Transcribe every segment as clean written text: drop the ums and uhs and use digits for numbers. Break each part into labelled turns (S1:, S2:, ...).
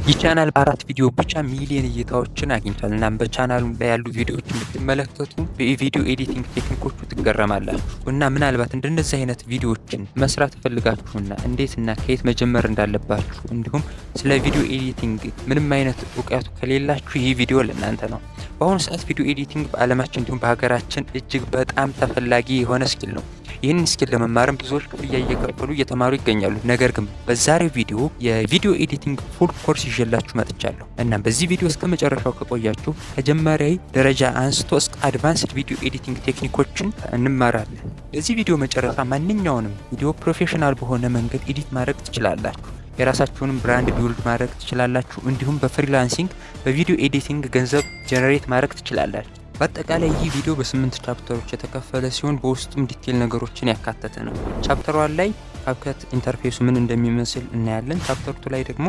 S1: ይቻናል በአራት ቪዲዮ ብቻ ሚሊዮን እይታዎችን አግኝቷል። እናም በቻናሉ ላይ ያሉ ቪዲዮዎችን ብትመለከቱ በቪዲዮ ኤዲቲንግ ቴክኒኮቹ ትገረማላችሁ። እና ምናልባት እንደነዚህ አይነት ቪዲዮዎችን መስራት ፈልጋችሁና እንዴትና ከየት መጀመር እንዳለባችሁ እንዲሁም ስለ ቪዲዮ ኤዲቲንግ ምንም አይነት እውቀቱ ከሌላችሁ ይህ ቪዲዮ ለእናንተ ነው። በአሁኑ ሰዓት ቪዲዮ ኤዲቲንግ በዓለማችን እንዲሁም በሀገራችን እጅግ በጣም ተፈላጊ የሆነ ስኪል ነው። ይህን ስኪል ለመማርም ብዙዎች ክፍያ እየከፈሉ እየተማሩ ይገኛሉ። ነገር ግን በዛሬው ቪዲዮ የቪዲዮ ኤዲቲንግ ፉል ኮርስ ይዤላችሁ መጥቻለሁ እና በዚህ ቪዲዮ እስከ መጨረሻው ከቆያችሁ ከጀማሪ ደረጃ አንስቶ እስከ አድቫንስድ ቪዲዮ ኤዲቲንግ ቴክኒኮችን እንማራለን። በዚህ ቪዲዮ መጨረሻ ማንኛውንም ቪዲዮ ፕሮፌሽናል በሆነ መንገድ ኤዲት ማድረግ ትችላላችሁ። የራሳችሁንም ብራንድ ቢውልድ ማድረግ ትችላላችሁ። እንዲሁም በፍሪላንሲንግ በቪዲዮ ኤዲቲንግ ገንዘብ ጀነሬት ማድረግ ትችላላችሁ። በአጠቃላይ ይህ ቪዲዮ በ8 ቻፕተሮች የተከፈለ ሲሆን በውስጡም ዲቴል ነገሮችን ያካተተ ነው። ቻፕተር 1 ላይ ካፕከት ኢንተርፌሱ ምን እንደሚመስል እናያለን። ቻፕተር 2 ላይ ደግሞ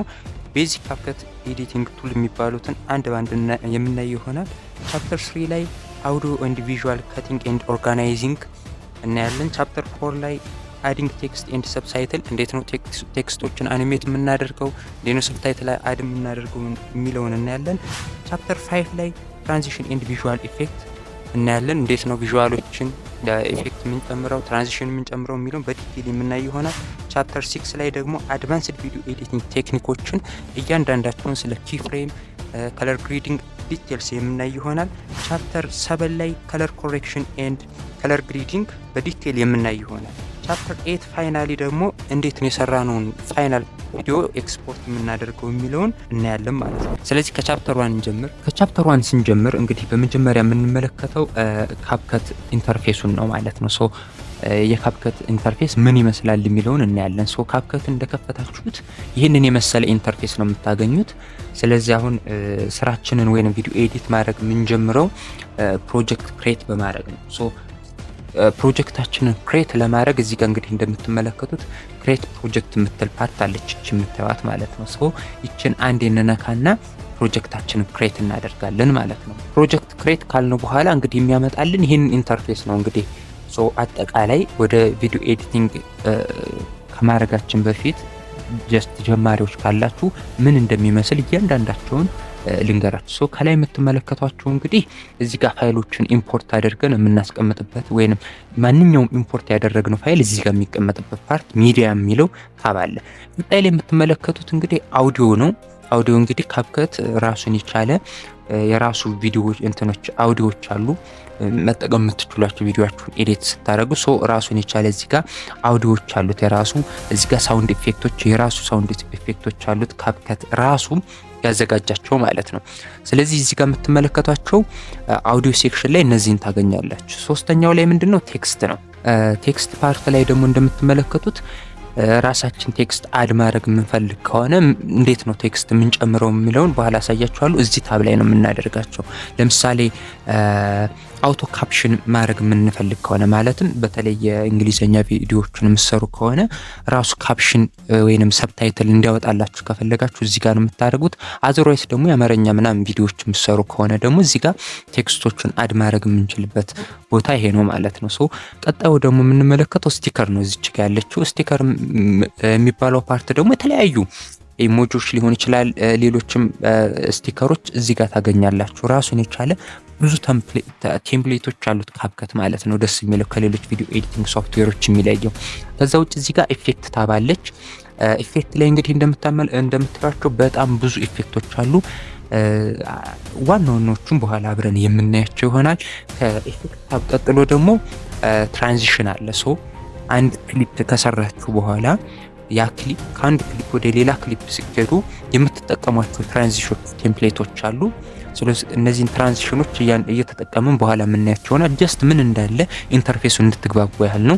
S1: ቤዚክ ካፕከት ኤዲቲንግ ቱል የሚባሉትን አንድ ባንድ የምናይ ይሆናል። ቻፕተር 3 ላይ አውዲዮ ኤንድ ቪዥዋል ካቲንግ ኤንድ ኦርጋናይዚንግ እናያለን። ቻፕተር 4 ላይ አዲንግ ቴክስት ኤንድ ሰብታይትል እንዴት ነው ቴክስቶችን አኒሜት የምናደርገው፣ እንዴት ነው ሰብታይትል ላይ አድ የምናደርገው የሚለውን እናያለን። ቻፕተር 5 ላይ ትራንዚሽን ኤንድ ቪዥዋል ኢፌክት እናያለን። እንዴት ነው ቪዥዋሎችን ለኢፌክት የምንጨምረው ትራንዚሽን የምንጨምረው የሚለውን በዲቴል የምናይ ይሆናል። ቻፕተር 6 ላይ ደግሞ አድቫንስድ ቪዲዮ ኤዲቲንግ ቴክኒኮችን እያንዳንዳቸውን ስለ ኪ ፍሬም፣ ከለር ግሬዲንግ ዲቴልስ የምናይ ይሆናል። ቻፕተር 7 ላይ ከለር ኮሬክሽን ኤንድ ከለር ግሬዲንግ በዲቴል የምናይ ይሆናል። ቻፕተር 8 ፋይናሊ ደግሞ እንዴት ነው የሰራነውን ፋይናል ቪዲዮ ኤክስፖርት የምናደርገው የሚለውን እናያለን ማለት ነው። ስለዚህ ከቻፕተር 1 እንጀምር። ከቻፕተር 1 ስንጀምር እንግዲህ በመጀመሪያ የምንመለከተው ካፕከት ኢንተርፌሱን ነው ማለት ነው። ሶ የካፕከት ኢንተርፌስ ምን ይመስላል የሚለውን እናያለን። ሶ ካፕከት እንደከፈታችሁት ይህንን የመሰለ ኢንተርፌስ ነው የምታገኙት። ስለዚህ አሁን ስራችንን ወይም ቪዲዮ ኤዲት ማድረግ የምንጀምረው ፕሮጀክት ክሬት በማድረግ ነው። ሶ ፕሮጀክታችንን ክሬት ለማድረግ እዚህ ጋር እንግዲህ እንደምትመለከቱት ክሬት ፕሮጀክት የምትል ፓርት አለች፣ እቺ የምታዩት ማለት ነው። ሶ ይችን አንድ እንነካና ፕሮጀክታችንን ክሬት እናደርጋለን ማለት ነው። ፕሮጀክት ክሬት ካልነው በኋላ እንግዲህ የሚያመጣልን ይህን ኢንተርፌስ ነው። እንግዲህ ሶ አጠቃላይ ወደ ቪዲዮ ኤዲቲንግ ከማድረጋችን በፊት ጀስት ጀማሪዎች ካላችሁ ምን እንደሚመስል እያንዳንዳቸውን ልንገራችሁ። ሶ ከላይ የምትመለከቷቸው እንግዲህ እዚህ ጋር ፋይሎችን ኢምፖርት አድርገን የምናስቀምጥበት ወይንም ማንኛውም ኢምፖርት ያደረግነው ፋይል እዚህ ጋር የሚቀመጥበት ፓርት ሚዲያ የሚለው ታብ አለ። ቀጣይ ላይ የምትመለከቱት እንግዲህ አውዲዮ ነው። አውዲዮ እንግዲህ ካፕከት ራሱን የቻለ የራሱ ቪዲዮዎች እንትኖች አውዲዮዎች አሉ መጠቀም የምትችሏቸው ቪዲዮአችሁን ኤዲት ስታደርጉ። ሶ ራሱን የቻለ እዚህ ጋር አውዲዮዎች አሉት የራሱ። እዚህ ጋር ሳውንድ ኢፌክቶች የራሱ ሳውንድ ኢፌክቶች አሉት ካፕከት ራሱ ያዘጋጃቸው ማለት ነው። ስለዚህ እዚህ ጋር የምትመለከቷቸው አውዲዮ ሴክሽን ላይ እነዚህን ታገኛላችሁ። ሶስተኛው ላይ ምንድነው ቴክስት ነው። ቴክስት ፓርት ላይ ደግሞ እንደምትመለከቱት ራሳችን ቴክስት አድ ማድረግ የምንፈልግ ከሆነ እንዴት ነው ቴክስት የምንጨምረው የሚለውን በኋላ አሳያችኋለሁ። እዚህ ታብ ላይ ነው የምናደርጋቸው። ለምሳሌ አውቶ ካፕሽን ማድረግ የምንፈልግ ከሆነ ማለትም በተለይ የእንግሊዘኛ ቪዲዮዎችን የምትሰሩ ከሆነ ራሱ ካፕሽን ወይንም ሰብታይትል እንዲያወጣላችሁ ከፈለጋችሁ እዚህ ጋር ነው የምታደርጉት። አዘርዋይስ ደግሞ የአማርኛ ምናምን ቪዲዮዎች የምትሰሩ ከሆነ ደግሞ እዚህ ጋር ቴክስቶችን አድ ማድረግ የምንችልበት ቦታ ይሄ ነው ማለት ነው። ሶ ቀጣዩ ደግሞ የምንመለከተው ስቲከር ነው። እዚች ጋር ያለችው ስቲከር የሚባለው ፓርት ደግሞ የተለያዩ ኢሞጂዎች ሊሆን ይችላል፣ ሌሎችም ስቲከሮች እዚህ ጋር ታገኛላችሁ። ራሱን የቻለ ብዙ ቴምፕሌቶች አሉት ካፕከት ማለት ነው። ደስ የሚለው ከሌሎች ቪዲዮ ኤዲቲንግ ሶፍትዌሮች የሚለየው። ከዛ ውጭ እዚህ ጋር ኢፌክት ታባለች። ኢፌክት ላይ እንግዲህ እንደምታዩቸው በጣም ብዙ ኢፌክቶች አሉ። ዋና ዋናዎቹም በኋላ አብረን የምናያቸው ይሆናል። ከኢፌክት ታብ ቀጥሎ ደግሞ ትራንዚሽን አለ። ሶ አንድ ክሊፕ ከሰራችሁ በኋላ ያ ክሊፕ ከአንድ ክሊፕ ወደ ሌላ ክሊፕ ሲገዱ የምትጠቀሟቸው ትራንዚሽን ቴምፕሌቶች አሉ። ስለዚህ እነዚህን ትራንዚሽኖች እየተጠቀምን በኋላ የምናያቸው ሆነ ጀስት ምን እንዳለ ኢንተርፌሱ እንድትግባቡ ያህል ነው።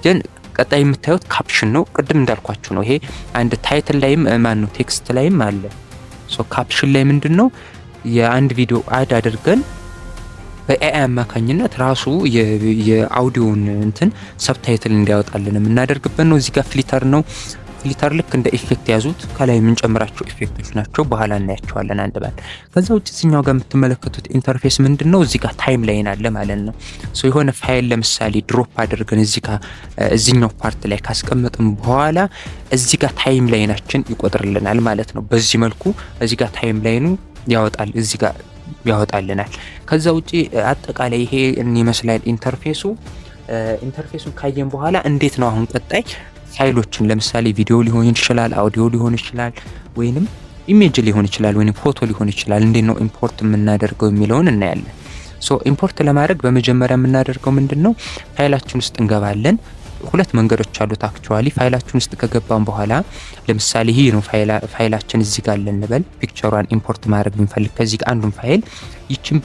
S1: ግን ቀጣይ የምታዩት ካፕሽን ነው። ቅድም እንዳልኳችሁ ነው። ይሄ አንድ ታይትል ላይም ማን ነው ቴክስት ላይም አለ። ሶ ካፕሽን ላይ ምንድነው የአንድ ቪዲዮ አድ አድርገን በኤአይ አማካኝነት ራሱ የአውዲዮን እንትን ሰብታይትል እንዲያወጣልን የምናደርግበት ነው። እዚህ ጋር ፍሊተር ነው። ፍሊተር ልክ እንደ ኢፌክት ያዙት ከላይ የምንጨምራቸው ኢፌክቶች ናቸው። በኋላ እናያቸዋለን አንድ ባንድ። ከዛ ውጭ እዚህኛው ጋር የምትመለከቱት ኢንተርፌስ ምንድነው? እዚህ ጋር ታይም ላይን አለ ማለት ነው። ሶ የሆነ ፋይል ለምሳሌ ድሮፕ አድርገን እዚህ ጋር እዚህኛው ፓርት ላይ ካስቀመጥን በኋላ እዚህ ጋር ታይም ላይናችን ይቆጥርልናል ማለት ነው። በዚህ መልኩ እዚህ ጋር ታይም ላይኑ ያወጣል፣ እዚህ ጋር ያወጣልናል። ከዛ ውጪ አጠቃላይ ይሄ ይመስላል ኢንተርፌሱ። ኢንተርፌሱን ካየን በኋላ እንዴት ነው አሁን ቀጣይ ፋይሎችን ለምሳሌ ቪዲዮ ሊሆን ይችላል፣ አውዲዮ ሊሆን ይችላል፣ ወይንም ኢሜጅ ሊሆን ይችላል፣ ወይንም ፎቶ ሊሆን ይችላል፣ እንዴት ነው ኢምፖርት የምናደርገው የሚለውን እናያለን። ሶ ኢምፖርት ለማድረግ በመጀመሪያ የምናደርገው ምንድነው? ፋይላችን ውስጥ እንገባለን። ሁለት መንገዶች አሉት አክቹአሊ። ፋይላችን ውስጥ ከገባን በኋላ ለምሳሌ ይሄ ነው ፋይላችን እዚህ ጋር እንበል። ፒክቸሯን ኢምፖርት ማድረግ ብንፈልግ ከዚህ ጋር አንዱን ፋይል ይችን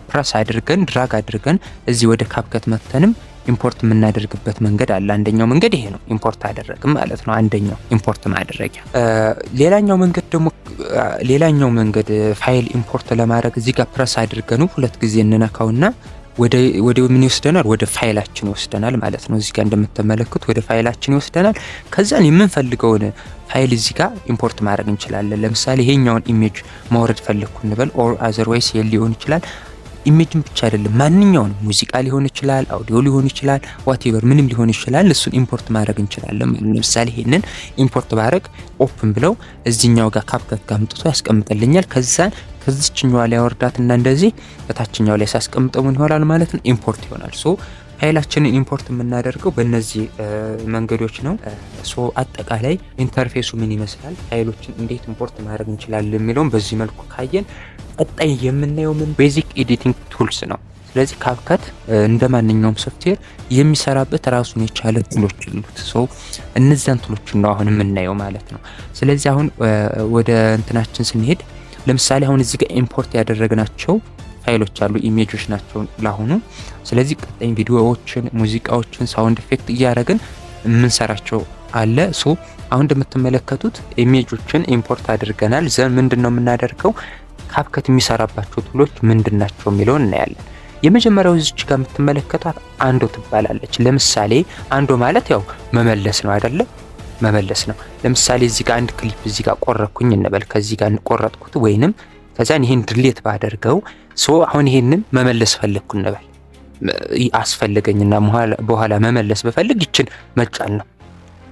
S1: ፕረስ አድርገን ድራግ አድርገን እዚህ ወደ ካፕከት መተንም ኢምፖርት የምናደርግበት መንገድ አለ። አንደኛው መንገድ ይሄ ነው፣ ኢምፖርት አደረግም ማለት ነው። አንደኛው ኢምፖርት ማድረጊያ። ሌላኛው መንገድ ፋይል ኢምፖርት ለማድረግ እዚህ ጋር ፕረስ አድርገን ሁለት ጊዜ እንነካውና ወደ ምን ይወስደናል? ወደ ፋይላችን ይወስደናል ማለት ነው። እዚህ ጋር እንደምትመለከቱት ወደ ፋይላችን ይወስደናል። ከዛን የምንፈልገውን ፋይል እዚህ ጋር ኢምፖርት ማድረግ እንችላለን። ለምሳሌ ይሄኛውን ኢሜጅ ማውረድ ፈለግኩ እንበል፣ ኦር አዘርዋይስ ሊሆን ይችላል። ኢሜጅን ብቻ አይደለም ማንኛውን ሙዚቃ ሊሆን ይችላል፣ አውዲዮ ሊሆን ይችላል፣ ዋቴቨር ምንም ሊሆን ይችላል። እሱን ኢምፖርት ማድረግ እንችላለን። ለምሳሌ ይሄንን ኢምፖርት ባረግ ኦፕን ብለው እዚህኛው ጋር ካፕከት ጋር አምጥቶ ያስቀምጥልኛል። ከዚህኛው ላይ ያወርዳትና እንደዚህ በታችኛው ላይ ሳስቀምጠው ምን ይሆናል ማለት ነው? ኢምፖርት ይሆናል። ሶ ፋይላችንን ኢምፖርት የምናደርገው በእነዚህ መንገዶች ነው። ሶ አጠቃላይ ኢንተርፌሱ ምን ይመስላል፣ ፋይሎችን እንዴት ኢምፖርት ማድረግ እንችላለን የሚለውን በዚህ መልኩ ካየን ቀጣይ የምናየው ምን ቤዚክ ኤዲቲንግ ቱልስ ነው። ስለዚህ ካፕከት እንደ ማንኛውም ሶፍትዌር የሚሰራበት ራሱን የቻለ ቱሎች አሉት። ሶ እነዛን ቱሎች ነው አሁን የምናየው ማለት ነው። ስለዚህ አሁን ወደ እንትናችን ስንሄድ ለምሳሌ አሁን እዚህ ጋር ኢምፖርት ያደረግናቸው ፋይሎች አሉ፣ ኢሜጆች ናቸው ላሁኑ። ስለዚህ ቀጣይ ቪዲዮዎችን፣ ሙዚቃዎችን፣ ሳውንድ ኢፌክት እያደረግን የምንሰራቸው አለ። ሶ አሁን እንደምትመለከቱት ኢሜጆችን ኢምፖርት አድርገናል። ዘን ምንድነው የምናደርገው? ካፕከት የሚሰራባቸው ቱሎች ምንድናቸው የሚለውን እናያለን። የመጀመሪያው እዚች ጋር የምትመለከቷት አንዶ ትባላለች። ለምሳሌ አንዶ ማለት ያው መመለስ ነው አይደለ? መመለስ ነው። ለምሳሌ እዚህ ጋር አንድ ክሊፕ እዚህ ጋር ቆረጥኩኝ እንበል። ከዚህ ጋር ቆረጥኩት ወይንም ከዛን ይሄን ድሌት ባደርገው አሁን ይሄንን መመለስ ፈለግኩ እንበል። አስፈልገኝና በኋላ መመለስ በፈልግ ይችን መጫን ነው።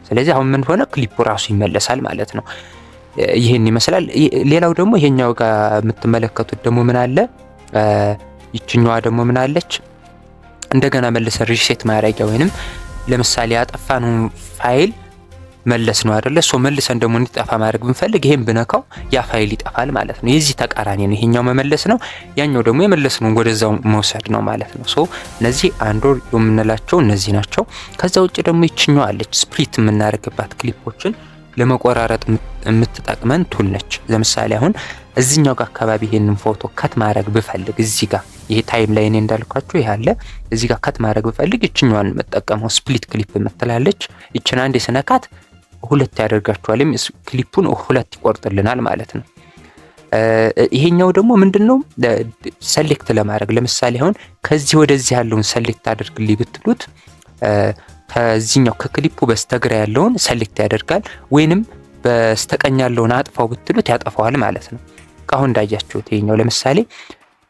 S1: ስለዚህ አሁን ምን ሆነ? ክሊፑ ራሱ ይመለሳል ማለት ነው። ይሄን ይመስላል። ሌላው ደግሞ ይሄኛው ጋር የምትመለከቱት ደግሞ ምን አለ? ይችኛዋ ደግሞ ምን አለች? እንደገና መልሰን ሪሴት ማድረጊያ ወይንም ለምሳሌ ያጠፋነው ፋይል መለስ ነው አይደለ? መልሰን ደግሞ እንዲጠፋ ማድረግ ብንፈልግ ይሄን ብነካው ያ ፋይል ይጠፋል ማለት ነው። የዚህ ተቃራኒ ነው። ይሄኛው መመለስ ነው፣ ያኛው ደግሞ የመለስነው ወደዛው መውሰድ ነው ማለት ነው። እነዚህ አንዶ የምንላቸው እነዚህ ናቸው። ከዛ ውጭ ደግሞ ይችኛው አለች፣ ስፕሊት የምናደርግባት ክሊፖችን ለመቆራረጥ የምትጠቅመን ቱል ነች። ለምሳሌ አሁን እዚህኛው ጋር አካባቢ ይሄንን ፎቶ ከት ማድረግ ብፈልግ እዚህ ጋር ይሄ ታይም ላይን እንዳልኳችሁ ይሄ አለ። እዚህ ጋር ከት ማድረግ ብፈልግ ይችኛዋን መጠቀመው ስፕሊት ክሊፕ የምትላለች። ይችን አንድ ስነካት ሁለት ያደርጋችኋል፣ ክሊፑን ሁለት ይቆርጥልናል ማለት ነው። ይሄኛው ደግሞ ምንድነው? ሰሌክት ለማድረግ ለምሳሌ አሁን ከዚህ ወደዚህ ያለውን ሰሌክት አድርግልኝ ብትሉት ከዚህኛው ከክሊፑ በስተግራ ያለውን ሰሌክት ያደርጋል፣ ወይንም በስተቀኝ ያለውን አጥፋው ብትሉት ያጠፋዋል ማለት ነው። አሁን እንዳያችሁት ይሄኛው ለምሳሌ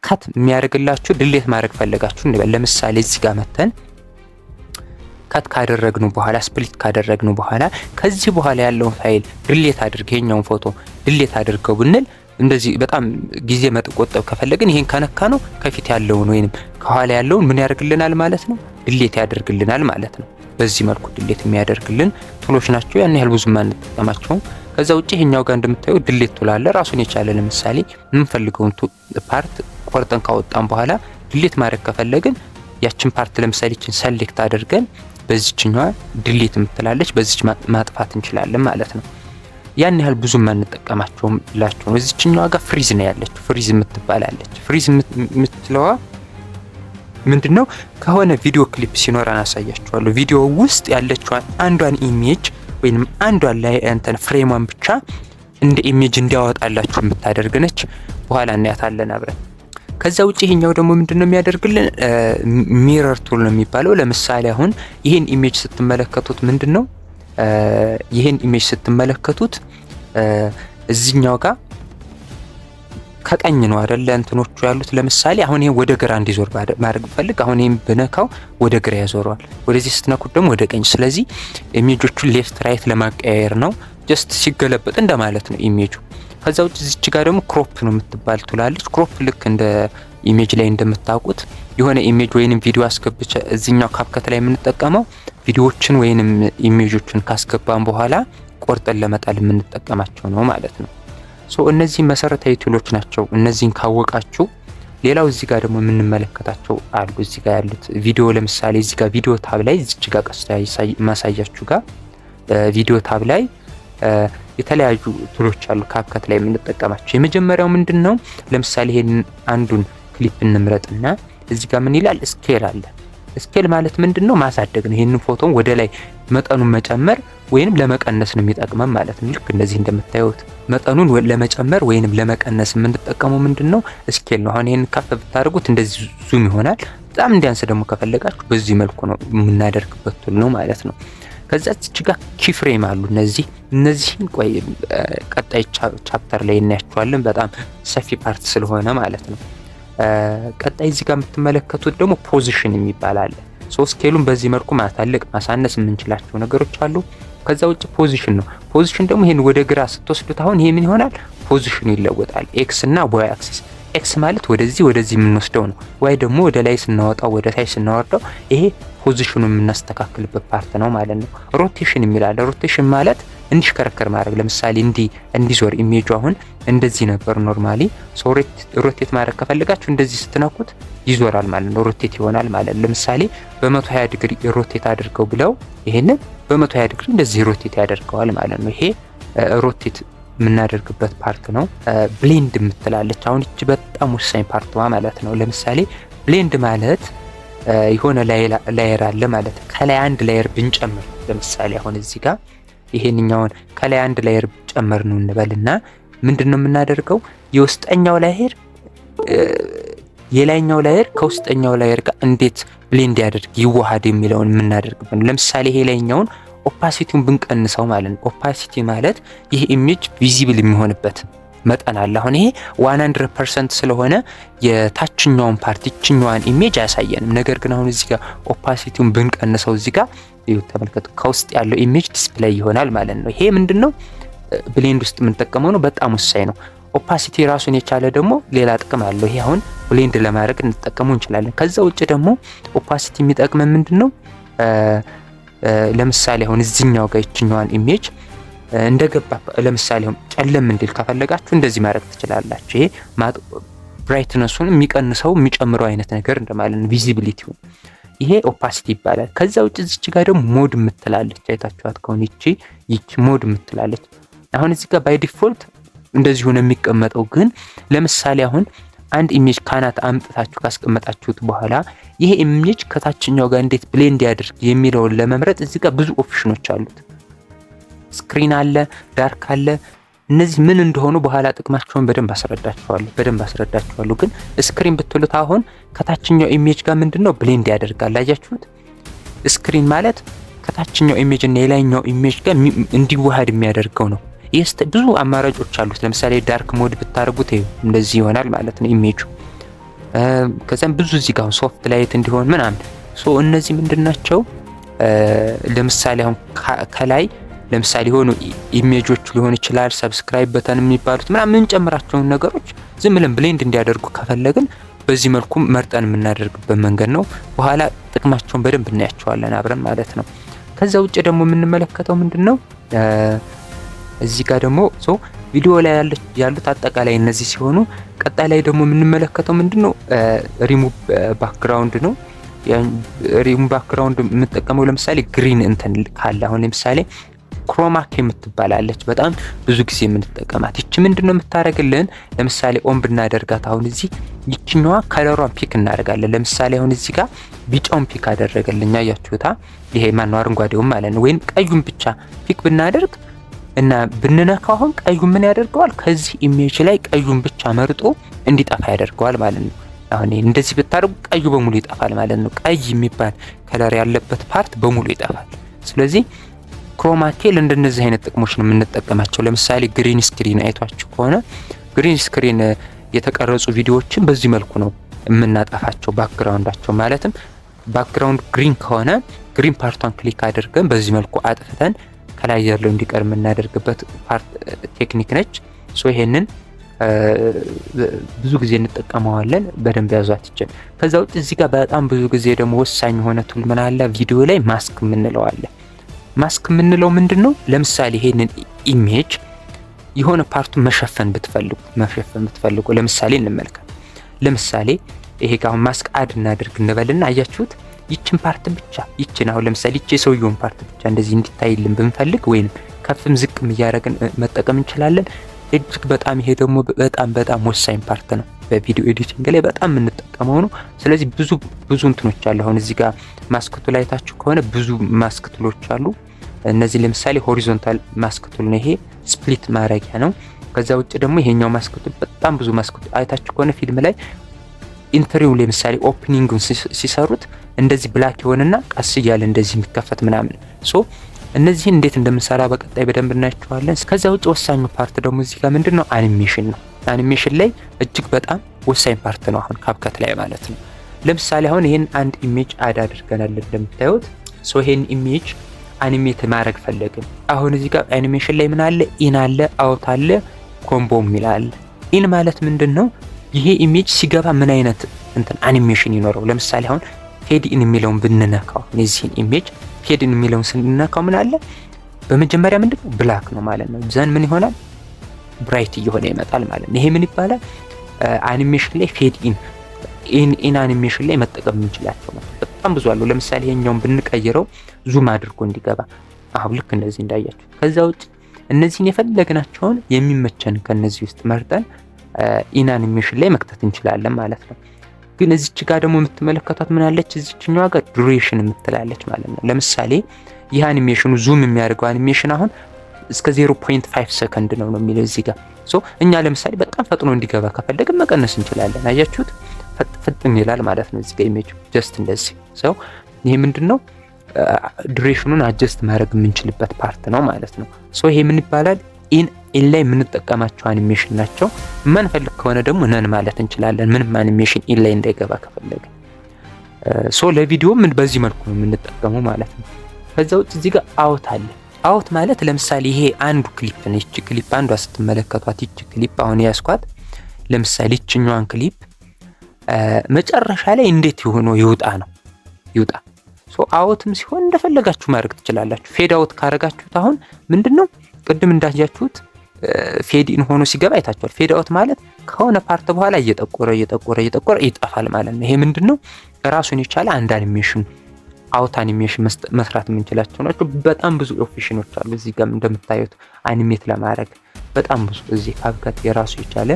S1: ካት የሚያደርግላችሁ ድሌት ማድረግ ፈለጋችሁ እንበል። ለምሳሌ እዚህ ጋር መተን ካት ካደረግኑ በኋላ ስፕሊት ካደረግኑ በኋላ ከዚህ በኋላ ያለውን ፋይል ድሌት አድርግ፣ ይሄኛውን ፎቶ ድሌት አድርገው ብንል እንደዚህ በጣም ጊዜ መቆጠብ ከፈለግን ይሄን ከነካ ነው ከፊት ያለውን ወይንም ከኋላ ያለውን ምን ያደርግልናል ማለት ነው? ድሌት ያደርግልናል ማለት ነው። በዚህ መልኩ ድሌት የሚያደርግልን ቱሎች ናቸው። ያን ያህል ብዙም አንጠቀማቸውም። ከዛ ውጪ ይሄኛው ጋር እንደምታዩ ድሌት ቱል አለ ራሱን የቻለ። ለምሳሌ የምንፈልገውን ፓርት ቆርጠን ካወጣን በኋላ ድሌት ማድረግ ከፈለግን ያችን ፓርት ለምሳሌ እቺን ሰሌክት አድርገን በዚህኛዋ ድሌት የምትላለች በዚች ማጥፋት እንችላለን ማለት ነው። ያን ያህል ብዙም አንጠቀማቸውም ብላችሁ ነው። እዚህኛዋ ጋር ፍሪዝ ነው ያለችው። ፍሪዝ የምትባላለች። ፍሪዝ የምትለዋ ምንድነው? ከሆነ ቪዲዮ ክሊፕ ሲኖረን አሳያችኋለሁ። ቪዲዮ ውስጥ ያለችዋን አንዷን ኢሜጅ ወይንም አንዷን ላይ እንትን ፍሬሟን ብቻ እንደ ኢሜጅ እንዲያወጣላችሁ የምታደርግ ነች። በኋላ እናያታለን አብረን። ከዛ ውጪ ይሄኛው ደግሞ ምንድነው የሚያደርግልን? ሚረር ቱል ነው የሚባለው። ለምሳሌ አሁን ይሄን ኢሜጅ ስትመለከቱት ምንድነው ይሄን ኢሜጅ ስትመለከቱት እዚህኛው ጋር ከቀኝ ነው አይደል እንትኖቹ ያሉት። ለምሳሌ አሁን ይሄ ወደ ግራ እንዲዞር ማድረግ ፈልግ፣ አሁን ይሄን ብነካው ወደ ግራ ያዞረዋል። ወደዚህ ስትነኩት ደግሞ ወደ ቀኝ። ስለዚህ ኢሜጆቹን ሌፍት ራይት ለማቀያየር ነው፣ ጀስት ሲገለበጥ እንደማለት ነው ኢሜጁ። ከዛ ውጭ እዚች ጋር ደግሞ ክሮፕ ነው የምትባል ትላለች። ክሮፕ ልክ እንደ ኢሜጅ ላይ እንደምታውቁት የሆነ ኢሜጅ ወይንም ቪዲዮ አስገብቼ እዚህኛው ካፕከት ላይ የምንጠቀመው ቪዲዮዎችን ወይንም ኢሜጆችን ካስገባን በኋላ ቆርጠን ለመጣል የምንጠቀማቸው ነው ማለት ነው። ሶ እነዚህ መሰረታዊ ቱሎች ናቸው። እነዚህን ካወቃችሁ ሌላው እዚህ ጋር ደግሞ የምንመለከታቸው አሉ። እዚህ ጋር ያሉት ቪዲዮ ለምሳሌ እዚህ ጋር ቪዲዮ ታብ ላይ እዚች ጋር ቀስታ ማሳያችሁ ጋር ቪዲዮ ታብ ላይ የተለያዩ ቱሎች አሉ ካፕከት ላይ የምንጠቀማቸው። የመጀመሪያው ምንድነው? ለምሳሌ ይሄን አንዱን ክሊፕ እንምረጥና እዚህ ጋር ምን ይላል? ስኬል አለ። ስኬል ማለት ምንድነው? ማሳደግ ነው። ይሄንን ፎቶን ወደ ላይ መጠኑን መጨመር ወይንም ለመቀነስ ነው የሚጠቅመን ማለት ነው። ልክ እንደዚህ እንደምታዩት መጠኑን ለመጨመር ወይንም ለመቀነስ የምንጠቀመው ምንድነው? ስኬል ነው። አሁን ይሄን ከፍ ብታደርጉት እንደዚህ ዙም ይሆናል። በጣም እንዲያንስ ደግሞ ከፈለጋችሁ በዚህ መልኩ ነው የምናደርግበት ቱል ነው ማለት ነው። ከዛ እዚህ ጋር ኪፍሬም አሉ። እነዚህን ቆይ ቀጣይ ቻፕተር ላይ እናያቸዋለን። በጣም ሰፊ ፓርት ስለሆነ ማለት ነው። ቀጣይ እዚህ ጋር የምትመለከቱት ደግሞ ፖዚሽን የሚባል አለ። ስኬሉን በዚህ መልኩ ማሳለቅ ማሳነስ የምንችላቸው ነገሮች አሉ። ከዛ ውጭ ፖዚሽን ነው። ፖዚሽን ደግሞ ይሄን ወደ ግራ ስትወስዱት አሁን ይሄ ምን ይሆናል? ፖዚሽኑ ይለወጣል። ኤክስ እና ዋይ አክሲስ። ኤክስ ማለት ወደዚህ የምንወስደው ነው። ዋይ ደግሞ ወደ ላይ ስናወጣው ወደ ታች ስናወርደው ይሄ ፖዚሽኑን የምናስተካክልበት ፓርት ነው ማለት ነው። ሮቴሽን የሚላል። ሮቴሽን ማለት እንዲሽከረከር ማድረግ። ለምሳሌ እንዲዞር ኢሜጁ አሁን እንደዚህ ነበር ኖርማሊ። ሮቴት ማድረግ ከፈለጋችሁ እንደዚህ ስትነኩት ይዞራል ማለት ነው። ሮቴት ይሆናል ማለት ነው። ለምሳሌ በ120 ዲግሪ ሮቴት አድርገው ብለው ይሄንን በ120 ዲግሪ እንደዚህ ሮቴት ያደርገዋል ማለት ነው። ይሄ ሮቴት የምናደርግበት ፓርት ነው። ብሌንድ የምትላለች አሁን እቺ በጣም ወሳኝ ፓርትዋ ማለት ነው። ለምሳሌ ብሌንድ ማለት የሆነ ላየር አለ ማለት ከላይ አንድ ላየር ብንጨምር ለምሳሌ አሁን እዚህ ጋር ይሄንኛውን ከላይ አንድ ላየር ጨመር ነው እንበልና ምንድነው የምናደርገው? የውስጠኛው ላየር የላይኛው ላየር ከውስጠኛው ላየር ጋር እንዴት ብሌንድ ያደርግ ይዋሃድ የሚለውን የምናደርግበት። ለምሳሌ ይሄ ላይኛውን ኦፓሲቲውን ብንቀንሰው ማለት ነው። ኦፓሲቲ ማለት ይሄ ኢሜጅ ቪዚብል የሚሆንበት መጠን አለ። አሁን ይሄ 100% ስለሆነ የታችኛውን ፓርት ይችኛዋን ኢሜጅ አያሳየንም። ነገር ግን አሁን እዚህ ጋር ኦፓሲቲውን ብንቀንሰው እዚህ ጋር ይኸው ተመልከቱ፣ ከውስጥ ያለው ኢሜጅ ዲስፕሌይ ይሆናል ማለት ነው። ይሄ ምንድነው ብሌንድ ውስጥ የምንጠቀመው ነው። በጣም ወሳኝ ነው። ኦፓሲቲ ራሱን የቻለ ደግሞ ሌላ ጥቅም አለው። ይሄ አሁን ብሌንድ ለማድረግ እንጠቀመው እንችላለን። ከዛ ውጭ ደግሞ ኦፓሲቲ የሚጠቅመን ምንድነው? ለምሳሌ አሁን እዚህኛው ጋር ይችኛዋን ኢሜጅ እንደገባ ለምሳሌ አሁን ጨለም እንዲል ከፈለጋችሁ እንደዚህ ማድረግ ትችላላችሁ። ይሄ ብራይትነሱን የሚቀንሰው የሚጨምረው አይነት ነገር እንደማለት ነው። ቪዚቢሊቲው ይሄ ኦፓሲቲ ይባላል። ከዛ ውጭ እዚች ጋር ደግሞ ሞድ የምትላለች አይታችኋት ከሆነ ይቺ ሞድ የምትላለች። አሁን እዚህ ጋር ባይ ዲፎልት እንደዚህ ሆነ የሚቀመጠው፣ ግን ለምሳሌ አሁን አንድ ኢሜጅ ካናት አምጥታችሁ ካስቀመጣችሁት በኋላ ይሄ ኢሜጅ ከታችኛው ጋር እንዴት ብሌንድ ያድርግ የሚለውን ለመምረጥ እዚህ ጋር ብዙ ኦፕሽኖች አሉት። ስክሪን አለ፣ ዳርክ አለ። እነዚህ ምን እንደሆኑ በኋላ ጥቅማቸውን በደንብ አስረዳችኋለሁ። ግን ስክሪን ብትሉት አሁን ከታችኛው ኢሜጅ ጋር ምንድነው ብሌንድ ያደርጋል። አያችሁት? ስክሪን ማለት ከታችኛው ኢሜጅ እና የላይኛው ኢሜጅ ጋር እንዲዋሃድ የሚያደርገው ነው። ብዙ አማራጮች አሉት። ለምሳሌ ዳርክ ሞድ ብታደርጉት እንደዚህ ይሆናል ማለት ነው ኢሜጁ። ከዛም ብዙ እዚህ ጋር ሶፍት ላይት እንዲሆን ምናምን እነዚህ ምንድናቸው? ለምሳሌ አሁን ከላይ ለምሳሌ ሆኖ ኢሜጆች ሊሆን ይችላል፣ ሰብስክራይብ በተን የሚባሉት ምናምን የምንጨምራቸውን ነገሮች ዝም ብለን ብሌንድ እንዲያደርጉ ከፈለግን በዚህ መልኩ መርጠን የምናደርግበት መንገድ ነው። በኋላ ጥቅማቸውን በደንብ እናያቸዋለን አብረን ማለት ነው። ከዛ ውጭ ደግሞ የምንመለከተው ምንድነው? እዚህ ጋር ደግሞ ቪዲዮ ላይ ያሉት አጠቃላይ እነዚህ ሲሆኑ፣ ቀጣይ ላይ ደግሞ የምንመለከተው ምንድነው? ሪሙቭ ባክግራውንድ ነው። ሪሙቭ ባክግራውንድ የምንጠቀመው ለምሳሌ ግሪን እንትን ካለ አሁን ለምሳሌ ክሮማክ የምትባላለች በጣም ብዙ ጊዜ የምንጠቀማት ይቺ ምንድነው የምታደርግልን? ለምሳሌ ኦን ብናደርጋት አሁን እዚህ ይችኛዋ ከለሯን ፒክ እናደርጋለን። ለምሳሌ አሁን እዚህ ጋር ቢጫውን ፒክ አደረገልኝ፣ አያችሁታ? ይሄ ማነው አረንጓዴው ማለት ነው። ወይም ቀዩን ብቻ ፒክ ብናደርግ እና ብንነካው አሁን ቀዩ ምን ያደርገዋል? ከዚህ ኢሜጅ ላይ ቀዩን ብቻ መርጦ እንዲጠፋ ያደርገዋል ማለት ነው። አሁን እንደዚህ ብታደርጉ ቀዩ በሙሉ ይጠፋል ማለት ነው። ቀይ የሚባል ከለር ያለበት ፓርት በሙሉ ይጠፋል። ስለዚህ ክሮማኬል እንደነዚህ አይነት ጥቅሞች ነው የምንጠቀማቸው። ለምሳሌ ግሪን ስክሪን አይቷችሁ ከሆነ ግሪን ስክሪን የተቀረጹ ቪዲዮዎችን በዚህ መልኩ ነው የምናጠፋቸው። ባክግራውንዳቸው ማለትም ባክግራውንድ ግሪን ከሆነ ግሪን ፓርቷን ክሊክ አድርገን በዚህ መልኩ አጥፍተን ከላይ ያለው እንዲቀር የምናደርግበት ቴክኒክ ነች። ሶ ይሄንን ብዙ ጊዜ እንጠቀመዋለን። በደንብ ያዟት ይችላል። ከዛ ውጭ እዚህ ጋር በጣም ብዙ ጊዜ ደግሞ ወሳኝ የሆነ ቱል ምን አለ ቪዲዮ ላይ ማስክ የምንለው አለ። ማስክ የምንለው ምንድነው? ለምሳሌ ይሄንን ኢሜጅ የሆነ ፓርቱን መሸፈን ብትፈልጉ ለምሳሌ እንመልከት። ለምሳሌ ይሄ ጋር ማስክ አድ እናድርግ እንበልና አያችሁት ይችን ፓርት ብቻ ይችን አሁን ለምሳሌ ይቺ የሰውየውን ፓርት ብቻ እንደዚህ እንዲታይልን ብንፈልግ ወይም ከፍም ዝቅም እያደረግን መጠቀም እንችላለን። እጅግ በጣም ይሄ ደግሞ በጣም ወሳኝ ፓርት ነው። በቪዲዮ ኤዲቲንግ ላይ በጣም የምንጠቀመው ነው። ስለዚህ ብዙ እንትኖች አሉ። አሁን እዚህ ጋር ማስክ ቱል አይታችሁ ከሆነ ብዙ ማስክ ቱሎች አሉ። እነዚህ ለምሳሌ ሆሪዞንታል ማስክ ቱል ነው፣ ይሄ ስፕሊት ማድረጊያ ነው። ከዛ ውጭ ደግሞ ይሄኛው ማስክ ቱል በጣም ብዙ ማስክ ቱል አይታችሁ ከሆነ ፊልም ላይ ኢንትሪው ለምሳሌ ኦፕኒንጉን ሲሰሩት እንደዚህ ብላክ ይሆንና ቀስ እያለ እንደዚህ የሚከፈት ምናምን። ሶ እነዚህን እንዴት እንደምንሰራ በቀጣይ በደንብ እናያቸዋለን። ከዛ ውጭ ወሳኙ ፓርት ደግሞ እዚህ ጋር ምንድነው አኒሜሽን ነው። አኒሜሽን ላይ እጅግ በጣም ወሳኝ ፓርት ነው፣ አሁን ካፕከት ላይ ማለት ነው። ለምሳሌ አሁን ይሄን አንድ ኢሜጅ አድ አድርገናል እንደምታዩት። ሶ ይሄን ኢሜጅ አኒሜት ማድረግ ፈለግን። አሁን እዚህ ጋር አኒሜሽን ላይ ምን አለ? ኢን አለ፣ አውት አለ፣ ኮምቦ ይላል። ኢን ማለት ምንድነው? ይሄ ኢሜጅ ሲገባ ምን አይነት አኒሜሽን ይኖረው። ለምሳሌ አሁን ፌድ ኢን የሚለውን ብንነካው እዚህን ኢሜጅ ፌድ ኢን የሚለውን ስንነካው ምን አለ? በመጀመሪያ ምንድነው ብላክ ነው ማለት ነው። ዘን ምን ይሆናል? ብራይት እየሆነ ይመጣል ማለት ነው። ይሄ ምን ይባላል? አኒሜሽን ላይ ፌድ ኢን አኒሜሽን ላይ መጠቀም እንችላቸው ነው። በጣም ብዙ አለው። ለምሳሌ ይሄኛውን ብንቀይረው ዙም አድርጎ እንዲገባ አሁን ልክ እንደዚህ እንዳያችሁ። ከዛ ውጭ እነዚህን የፈለግናቸውን የሚመቸን ከነዚህ ውስጥ መርጠን ኢን አኒሜሽን ላይ መክተት እንችላለን ማለት ነው። ግን እዚች ጋር ደግሞ የምትመለከቷት ምን አለች? እዚችኛዋ ጋር ዱሬሽን የምትላለች ማለት ነው። ለምሳሌ ይህ አኒሜሽኑ ዙም የሚያደርገው አኒሜሽን አሁን እስከ 0.5 ሰከንድ ነው የሚለው እዚህ ጋር። ሶ እኛ ለምሳሌ በጣም ፈጥኖ እንዲገባ ከፈለግን መቀነስ እንችላለን። አያችሁት? ፈጥን ይላል ማለት ነው እዚህ ጋር ኢሜጅ ጀስት እንደዚህ። ሶ ይሄ ምንድነው ዱሬሽኑን አጀስት ማድረግ የምንችልበት ፓርት ነው ማለት ነው። ሶ ይሄ ምን ይባላል? ኢን ላይ የምንጠቀማቸው አኒሜሽን ናቸው። ማንፈልግ ከሆነ ደግሞ ነን ማለት እንችላለን፣ ምንም አኒሜሽን ኢን ላይ እንዳይገባ ከፈለግን። ሶ ለቪዲዮ ምን በዚህ መልኩ ነው የምንጠቀመው ማለት ነው። ከዛ ውጭ እዚህ ጋር አውት አለ። አውት ማለት ለምሳሌ ይሄ አንዱ ክሊፕ ነው። ይቺ ክሊፕ አንዷ ስትመለከቷት ይቺ ክሊፕ አሁን ያስኳት ለምሳሌ ይችኛዋን ክሊፕ መጨረሻ ላይ እንዴት ሆኖ ይውጣ ነው ይውጣ። ሶ አውትም ሲሆን እንደፈለጋችሁ ማድረግ ትችላላችሁ። ፌድ አውት ካረጋችሁት አሁን ምንድነው ቅድም እንዳያችሁት ፌድ ኢን ሆኖ ሲገባ አይታችኋል። ፌድ አውት ማለት ከሆነ ፓርት በኋላ እየጠቆረ ይጠፋል ማለት ነው። ይሄ ምንድነው ራሱን የቻለ አንድ አኒሜሽን አውት አኒሜሽን መስራት የምንችላቸው ናቸው። በጣም ብዙ ኦፕሽኖች አሉ። እዚህ ጋር እንደምታዩት አኒሜት ለማድረግ በጣም ብዙ እዚህ ካፕከት የራሱ የቻለ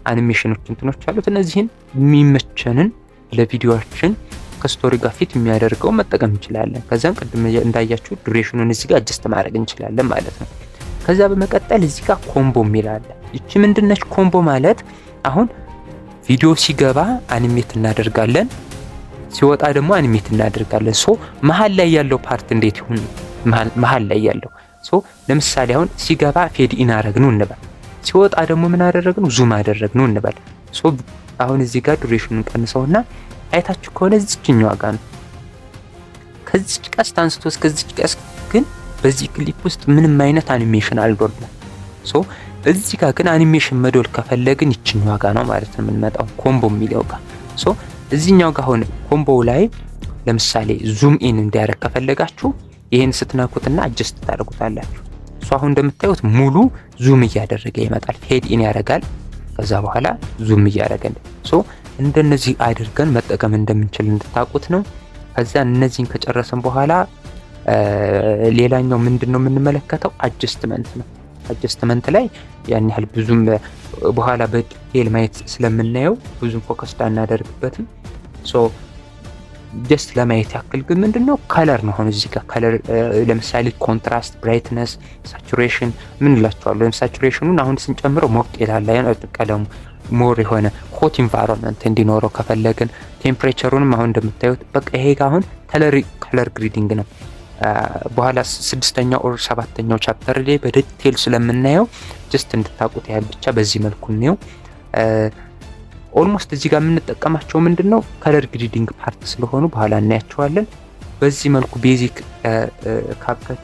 S1: አኒሜሽኖች እንትኖች አሉት። እነዚህን የሚመቸንን ለቪዲዮአችን ከስቶሪ ጋር ፊት የሚያደርገው መጠቀም እንችላለን። ከዛም ቅድም እንዳያችሁ ዱሬሽኑን እዚህ ጋር አጀስት ማድረግ እንችላለን ማለት ነው። ከዛ በመቀጠል እዚህ ጋር ኮምቦ የሚላል። እቺ ምንድነች? ኮምቦ ማለት አሁን ቪዲዮ ሲገባ አኒሜት እናደርጋለን፣ ሲወጣ ደግሞ አኒሜት እናደርጋለን። ሶ መሀል ላይ ያለው ፓርት እንዴት ይሁን? መሀል ላይ ያለው ሶ ለምሳሌ አሁን ሲገባ ፌድ ኢን አደረግነው እንበል፣ ሲወጣ ደግሞ ምን አደረግነው? ዙም አደረግነው እንበል። ሶ አሁን እዚህ ጋር ዱሬሽኑን ቀንሰውና አይታችሁ ከሆነ እዚህኛው ጋር ነው። ከዚች ቀስት አንስቶ እስከዚች ቀስት ግን በዚህ ክሊፕ ውስጥ ምንም አይነት አኒሜሽን አልዶልም። ሶ እዚህ ጋር ግን አኒሜሽን መዶል ከፈለግን ይችኛው ጋር ነው ማለት ነው የምንመጣው ኮምቦ የሚለው ጋር። ሶ እዚህኛው ጋር ሆነ ኮምቦው ላይ ለምሳሌ ዙም ኢን እንዲያደርግ ከፈለጋችሁ ይሄን ስትነኩትና አጀስት ታደርጉታላችሁ። ሶ አሁን እንደምታዩት ሙሉ ዙም እያደረገ ይመጣል። ፌድ ኢን ያደርጋል፣ ከዛ በኋላ ዙም እያደረገ ሶ እንደነዚህ አድርገን መጠቀም እንደምንችል እንድታቁት ነው። ከዛ እነዚህን ከጨረሰን በኋላ ሌላኛው ምንድነው የምንመለከተው? አጀስትመንት ነው። አጀስትመንት ላይ ያን ያህል ብዙም በኋላ በዲቴል ማየት ስለምናየው ብዙም ፎከስ እናደርግበትም። ሶ ጀስት ለማየት ያክል ግን ምንድነው ከለር ነው። አሁን እዚህ ጋር ከለር ለምሳሌ ኮንትራስት፣ ብራይትነስ፣ ሳቹሬሽን ምን እንላቸዋለን? ለምሳሌ ሳቹሬሽኑን አሁን ስንጨምረው ሞቅ ይላል ቀለሙ ሞር የሆነ ሆት ኢንቫይሮንመንት እንዲኖረው ከፈለግን ቴምፕሬቸሩንም አሁን እንደምታዩት በቃ ይሄ ጋር አሁን ከለር ግሬዲንግ ነው። በኋላ 6ኛው ኦር 7ኛው ቻፕተር ላይ በዲቴል ስለምናየው ጀስት እንድታቁት ያህል ብቻ በዚህ መልኩ ነው። ኦልሞስት እዚህ ጋር የምንጠቀማቸው ምንድነው ከለር ግሬዲንግ ፓርት ስለሆኑ በኋላ እናያቸዋለን። በዚህ መልኩ ቤዚክ ካፕከት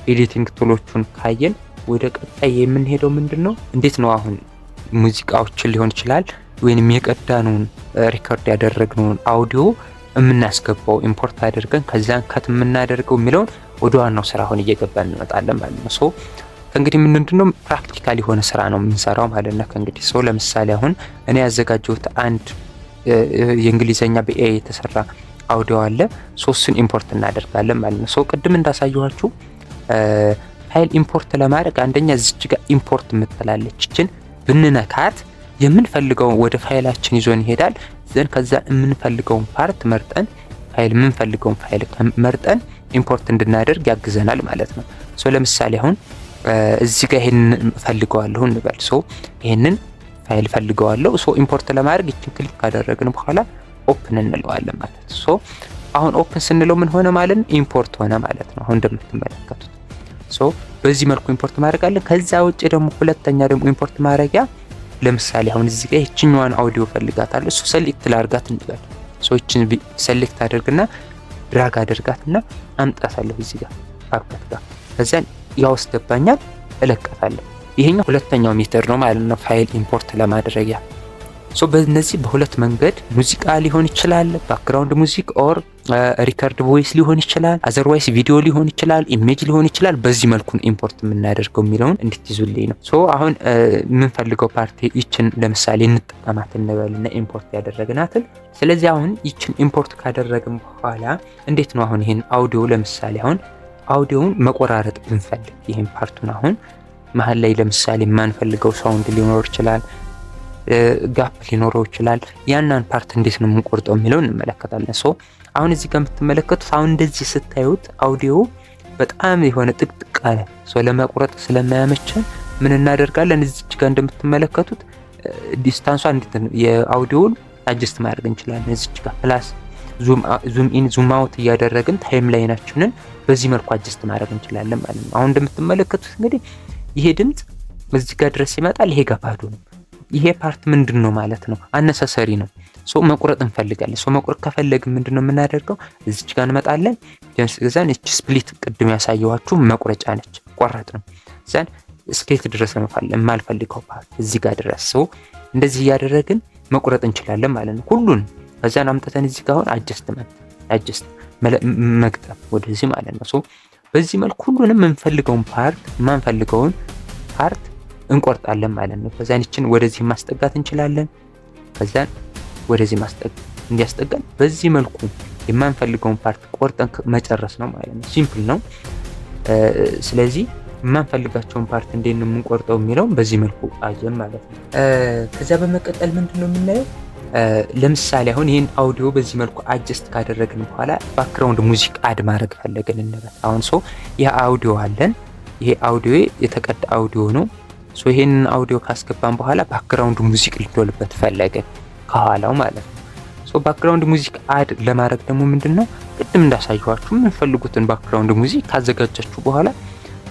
S1: ኤዲቲንግ ቱሎቹን ካየን ወደ ቀጣይ የምንሄደው ምንድነው እንዴት ነው አሁን ሙዚቃዎችን ሊሆን ይችላል ወይንም የቀዳነውን ሪከርድ ያደረግነውን አውዲዮ የምናስገባው ኢምፖርት አድርገን ከዛን ከት የምናደርገው የሚለውን ወደ ዋናው ስራ አሁን እየገባን እንመጣለን ማለት ነው። ሶ ከእንግዲህ ምንድነው ፕራክቲካል የሆነ ስራ ነው የምንሰራው ማለት ነው። ከእንግዲህ ሶ ለምሳሌ አሁን እኔ ያዘጋጀሁት አንድ የእንግሊዘኛ በኤአይ የተሰራ አውዲዮ አለ። እሱን ኢምፖርት እናደርጋለን ማለት ነው። ሶ ቅድም እንዳሳየኋችሁ ፋይል ኢምፖርት ለማድረግ አንደኛ እዚች ጋር ኢምፖርት የምትላለች እችን ብንነካት የምንፈልገውን ወደ ፋይላችን ይዞን ይሄዳል። ዘን ከዛ የምንፈልገውን ፓርት መርጠን የምንፈልገውን ፋይል መርጠን ኢምፖርት እንድናደርግ ያግዘናል ማለት ነው። ሶ ለምሳሌ አሁን እዚህ ጋር ይሄንን ፈልገዋለሁ እንበል። ሶ ይሄንን ፋይል ፈልገዋለሁ። ሶ ኢምፖርት ለማድረግ እችን ክሊክ ካደረግን በኋላ ኦፕን እንለዋለን ማለት ነው። ሶ አሁን ኦፕን ስንለው ምን ሆነ ማለት ነው? ኢምፖርት ሆነ ማለት ነው። አሁን እንደምትመለከቱት ሶ በዚህ መልኩ ኢምፖርት ማድረግ አለ። ከዛ ውጪ ደግሞ ሁለተኛ ደግሞ ኢምፖርት ማድረጊያ ለምሳሌ አሁን እዚህ ጋር እቺኛዋን አውዲዮ ፈልጋታለሁ። እሱ ሰሌክት ላድርጋት እንበል። ሶ እቺን ሰሌክት አድርግና ድራግ አድርጋትና አምጣታለሁ እዚህ ጋር ካፕከት ጋር ከዛን ያወስደባኛል እለቀታለሁ። ይሄኛው ሁለተኛው ሜተድ ነው ማለት ነው ፋይል ኢምፖርት ለማድረጊያ። ሶ በእነዚህ በሁለት መንገድ ሙዚቃ ሊሆን ይችላል፣ ባክግራውንድ ሙዚክ ኦር ሪከርድ ቮይስ ሊሆን ይችላል፣ አዘርዋይስ ቪዲዮ ሊሆን ይችላል፣ ኢሜጅ ሊሆን ይችላል። በዚህ መልኩ ኢምፖርት የምናደርገው የሚለውን እንድትይዙልኝ ነው። ሶ አሁን የምንፈልገው ፓርቲ ይችን ለምሳሌ እንጠቀማት እንበልና ኢምፖርት ያደረግናትን። ስለዚህ አሁን ይችን ኢምፖርት ካደረግን በኋላ እንዴት ነው አሁን ይሄን አውዲዮ ለምሳሌ አሁን አውዲዮውን መቆራረጥ ብንፈልግ ይሄን ፓርቱን አሁን መሀል ላይ ለምሳሌ የማንፈልገው ሳውንድ ሊኖር ይችላል፣ ጋፕ ሊኖረው ይችላል። ያንን ፓርት እንዴት ነው የምንቆርጠው የሚለው እንመለከታለን። ሶ አሁን እዚህ ጋር የምትመለከቱት አሁን እንደዚህ ስታዩት አውዲዮ በጣም የሆነ ጥቅጥቅ አለ። ሶ ለመቁረጥ ስለማያመቸን ምን እናደርጋለን? እዚህ ጋር እንደምትመለከቱት ዲስታንሷ እንዴት የአውዲዮውን አጀስት ማድረግ እንችላለን። እዚህ ጋር ፕላስ ዙም ኢን ዙም አውት እያደረግን ታይም ላይናችንን በዚህ መልኩ አጀስት ማድረግ እንችላለን ማለት ነው። አሁን እንደምትመለከቱት እንግዲህ ይሄ ድምጽ እዚህ ጋር ድረስ ይመጣል። ይሄ ጋር ባዶ ነው። ይሄ ፓርት ምንድነው ማለት ነው? አነሳሰሪ ነው። ሶ መቁረጥ እንፈልጋለን። ሶ መቁረጥ ከፈለግን ምንድነው የምናደርገው? እዚች ጋር እንመጣለን። ዘን እቺ ስፕሊት ቅድም ያሳየኋችሁ መቁረጫ ነች። ቆረጥ ነው። ዘን እስከየት ድረስ ነው የማልፈልገው ፓርት እዚህ ጋር ድረስ። ሶ እንደዚህ እያደረግን መቁረጥ እንችላለን ማለት ነው ሁሉን። ከዛን አምጥተን እዚህ ጋር አሁን አጀስት መግጠም ወደዚህ ማለት ነው። ሶ በዚህ መልኩ ሁሉንም የምንፈልገውን ፓርት እንቆርጣለን ማለት ነው። ከዛን እቺን ወደዚህ ማስጠጋት እንችላለን። ከዛን ወደዚህ እንዲያስጠጋን በዚህ መልኩ የማንፈልገውን ፓርት ቆርጠን መጨረስ ነው ማለት ነው። ሲምፕል ነው። ስለዚህ የማንፈልጋቸውን ፓርት እንዴት ነው የምንቆርጠው የሚለው በዚህ መልኩ አየን ማለት ነው። ከዛ በመቀጠል ምንድነው የምናየው? ለምሳሌ አሁን ይሄን አውዲዮ በዚህ መልኩ አጀስት ካደረግን በኋላ ባክግራውንድ ሙዚክ አድ ማድረግ ፈለግን እንበል። አሁን ሶ ይሄ አውዲዮ አለን። ይሄ አውዲዮ የተቀዳ አውዲዮ ነው። ሶ ይሄንን አውዲዮ ካስገባን በኋላ ባክግራውንድ ሙዚክ ልንዶልበት ፈለግን ከኋላው ማለት ነው። ሶ ባክግራውንድ ሙዚክ አድ ለማድረግ ደግሞ ምንድነው ቅድም እንዳሳየኋችሁ የምንፈልጉትን ባክግራውንድ ሙዚክ ካዘጋጃችሁ በኋላ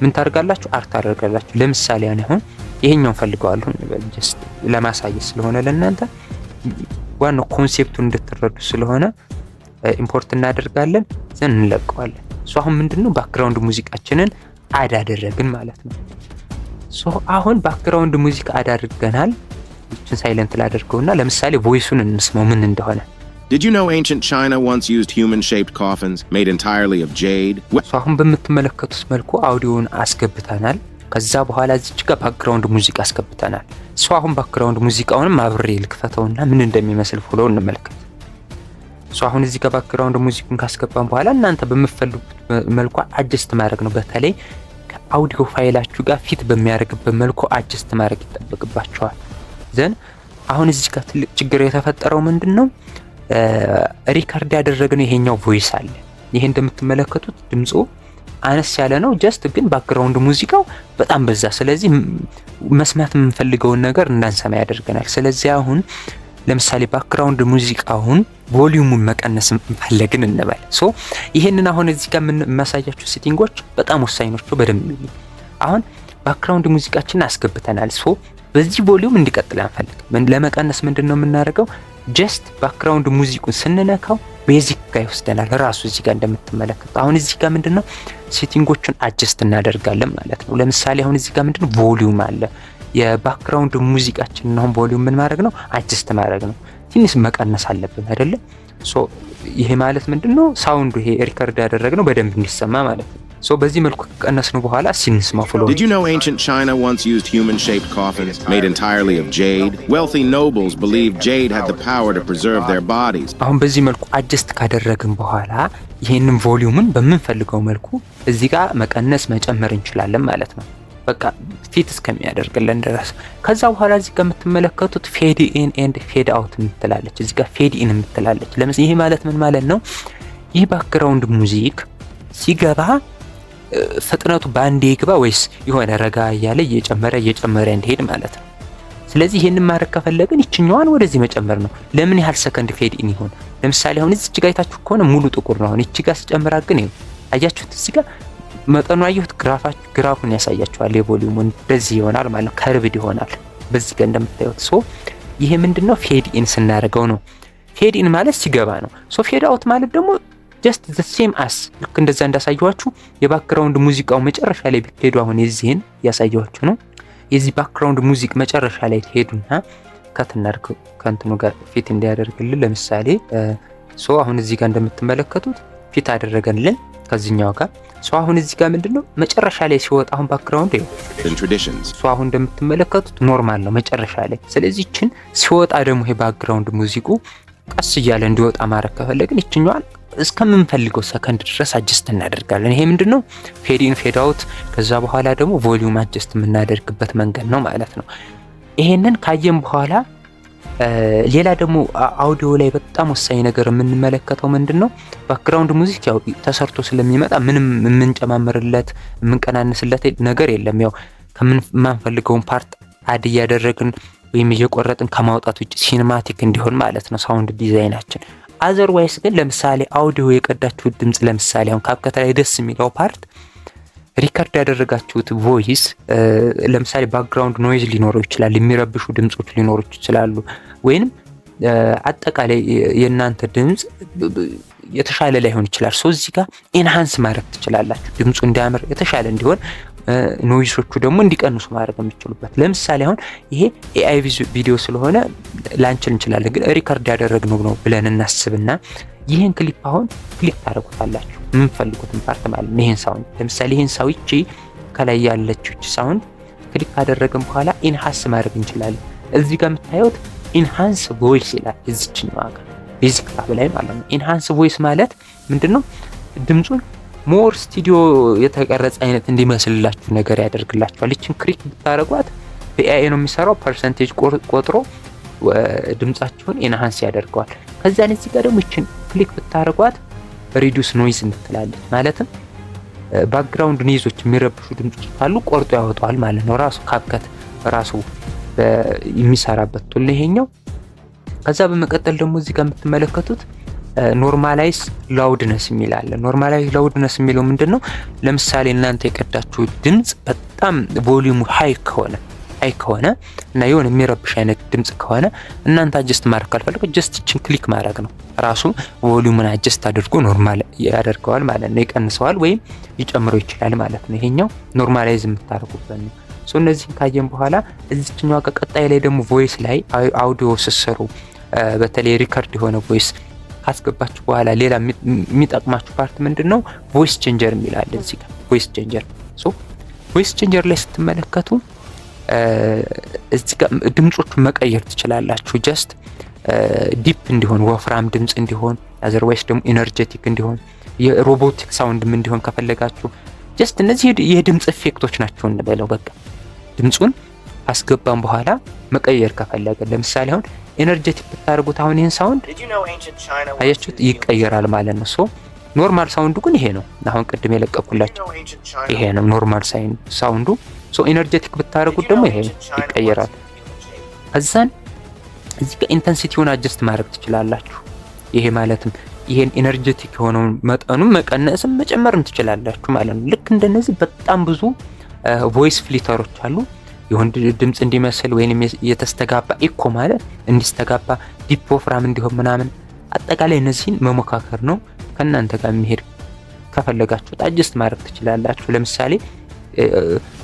S1: ምን ታደርጋላችሁ? አርት ታደርጋላችሁ። ለምሳሌ አሁን ይሄኛውን ፈልገዋለሁ እንበል ጀስት ለማሳየት ስለሆነ ለእናንተ ዋናው ኮንሴፕቱን እንድትረዱ ስለሆነ ኢምፖርት እናደርጋለን ዘን እንለቀዋለን። ሶ አሁን ምንድነው ባክግራውንድ ሙዚቃችንን አድ አደረግን ማለት ነው። ሶ አሁን ባክግራውንድ ሙዚቃ አድ አድርገናል። እቺን ሳይለንት ላደርገውና ለምሳሌ ቮይሱን እንስማው ምን እንደሆነ።
S2: Did you know ancient China once used human-shaped coffins made entirely of jade?
S1: ሶ አሁን በምትመለከቱት መልኩ አውዲዮን አስገብተናል። ከዛ በኋላ እዚች ጋር ባክግራውንድ ሙዚቃ አስገብተናል። ሶ አሁን ባክግራውንድ ሙዚቃውንም አብሬ ልክፈተውና ምን እንደሚመስል ፎሎ እንመልከት። ሶ አሁን እዚህ ጋር ባክግራውንድ ሙዚቃን ካስገባን በኋላ እናንተ በመፈልጉት መልኩ አጀስት ማድረግ ነው። በተለይ ከአውዲዮ ፋይላችሁ ጋር ፊት በሚያደርግበት መልኩ አጀስት ማድረግ ይጠበቅባቸዋል። ዘን አሁን እዚህ ጋር ትልቅ ችግር የተፈጠረው ምንድነው? ሪከርድ ያደረግነው ይሄኛው ቮይስ አለ። ይሄ እንደምትመለከቱት ድምጹ አነስ ያለ ነው። ጀስት ግን ባክግራውንድ ሙዚቃው በጣም በዛ። ስለዚህ መስማት የምንፈልገውን ነገር እንዳንሰማ ያደርገናል። ስለዚህ አሁን ለምሳሌ ባክግራውንድ ሙዚቃውን ቮሊዩሙን መቀነስ ፈለግን እንበል። ሶ ይሄንን አሁን እዚህ ጋር የማሳያችሁ ሴቲንጎች በጣም ወሳኝ ናቸው። በደንብ አሁን ባክግራውንድ ሙዚቃችንን አስገብተናል። ሶ በዚህ ቮሊዩም እንዲቀጥል አንፈልግም። ለመቀነስ ምንድነው የምናደርገው? ጀስት ባክግራውንድ ሙዚቁን ስንነካው ቤዚክ ጋር ይወስደናል ራሱ እዚህ ጋር እንደምትመለከቱት። አሁን እዚህ ጋር ምንድነው ሴቲንጎችን አጀስት እናደርጋለን ማለት ነው። ለምሳሌ አሁን እዚህ ጋር ምንድነው ቮሊዩም አለ። የባክግራውንድ ሙዚቃችንን አሁን ቮሊዩም ምን ማድረግ ነው? አጀስት ማድረግ ነው። ትንሽ መቀነስ አለብን አይደለ? ሶ ይሄ ማለት ምንድነው? ሳውንዱ ይሄ ሪከርድ ያደረግነው በደንብ እንዲሰማ ማለት ነው። ሶ በዚህ መልኩ ከቀነስነው በኋላ ሲንስማ ፍሎ
S2: Did you know ancient China once used human-shaped coffins made entirely of jade? Wealthy nobles believed jade had the power to preserve their bodies.
S1: አሁን በዚህ መልኩ አጀስት ካደረግን በኋላ ይሄንን ቮሊዩምን በምንፈልገው መልኩ እዚህ ጋር መቀነስ መጨመር እንችላለን ማለት ነው። በቃ ፊት እስከሚያደርግልን ድረስ። ከዛ በኋላ እዚህ ጋር የምትመለከቱት ፌድ ኢን ኤንድ ፌድ አውት የምትላለች። እዚህ ጋር ፌድ ኢን የምትላለች። ለምሳሌ ይሄ ማለት ምን ማለት ነው? ይህ ባክግራውንድ ሙዚክ ሲገባ ፍጥነቱ ባንዴ ይግባ ወይስ የሆነ ረጋ እያለ እየጨመረ እንዲሄድ ማለት ነው። ስለዚህ ይሄንን ማድረግ ከፈለግን ይችኛዋን ወደዚህ መጨመር ነው። ለምን ያህል ሰከንድ ፌድ ኢን ይሆን? ለምሳሌ አሁን እዚህ ጋር አይታችሁ ከሆነ ሙሉ ጥቁር ነው። አሁን እቺ ጋር ሲጨምራ ግን ይሄ አያችሁት? እዚህ ጋር መጠኑ አየሁት። ግራፉን ያሳያችኋል። የቮሊዩሙ እንደዚህ ይሆናል ማለት ነው። ከርብድ ይሆናል በዚህ ጋር እንደምታዩት። ሶ ይሄ ምንድነው? ፌድ ኢን ስናደርገው ነው። ፌድ ኢን ማለት ሲገባ ነው። ሶ ፌድ አውት ማለት ደግሞ ጀስት ዘ ሴም አስ ልክ እንደዛ እንዳሳየኋችሁ የባክግራውንድ ሙዚቃው መጨረሻ ላይ ቢሄዱ አሁን የዚህን ያሳየኋችሁ ነው። የዚህ ባክግራውንድ ሙዚቅ መጨረሻ ላይ ትሄዱና ከትናርክ ከንትኑ ጋር ፊት እንዲያደርግልን ለምሳሌ ሶ አሁን እዚህ ጋር እንደምትመለከቱት ፊት አደረገልን ከዚህኛው ጋር። ሶ አሁን እዚህ ጋር ምንድነው መጨረሻ ላይ ሲወጣ አሁን ባክግራውንድ ሶ አሁን እንደምትመለከቱት ኖርማል ነው መጨረሻ ላይ። ስለዚህ እቺን ሲወጣ ደግሞ ይሄ ባክግራውንድ ሙዚቁ ቀስ እያለ እንዲወጣ ማድረግ ከፈለግን እቺኛዋን እስከምንፈልገው ሰከንድ ድረስ አጀስት እናደርጋለን። ይሄ ምንድነው? ፌድ ኢን ፌድ አውት። ከዛ በኋላ ደግሞ ቮሊዩም አጀስት የምናደርግበት መንገድ ነው ማለት ነው። ይሄንን ካየን በኋላ ሌላ ደግሞ አውዲዮ ላይ በጣም ወሳኝ ነገር የምንመለከተው ምንድነው? ባክግራውንድ ሙዚክ ያው ተሰርቶ ስለሚመጣ ምንም የምንጨማምርለት የምንቀናንስለት ነገር የለም። ያው ከማንፈልገውን ፓርት አድ እያደረግን ወይም እየቆረጥን ከማውጣት ውጭ ሲኒማቲክ እንዲሆን ማለት ነው ሳውንድ ዲዛይናችን። አዘርዋይስ ግን ለምሳሌ አውዲዮ የቀዳችሁት ድምጽ ለምሳሌ አሁን ካፕከት ላይ ደስ የሚለው ፓርት ሪከርድ ያደረጋችሁት ቮይስ ለምሳሌ ባክግራውንድ ኖይዝ ሊኖረው ይችላል፣ የሚረብሹ ድምጾች ሊኖሩ ይችላሉ። ወይንም አጠቃላይ የእናንተ ድምጽ የተሻለ ላይሆን ይችላል። ሶ እዚህ ጋር ኢንሃንስ ማድረግ ትችላላችሁ። ድምጹ እንዲያምር የተሻለ እንዲሆን ኖይሶቹ ደግሞ እንዲቀንሱ ማድረግ የምትችሉበት። ለምሳሌ አሁን ይሄ ኤአይ ቪዲዮ ስለሆነ ላንችል እንችላለን፣ ግን ሪከርድ ያደረግነው ነው ብለን እናስብና ይሄን ክሊፕ አሁን ክሊክ ታደርጉታላችሁ የምትፈልጉትን ፓርት ማለት ነው። ይሄን ሳውንድ ለምሳሌ ይሄን ሳውንድ ከላይ ያለችው ሳውንድ ክሊክ ካደረግን በኋላ ኢንሃንስ ማድረግ እንችላለን። እዚህ ጋር የምታዩት ኢንሃንስ ቮይስ ይላል እዚህኛው ጋር ቤዚክ ታብ ላይ ማለት ነው። ኢንሃንስ ቮይስ ማለት ምንድነው? ድምጹን ሞር ስቱዲዮ የተቀረጸ አይነት እንዲመስልላችሁ ነገር ያደርግላችኋል። እቺን ክሊክ ብታረጓት በኤአይ ነው የሚሰራው። ፐርሰንቴጅ ቆጥሮ ድምጻችሁን ኢንሃንስ ያደርገዋል። ከዛ እዚህ ጋር ደግሞ እቺን ክሊክ ብታረጓት ሪዱስ ኖይዝ እንትላለች። ማለትም ባክግራውንድ ኖይዞች የሚረብሹ ድምጾች ካሉ ቆርጦ ያወጣዋል ማለት ነው። ራሱ ካፕከት ራሱ የሚሰራበት ቱል ይሄኛው። ከዛ በመቀጠል ደግሞ እዚህ ጋር የምትመለከቱት ኖርማላይዝ ላውድነስ የሚል አለ። ኖርማላይዝ ላውድነስ የሚለው ምንድነው? ለምሳሌ እናንተ የቀዳችሁት ድምጽ በጣም ቮሊዩሙ ሃይ ከሆነ እና የሆነ የሚረብሽ አይነት ድምጽ ከሆነ እናንተ አጀስት ማድረግ ካልፈለጉ ጀስት እቺን ክሊክ ማድረግ ነው። ራሱ ቮሊዩሙን አጀስት አድርጎ ኖርማል ያደርገዋል ማለት ነው። ይቀንሰዋል ወይም ይጨምረው ይችላል ማለት ነው። ይሄኛው ኖርማላይዝ የምታደርጉበት ነው። ሶ እነዚህን ካየን በኋላ እዚህኛው ቀጣይ ላይ ደግሞ ቮይስ ላይ አውዲዮ ሲሰሩ በተለይ ሪከርድ የሆነ ቮይስ ካስገባችሁ በኋላ ሌላ የሚጠቅማችሁ ፓርት ምንድነው? ቮይስ ቼንጀር የሚላል እዚህ ጋር ቮይስ ቼንጀር። ሶ ቮይስ ቼንጀር ላይ ስትመለከቱ እዚህ ጋር ድምጾቹን መቀየር ትችላላችሁ። ጀስት ዲፕ እንዲሆን ወፍራም ድምጽ እንዲሆን፣ አዘርዋይስ ደግሞ ኢነርጄቲክ እንዲሆን፣ የሮቦቲክ ሳውንድም እንዲሆን ከፈለጋችሁ ጀስት እነዚህ የድምጽ ኢፌክቶች ናቸው እንበለው። በቃ ድምጹን አስገባን በኋላ መቀየር ከፈለገ ለምሳሌ አሁን ኤነርጄቲክ ብታደርጉት አሁን ይሄን ሳውንድ አያችሁት ይቀየራል ማለት ነው። ሶ ኖርማል ሳውንዱ ግን ይሄ ነው። አሁን ቅድም የለቀኩላችሁ ይሄ ነው ኖርማል ሳውንዱ። ሶ ኤነርጄቲክ ብታደርጉት ደግሞ ይሄ ይቀየራል። ከዛን እዚህ ጋር ኢንተንሲቲውን አጀስት ማድረግ ትችላላችሁ። ይሄ ማለትም ይሄን ኤነርጂቲክ የሆነውን መጠኑን መቀነስም መጨመርም ትችላላችሁ ማለት ነው። ልክ እንደነዚህ በጣም ብዙ ቮይስ ፍሊተሮች አሉ። የወንድ ድምጽ እንዲመስል ወይንም የተስተጋባ ኢኮ ማለት እንዲስተጋባ ዲፕ ወፍራም እንዲሆን ምናምን አጠቃላይ እነዚህን መሞካከር ነው። ከናንተ ጋር የሚሄድ ከፈለጋችሁ አጀስት ማድረግ ትችላላችሁ። ለምሳሌ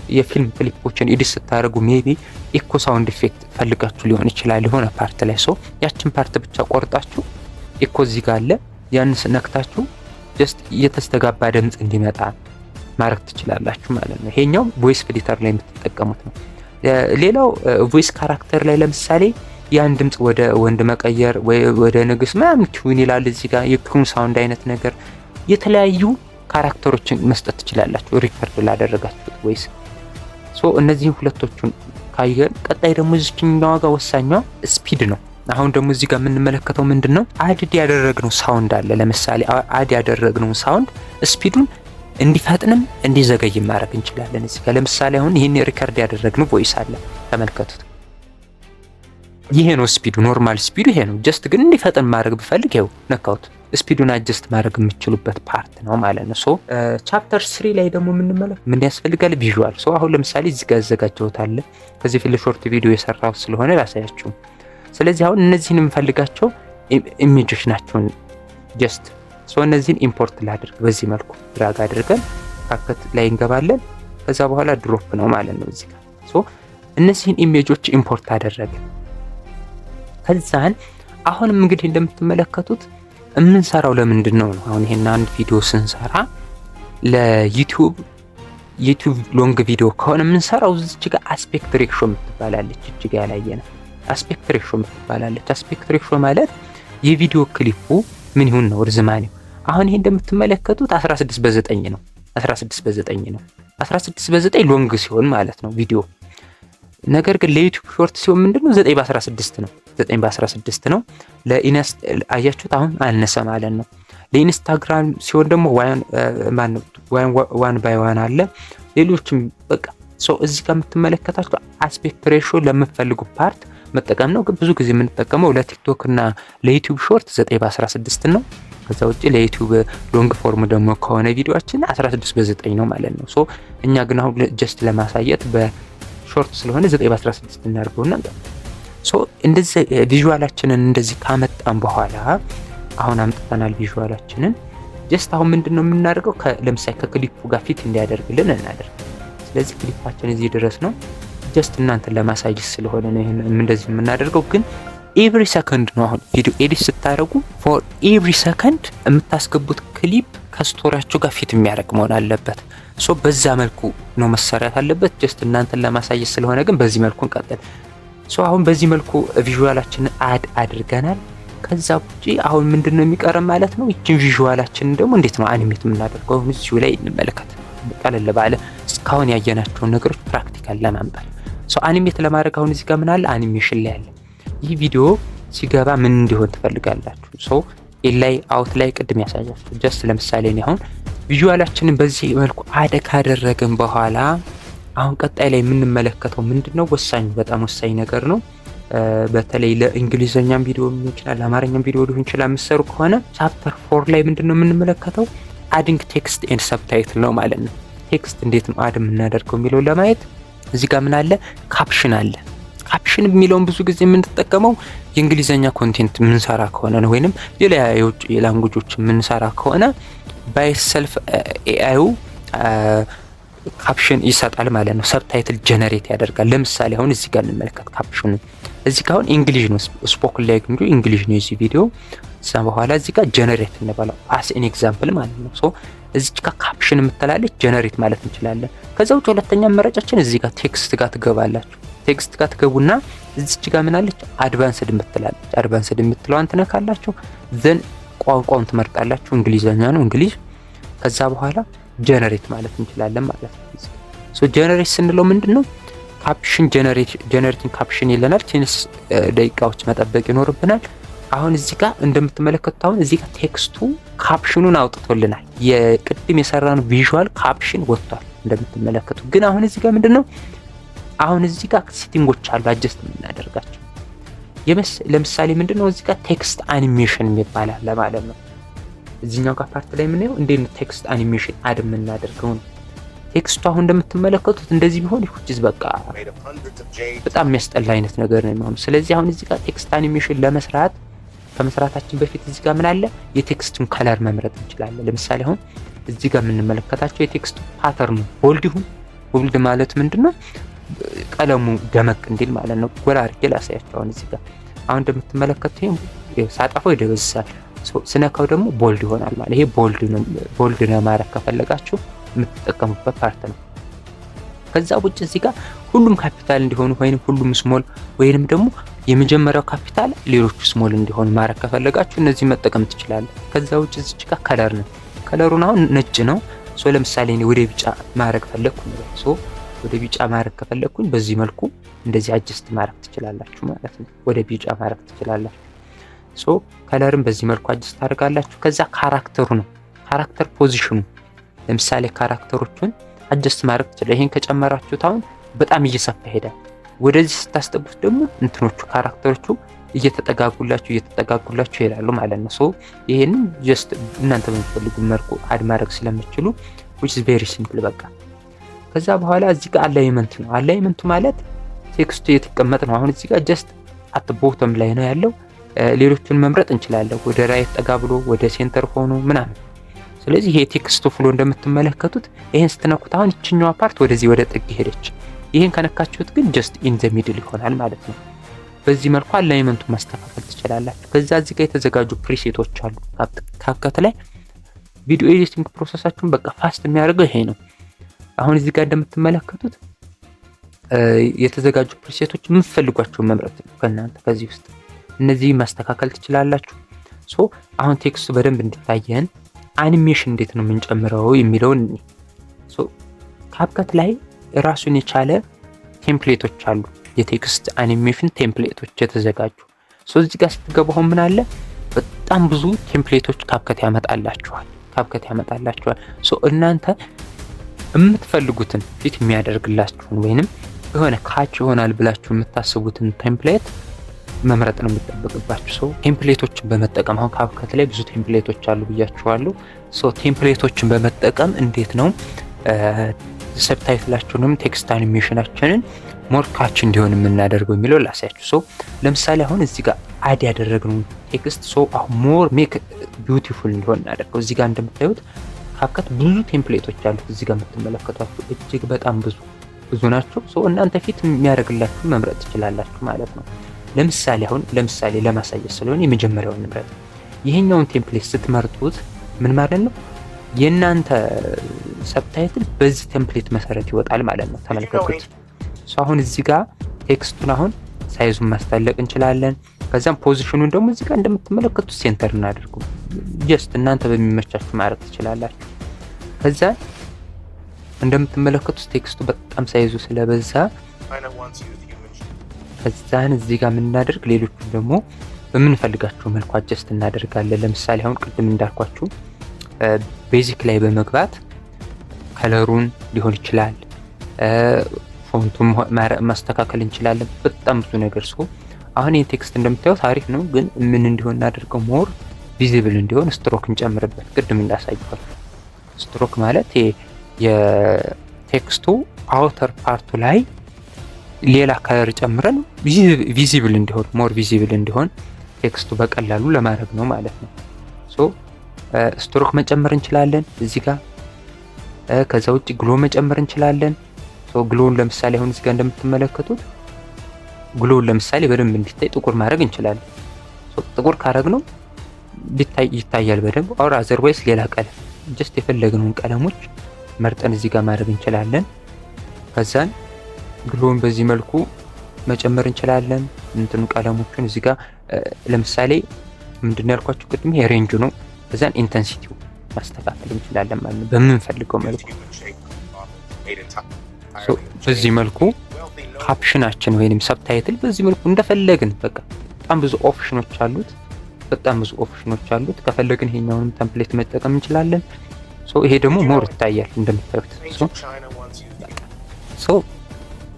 S1: የፊልም ክሊፖችን ኤዲት ስታደርጉ ሜቢ ኢኮ ሳውንድ ኢፌክት ፈልጋችሁ ሊሆን ይችላል የሆነ ፓርት ላይ ሶ ያችን ፓርት ብቻ ቆርጣችሁ ኢኮ እዚህ ጋር አለ ያን ነክታችሁ ጀስት የተስተጋባ ድምጽ እንዲመጣ ማድረግ ትችላላችሁ ማለት ነው። ይሄኛው ቮይስ ፍሊተር ላይ የምትጠቀሙት ነው። ሌላው ቮይስ ካራክተር ላይ ለምሳሌ ያን ድምጽ ወደ ወንድ መቀየር ወይ ወደ ንግስ ምናምን ቲዩን ይላል እዚህ ጋር የኩን ሳውንድ አይነት ነገር የተለያዩ ካራክተሮችን መስጠት ትችላላችሁ ሪከርድ ላደረጋችሁት ቮይስ። ሶ እነዚህን ሁለቶቹን ካየን ቀጣይ ደግሞ እዚህኛው ጋር ወሳኛው ስፒድ ነው። አሁን ደግሞ እዚህ ጋር የምንመለከተው ምንድነው አድ ያደረግነው ሳውንድ አለ። ለምሳሌ አድ ያደረግነው ሳውንድ ስፒዱን እንዲፈጥንም እንዲዘገይ ማድረግ እንችላለን። እዚህ ጋር ለምሳሌ አሁን ይሄን ሪከርድ ያደረግነው ቮይስ አለ ተመልከቱት። ይሄ ነው ስፒዱ፣ ኖርማል ስፒዱ ይሄ ነው። ጀስት ግን እንዲፈጥን ማድረግ ብፈልግ ይሄው ነካውት ስፒዱን አጀስት ማድረግ የምትችሉበት ፓርት ነው ማለት ነው። ሶ ቻፕተር 3 ላይ ደግሞ ምን ያስፈልጋል? ቪዥዋል። ሶ አሁን ለምሳሌ እዚህ ጋር አዘጋጀሁት አለ ከዚህ ፊል ሾርት ቪዲዮ የሰራው ስለሆነ ላሳያችሁ። ስለዚህ አሁን እነዚህን የምፈልጋቸው ኢሜጆች ናቸው ጀስት ሶ እነዚህን ኢምፖርት ላድርግ። በዚህ መልኩ ድራግ አድርገን ፓኬት ላይ እንገባለን። ከዛ በኋላ ድሮፕ ነው ማለት ነው እዚህ ጋር። ሶ እነዚህን ኢሜጆች ኢምፖርት አደረግን። ከዛን አሁንም እንግዲህ እንደምትመለከቱት የምንሰራው ለምንድን ነው? አሁን ይሄን አንድ ቪዲዮ ስንሰራ ለዩቲዩብ ሎንግ ቪዲዮ ከሆነ የምንሰራው እዚች ጋር አስፔክት ሬሽዮ የምትባላለች እጅግ ያላየነ አስፔክት ሬሽዮ የምትባላለች። አስፔክት ሬሽዮ ማለት የቪዲዮ ክሊፑ ምን ይሁን ነው ርዝማኔው። አሁን ይሄ እንደምትመለከቱት 16:9 ነው። 16:9 ነው። 16:9 ሎንግ ሲሆን ማለት ነው ቪዲዮ። ነገር ግን ለዩቲዩብ ሾርት ሲሆን ምንድነው 9:16 ነው። 9:16 ነው። አያችሁት አሁን አነሰ ማለት ነው። ለኢንስታግራም ሲሆን ደግሞ ዋን ባይ ዋን አለ ሌሎችም በቃ ሶ እዚህ ጋር የምትመለከታችሁ አስፔክት ሬሽዮ ለምትፈልጉ ፓርት መጠቀም ነው። ግን ብዙ ጊዜ የምንጠቀመው ለቲክቶክ እና ለዩቲዩብ ሾርት 9:16 ነው። ከዛ ውጪ ለዩቲዩብ ሎንግ ፎርም ደግሞ ከሆነ ቪዲዮአችን 16:9 ነው ማለት ነው። ሶ እኛ ግን አሁን ጀስት ለማሳየት በሾርት ስለሆነ 9:16 እናድርገውና ሶ እንደዚህ ቪዥዋላችንን እንደዚህ ካመጣን በኋላ አሁን አምጥተናል ቪዥዋላችንን። ጀስት አሁን ምንድነው የምናደርገው ለምሳሌ ከክሊፑ ጋር ፊት እንዲያደርግልን እናደርግ። ስለዚህ ክሊፓችን እዚህ ድረስ ነው። ጀስት እናንተን ለማሳየት ስለሆነ ነው ይሄን እንደዚህ የምናደርገው። ግን ኤቭሪ ሰከንድ ነው አሁን ቪዲዮ ኤዲት ስታደርጉ ፎር ኤቭሪ ሰከንድ የምታስገቡት ክሊፕ ከስቶሪያችሁ ጋር ፊት የሚያደርግ መሆን አለበት። ሶ በዛ መልኩ ነው መሰራት አለበት። ጀስት እናንተን ለማሳየት ስለሆነ ግን በዚህ መልኩ እንቀጥል። ሶ አሁን በዚህ መልኩ ቪዥዋላችንን አድ አድርገናል። ከዛ ውጪ አሁን ምንድነው የሚቀርም ማለት ነው ይቺን ቪዥዋላችንን ደግሞ እንዴት ነው አኒሜት የምናደርገው? አሁን እዚሁ ላይ እንመለከት። ቀለል ባለ እስካሁን ያየናቸውን ነገሮች ፕራክቲካል ለማምጣት ሶ አኒሜት ለማድረግ አሁን እዚህ ጋር ምን አለ? አኒሜሽን ላይ አለ። ይህ ቪዲዮ ሲገባ ምን እንዲሆን ትፈልጋላችሁ? ሶ ኤላይ አውት ላይ ቅድም ያሳያችሁ ጀስት ለምሳሌ ነው አሁን ቪዥዋላችንን በዚህ መልኩ አድ ካደረግን በኋላ አሁን ቀጣይ ላይ የምንመለከተው ምንድነው በጣም ወሳኝ ነገር ነው። በተለይ ለእንግሊዘኛም ቪዲዮ ሊሆን ይችላል ለአማርኛም ቪዲዮ ሊሆን ይችላል የምትሰሩ ከሆነ ቻፕተር 4 ላይ ምንድነው የምንመለከተው አዲንግ ቴክስት ኤንድ ሰብታይትል ነው ማለት ነው። ቴክስት እንዴት ነው አድ የምናደርገው የሚለው ለማየት እዚህ ጋር ምን አለ? ካፕሽን አለ። ካፕሽን የሚለውን ብዙ ጊዜ የምንጠቀመው የእንግሊዘኛ ኮንቴንት የምንሰራ ከሆነ ነው፣ ወይንም ሌላ የውጭ ላንጉጆች የምንሰራ ከሆነ ባይ ሰልፍ ኤአዩ ካፕሽን ይሰጣል ማለት ነው። ሰብታይትል ጀነሬት ያደርጋል። ለምሳሌ አሁን እዚህ ጋር እንመለከት ካፕሽኑ። እዚህ ጋር አሁን እንግሊሽ ነው ስፖክን ላይ ግን እንግሊሽ ነው እዚህ ቪዲዮ። እዛ በኋላ እዚህ ጋር ጀነሬት እንበለው አስ ኤን ኤግዛምፕል ማለት ነው። ሶ እዚህ ጋር ካፕሽን የምትላለች ጀነሬት ማለት እንችላለን። ከዛ ውጭ ሁለተኛ አማራጫችን እዚህ ጋር ቴክስት ጋር ትገባላችሁ። ቴክስት ጋር ትገቡና እዚች ጋር ምን አለች? አድቫንስድ የምትላለች። አድቫንስድ የምትለዋን ትነካላችሁ። ዘን ቋንቋውን ትመርጣላችሁ። እንግሊዘኛ ነው እንግሊሽ። ከዛ በኋላ ጀነሬት ማለት እንችላለን ማለት ነው። ሶ ጀነሬት ስንለው ምንድነው ካፕሽን ጀነሬቲንግ ካፕሽን ይለናል። ትንሽ ደቂቃዎች መጠበቅ ይኖርብናል። አሁን እዚህ ጋር እንደምትመለከቱት አሁን እዚህ ጋር ቴክስቱ ካፕሽኑን አውጥቶልናል። የቅድም የሰራነው ቪዥዋል ካፕሽን ወጥቷል እንደምትመለከቱት። ግን አሁን እዚህ ጋር ምንድነው አሁን እዚህ ጋር ሴቲንጎች አሉ አጀስት የምናደርጋቸው። ለምሳሌ ምንድነው እዚህ ጋር ቴክስት አኒሜሽን ይባላል ለማለት ነው። እዚህኛው ጋር ፓርት ላይ ምን ነው እንዴት ነው ቴክስት አኒሜሽን አድ የምናደርገው ነው። ቴክስቱ አሁን እንደምትመለከቱት እንደዚህ ቢሆን ይሁንስ በቃ በጣም የሚያስጠላ አይነት ነገር ነው የሚሆነው። ስለዚህ አሁን እዚህ ጋር ቴክስት አኒሜሽን ለመስራት ከመስራታችን በፊት እዚህ ጋር ምን አለ የቴክስቱን ከለር መምረጥ እንችላለን። ለምሳሌ አሁን እዚህ ጋር የምንመለከታቸው የቴክስቱ ፓተርኑ ቦልድ ይሁን። ቦልድ ማለት ምንድነው ቀለሙ ደመቅ እንዲል ማለት ነው። ጎላ አድርጌ ላሳያችሁ። አሁን እንደምትመለከቱት ይሄ ሳጠፋው ይደበዝዛል። ስነካው ደግሞ ቦልድ ይሆናል ማለት ይሄ ቦልድ ነው ማድረግ ከፈለጋችሁ የምትጠቀሙበት ፓርት ነው። ከዛ ውጭ እዚህ ጋር ሁሉም ካፒታል እንዲሆኑ ወይንም ሁሉም ስሞል ወይንም ደግሞ የመጀመሪያው ካፒታል ሌሎቹ ስሞል እንዲሆኑ ማድረግ ከፈለጋችሁ እነዚህ መጠቀም ትችላላችሁ። ከዛ ውጭ እዚህ ጋር ከለር ነው። ከለሩን አሁን ነጭ ነው። ለምሳሌ እኔ ወደ ቢጫ ማድረግ ፈለኩ ነው። ወደ ቢጫ ማድረግ ከፈለኩኝ በዚህ መልኩ እንደዚህ አጀስት ማድረግ ትችላላችሁ ማለት ነው። ወደ ቢጫ ማድረግ ትችላላችሁ። ከለርን በዚህ መልኩ አጀስት ታደርጋላችሁ። ከዛ ካራክተሩ ነው ካራክተር ፖዚሽኑ ለምሳሌ ካራክተሮቹን አጀስት ማድረግ ትችላላችሁ። ይሄን ከጨመራችሁት አሁን በጣም እየሰፋ ይሄዳል። ወደዚህ ስታስጠጉት ደግሞ እንትኖቹ ካራክተሮቹ እየተጠጋጉላችሁ ይሄዳሉ ማለት ነው። ይሄንን ጀስት እናንተ በምትፈልጉ መልኩ አድ ማድረግ ስለምትችሉ which is very simple በቃ። ከዛ በኋላ እዚህ ጋር አላይመንት ነው። አላይመንቱ ማለት ቴክስቱ የተቀመጠ ነው። አሁን እዚህ ጋር ጀስት አት ቦተም ላይ ነው ያለው። ሌሎቹን መምረጥ እንችላለን። ወደ ራይት ጠጋ ብሎ ወደ ሴንተር ሆኖ ምናምን። ስለዚህ ይሄ ቴክስቱ ፍሎ እንደምትመለከቱት ይሄን ስትነኩት አሁን እቺኛዋ ፓርት ወደዚህ ወደ ጥግ ሄደች። ይሄን ከነካችሁት ግን ጀስት ኢን ዘ ሚድል ይሆናል ማለት ነው። በዚህ መልኩ አላይመንቱን ማስተካከል ትችላላችሁ። ከዛ እዚህ ጋር የተዘጋጁ ፕሪሴቶች አሉ ካፕከት ላይ። ቪዲዮ ኤዲቲንግ ፕሮሰሳችሁን በቃ ፋስት የሚያደርገው ይሄ ነው። አሁን እዚህ ጋር እንደምትመለከቱት የተዘጋጁ ፕሪሴቶች የምትፈልጓቸውን መምረጥ ነው ከእናንተ ከዚህ ውስጥ እነዚህ ማስተካከል ትችላላችሁ። አሁን ቴክስቱ በደንብ እንዲታየን አኒሜሽን እንዴት ነው የምንጨምረው የሚለውን ካፕከት ላይ ራሱን የቻለ ቴምፕሌቶች አሉ። የቴክስት አኒሜሽን ቴምፕሌቶች የተዘጋጁ እዚህ ጋር ስትገቡ አሁን ምን አለ በጣም ብዙ ቴምፕሌቶች ካፕከት ያመጣላችኋል። እናንተ የምትፈልጉትን ፊት የሚያደርግላችሁን ወይንም የሆነ ካች ይሆናል ብላችሁ የምታስቡትን ቴምፕሌት መምረጥ ነው የሚጠበቅባችሁ። ቴምፕሌቶችን በመጠቀም አሁን ካፕከት ላይ ብዙ ቴምፕሌቶች አሉ ብያችኋለሁ። ቴምፕሌቶችን በመጠቀም እንዴት ነው ሰብታይትላችሁንም ቴክስት አኒሜሽናችንን ሞር ካች እንዲሆን የምናደርገው የሚለው ላሳያችሁ። ለምሳሌ አሁን እዚህ ጋር አድ ያደረግነው ቴክስት አሁን ሞር ሜክ ቢዩቲፉል እንዲሆን እናደርገው። እዚህ ጋር እንደምታዩት ካፕከት ብዙ ቴምፕሌቶች አሉት። እዚህ ጋር የምትመለከቷቸው እጅግ በጣም ብዙ ናቸው። እናንተ ፊት የሚያደርግላችሁ መምረጥ ትችላላችሁ ማለት ነው። ለምሳሌ ለማሳየት ስለሆነ የመጀመሪያውን እንምረጥ። ይሄኛውን ቴምፕሌት ስትመርጡት ምን ማለት ነው የእናንተ ሰብታይትል በዚህ ቴምፕሌት መሰረት ይወጣል ማለት ነው። ተመልከቱት። አሁን እዚህ ጋር ቴክስቱን አሁን ሳይዙን ማስተላለቅ እንችላለን። ከዛም ፖዚሽኑን ደግሞ እዚህ ጋር እንደምትመለከቱት ሴንተር እናደርገው። ጀስት እናንተ በሚመቻችሁ ማድረግ ትችላላችሁ። ከዛ እንደምትመለከቱት ቴክስቱ በጣም ሳይዙ ስለበዛ ከዛን እዚህ ጋር የምናደርግ ሌሎቹ ደግሞ በምንፈልጋቸው መልኩ አጀስት እናደርጋለን። ለምሳሌ አሁን ቅድም እንዳልኳችሁ ቤዚክ ላይ በመግባት ከለሩን ሊሆን ይችላል ፎንቱን ማስተካከል እንችላለን። በጣም ብዙ ነገር አሁን ይሄ ቴክስት እንደምታዩት አሪፍ ነው፣ ግን ምን እንዲሆን እናደርገው ሞር ቪዚብል እንዲሆን ስትሮክ እንጨምርበት። ቅድም እንዳሳየኋል ስትሮክ ማለት የቴክስቱ አውተር ፓርቱ ላይ ሌላ ከለር ጨምረን ቪዚብል እንዲሆን ሞር ቪዚብል እንዲሆን ቴክስቱ በቀላሉ ለማድረግ ነው ማለት ነው። ስትሮክ መጨመር እንችላለን እዚህ ጋር። ከዛ ውጭ ግሎ መጨመር እንችላለን። ግሎውን ለምሳሌ አሁን እዚህ ጋር እንደምትመለከቱት ግሎውን ለምሳሌ በደንብ እንዲታይ ጥቁር ማድረግ እንችላለን። ጥቁር ካረግነው ይታያል በደንብ። ኦር አዘርዋይስ ሌላ ቀለም ጀስት የፈለግነውን ቀለሞች መርጠን እዚህ ጋር ማድረግ እንችላለን። ከዛን ግሎውን በዚህ መልኩ መጨመር እንችላለን። ቀለሞቹን እዚህ ጋር ለምሳሌ ምንድነው ያልኳችሁ ቅድም ይሄ ሬንጅ ነው። ከዛን ኢንተንሲቲው ማስተካከል እንችላለን ማለት ነው በምንፈልገው መልኩ። በዚህ መልኩ ካፕሽናችን ወይንም ሰብታይትል በዚህ መልኩ እንደፈለግን በቃ በጣም ብዙ ኦፕሽኖች አሉት። ከፈለግን ይሄኛውንም ቴምፕሌት መጠቀም እንችላለን። ይሄ ደግሞ ሞር ይታያል እንደምታዩት።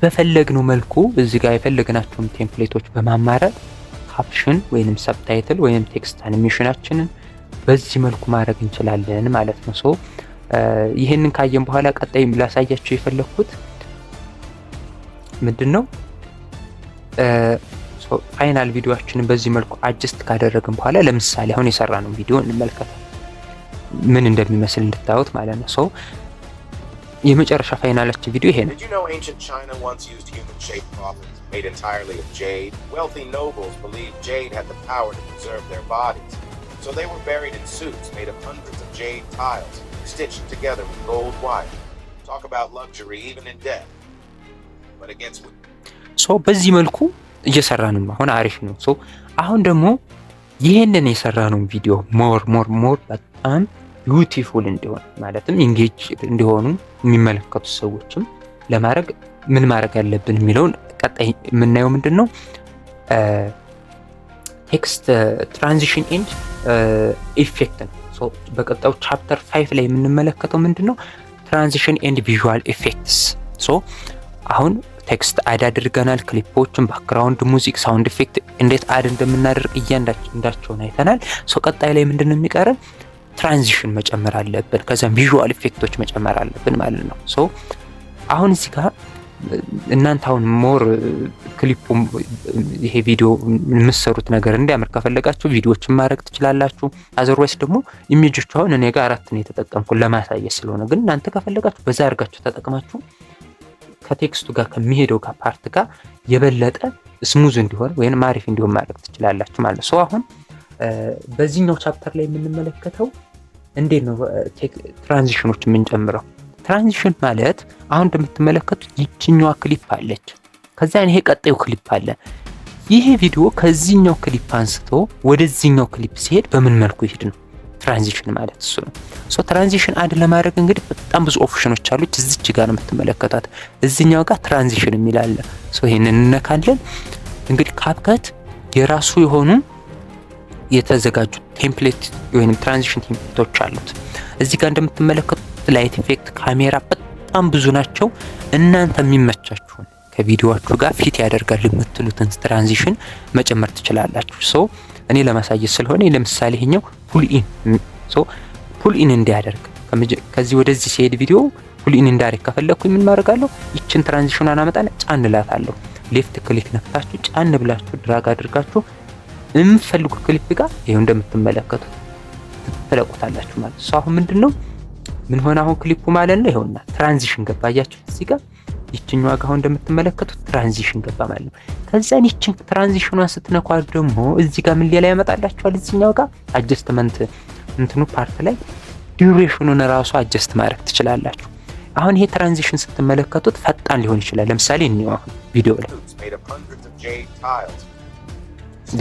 S1: በፈለግነው መልኩ እዚህ ጋር የፈለግናቸውን ቴምፕሌቶች በማማረጥ ካፕሽን ወይንም ሰብታይትል ወይንም ቴክስት አኒሜሽናችንን በዚህ መልኩ ማድረግ እንችላለን ማለት ነው። ሶ ይሄንን ካየን በኋላ ቀጣይ ላሳያችሁ የፈለኩት ምንድነው ፋይናል ቪዲዮአችንን በዚህ መልኩ አጀስት ካደረግን በኋላ ለምሳሌ አሁን የሰራነው ቪዲዮ እንመልከት ምን እንደሚመስል እንድታዩት ማለት ነው። ሶ የመጨረሻ ፋይናላችን ቪዲዮ ይሄ ነው።
S2: Did you know ancient China once used human-shaped coffins made entirely of jade? Wealthy nobles believed jade had the power to preserve their bodies. So they were buried in suits made of hundreds of jade tiles, stitched together with gold wire. Talk about luxury even in death. But against
S1: ሶ በዚህ መልኩ እየሰራን ነው። አሁን አሪፍ ነው። ሶ አሁን ደግሞ ይሄንን የሰራነው ቪዲዮ ሞር በጣም ቢዩቲፉል እንዲሆን ማለትም ኢንጌጅ እንዲሆኑ የሚመለከቱ ሰዎችም ለማድረግ ምን ማድረግ ያለብን የሚለውን ቀጣይ የምናየው ምንድነው ቴክስት ትራንዚሽን ኤንድ ኢፌክት ነው። ሶ በቀጣዩ ቻፕተር 5 ላይ የምንመለከተው ምንድነው ትራንዚሽን ኤንድ ቪዥዋል ኢፌክትስ። ሶ አሁን ቴክስት አድ አድርገናል፣ ክሊፖችን፣ ባክግራውንድ ሙዚክ፣ ሳውንድ ኢፌክት እንዴት አድ እንደምናደርግ እያንዳንዳቸውን አይተናል። ሶ ቀጣይ ላይ ምንድነው የሚቀረን ትራንዚሽን መጨመር አለብን፣ ከዛም ቪዥዋል ኢፌክቶች መጨመር አለብን ማለት ነው። ሶ አሁን እዚህ ጋር እናንተ አሁን ሞር ክሊፑ ይሄ ቪዲዮ የምትሰሩት ነገር እንዲያምር ከፈለጋችሁ ቪዲዮዎችን ማድረግ ትችላላችሁ። አዘርዋይስ ደግሞ ኢሜጆች አሁን እኔ ጋር 4 ነው የተጠቀምኩት ለማሳየት ስለሆነ፣ ግን እናንተ ከፈለጋችሁ በዛ አድርጋችሁ ተጠቅማችሁ ከቴክስቱ ጋር ከሚሄደው ጋር ፓርት ጋር የበለጠ ስሙዝ እንዲሆን ወይም ማሪፍ እንዲሆን ማድረግ ትችላላችሁ ማለት ነው። ሶ አሁን በዚህኛው ቻፕተር ላይ የምንመለከተው እንዴት ነው ትራንዚሽኖች የምንጨምረው። ትራንዚሽን ማለት አሁን እንደምትመለከቱት ይችኛዋ ክሊፕ አለች፣ ከዛ ይሄ ቀጣዩ ክሊፕ አለ። ይሄ ቪዲዮ ከዚህኛው ክሊፕ አንስቶ ወደዚህኛው ክሊፕ ሲሄድ በምን መልኩ ይሄድ ነው ትራንዚሽን ማለት እሱ ነው። ሶ ትራንዚሽን አድ ለማድረግ እንግዲህ በጣም ብዙ ኦፕሽኖች አሉት። እዚች ጋር ነው የምትመለከቷት፣ እዚህኛው ጋር ትራንዚሽን የሚል አለ። ሶ ይሄንን እንነካለን። እንግዲህ ካፕከት የራሱ የሆኑ የተዘጋጁ ቴምፕሌት ወይንም ትራንዚሽን ቴምፕሌቶች አሉት። እዚህ ጋር እንደምትመለከቱት ላይት ኢፌክት፣ ካሜራ በጣም ብዙ ናቸው። እናንተ የሚመቻችሁን ከቪዲዮአችሁ ጋር ፊት ያደርጋል የምትሉትን ትራንዚሽን መጨመር ትችላላችሁ። ሶ እኔ ለማሳየት ስለሆነ ለምሳሌ ይሄኛው ፑል ኢን ፑል ኢን እንዲያደርግ ከዚህ ወደዚህ ሲሄድ ቪዲዮ ፑል ኢን እንዲያደርግ ከፈለኩኝ ምን ማድረጋለሁ? ይችን ትራንዚሽኗን አመጣና ጫን እላታለሁ። ሌፍት ክሊክ ነክታችሁ ጫን ብላችሁ ድራግ አድርጋችሁ የምትፈልጉ ክሊፕ ጋር ይሄው እንደምትመለከቱት ትለቁታላችሁ ማለት ነው። አሁን ምንድነው ምን ሆነ አሁን ክሊፑ ማለት ነው። ይሄውና ትራንዚሽን ገባ። አያችሁ እዚህ ጋር ይችኛው ጋር እንደምትመለከቱት ትራንዚሽን ገባ ማለት ነው። ከዛን ይችን ትራንዚሽኗን ስትነኳት ደግሞ እዚህ ጋር ምን ሌላ ያመጣላችኋል? እዚህኛው ጋር አጀስትመንት እንትኑ ፓርት ላይ ዲዩሬሽኑን ራሱ አጀስት ማድረግ ትችላላችሁ። አሁን ይሄ ትራንዚሽን ስትመለከቱት ፈጣን ሊሆን ይችላል። ለምሳሌ እኒው አሁን ቪዲዮ ላይ